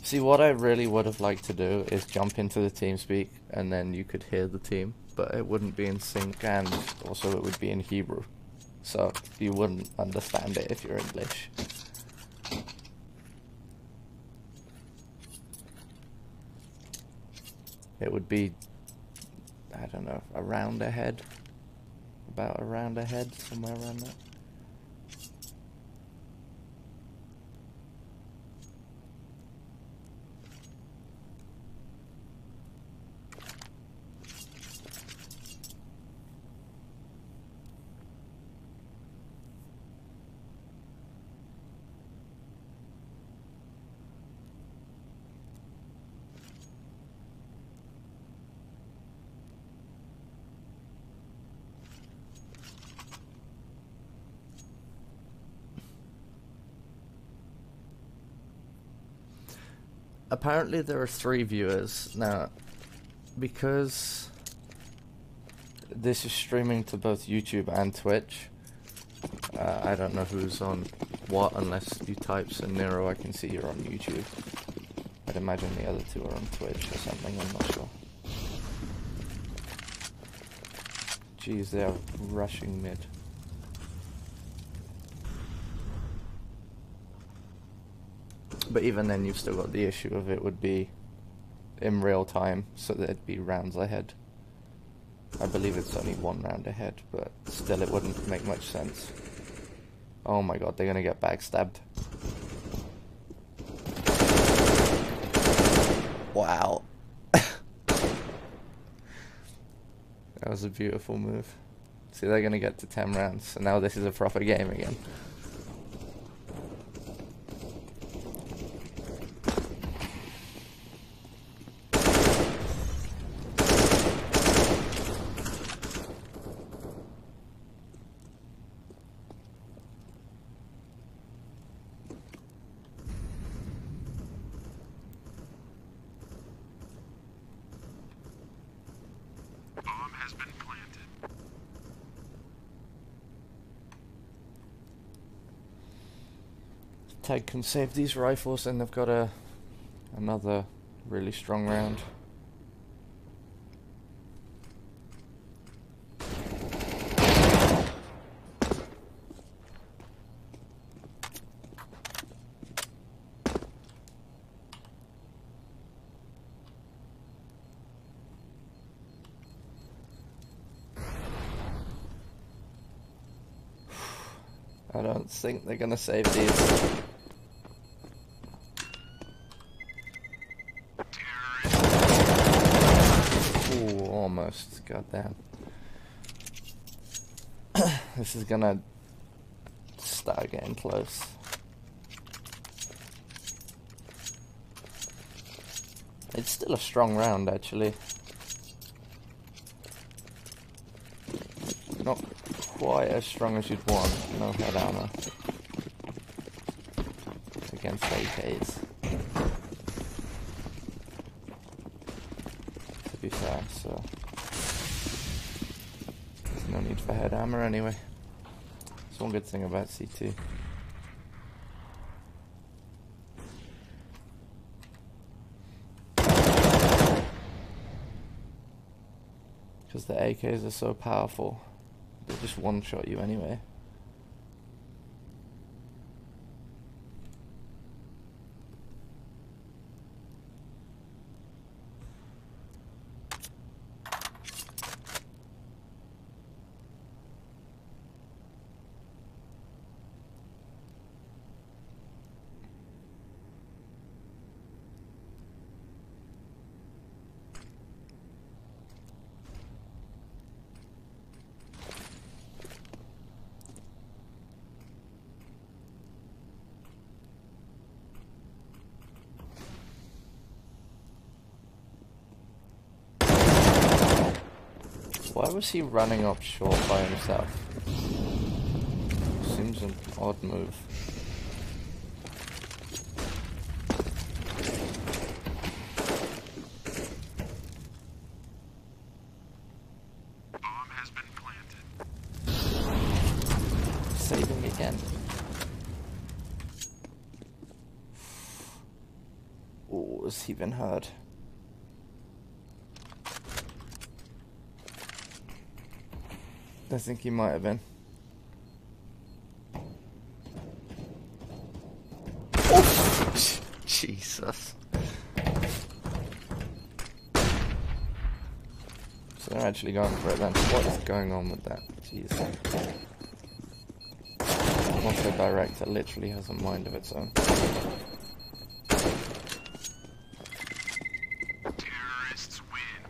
See, what I really would have liked to do is jump into the TeamSpeak and then you could hear the team, but it wouldn't be in sync and also it would be in Hebrew. So you wouldn't understand it if you're English. It would be, I don't know, around ahead. About around ahead, somewhere around that. Apparently there are 3 viewers. Now, because this is streaming to both YouTube and Twitch, I don't know who's on what unless you type, so Nero, I can see you're on YouTube. I'd imagine the other 2 are on Twitch or something, I'm not sure. Jeez, they're rushing mid. But even then, you've still got the issue of it would be in real time, so that it'd be rounds ahead. I believe it's only 1 round ahead, but still it wouldn't make much sense. Oh my god, they're gonna get backstabbed. Wow. That was a beautiful move. See, they're gonna get to 10 rounds, so now this is a proper game again. Bomb has been planted. Tag can save these rifles, and they've got another really strong round. I don't think they're gonna save these. Ooh, almost. Goddamn. This is gonna start getting close. It's still a strong round, actually. Not quite as strong as you'd want. No head armor against AKs. To be fair, so there's no need for head armor anyway. That's one good thing about CT. Because the AKs are so powerful, they just one-shot you anyway. Why was he running up short by himself? Seems an odd move. Bomb has been planted. Saving again. Ooh. was even heard. I think he might have been. Oh! Jesus. So they're actually going for it then. What is going on with that? Jeez. Also, director literally has a mind of its own. Terrorists win.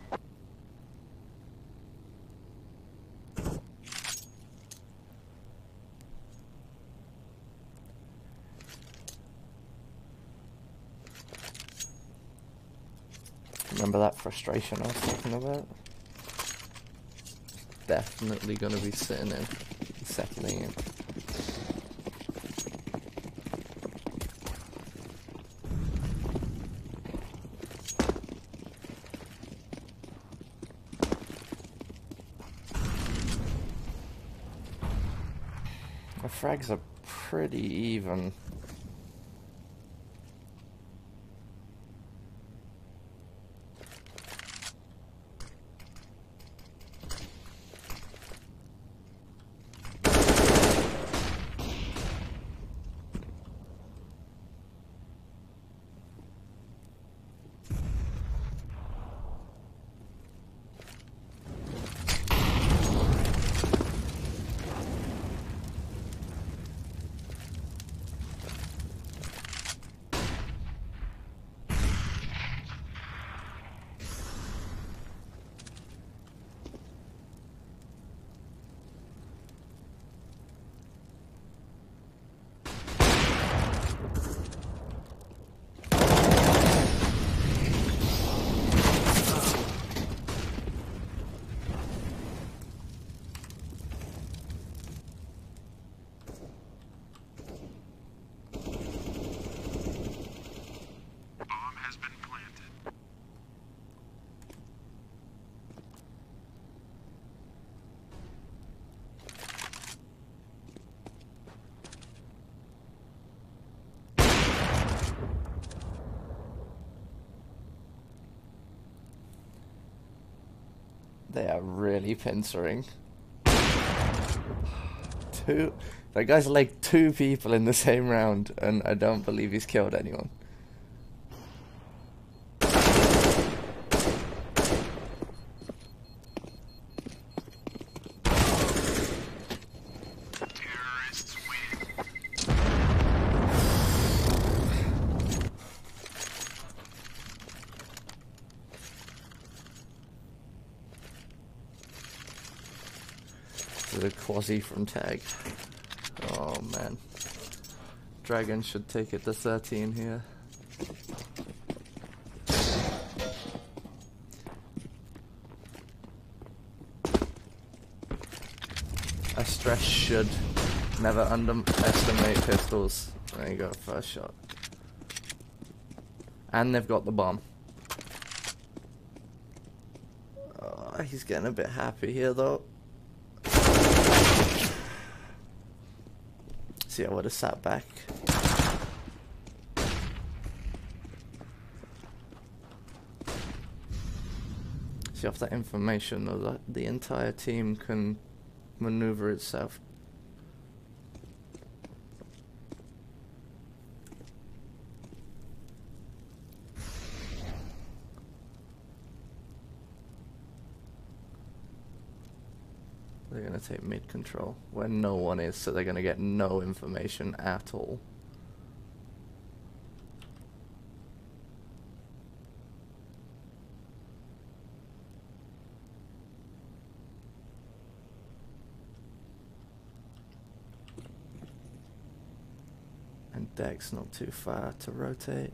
Remember that frustration I was talking about? Definitely gonna be sitting in, settling in. The frags are pretty even. Bomb has been planted. They are really pincering. That guy's like 2 people in the same round, and I don't believe he's killed anyone. Terrorists win. The quasi from tag. Oh man. Dragon should take it to 13 here. A stress should never underestimate pistols. There you go, first shot. And they've got the bomb. Oh, he's getting a bit happy here though. See, I would have sat back. See, off that information though, the entire team can maneuver itself. They're going to take mid control where no one is, so they're going to get no information at all. And deck's not too far to rotate.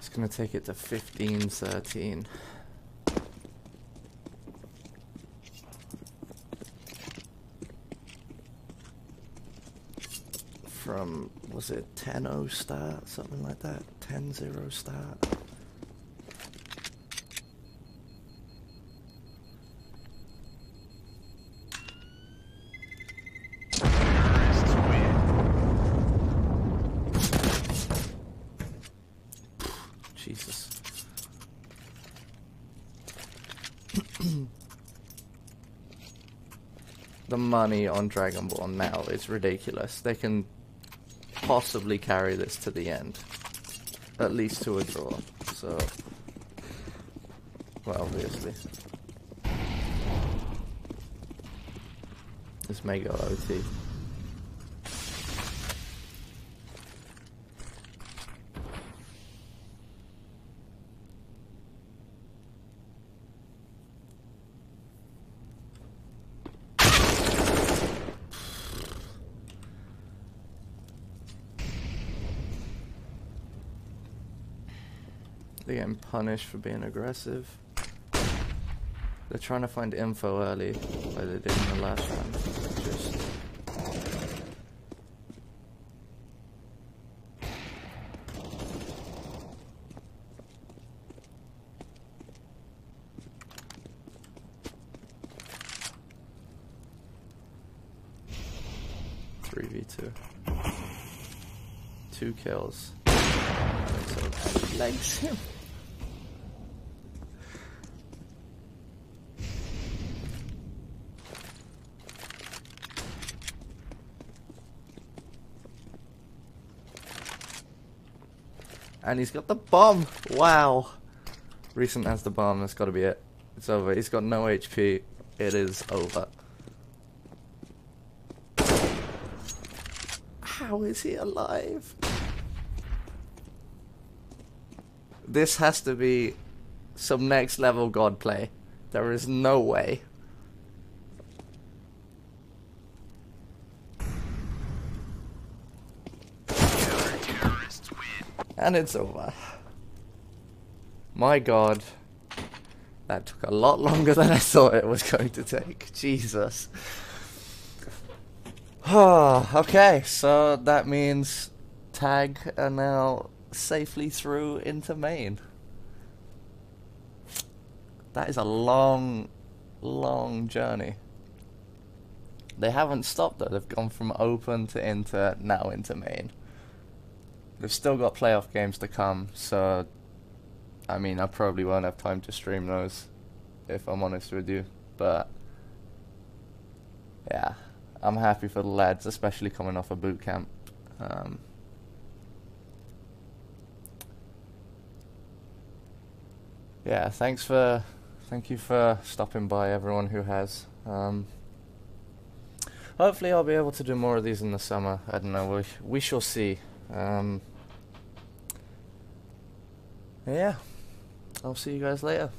It's gonna take it to 15-13. From, was it 10-0 start, something like that? 10-0 start. Terrorists win. Jesus. The money on Dragonborn now is ridiculous. They can possibly carry this to the end. At least to a draw. So, well, obviously. This may go OT. They're getting punished for being aggressive. They're trying to find info early, like they did in the last round. Just...3v2. 2 kills. So legs him. And he's got the bomb. Wow. Recent has the bomb. That's got to be it. It's over. He's got no HP. It is over. How is he alive? This has to be some next level god play. There is no way. Terrorists win. And it's over. My god. That took a lot longer than I thought it was going to take. Jesus. Okay, so that means Tag are now safely through into main. That is a long, long journey. They haven't stopped though. They've gone from open to inter, now into main. They've still got playoff games to come, so I mean, I probably won't have time to stream those, if I'm honest with you, but yeah, I'm happy for the lads, especially coming off a boot camp. Yeah, thank you for stopping by, everyone who has. Hopefully I'll be able to do more of these in the summer. I don't know, we shall see. Yeah, I'll see you guys later.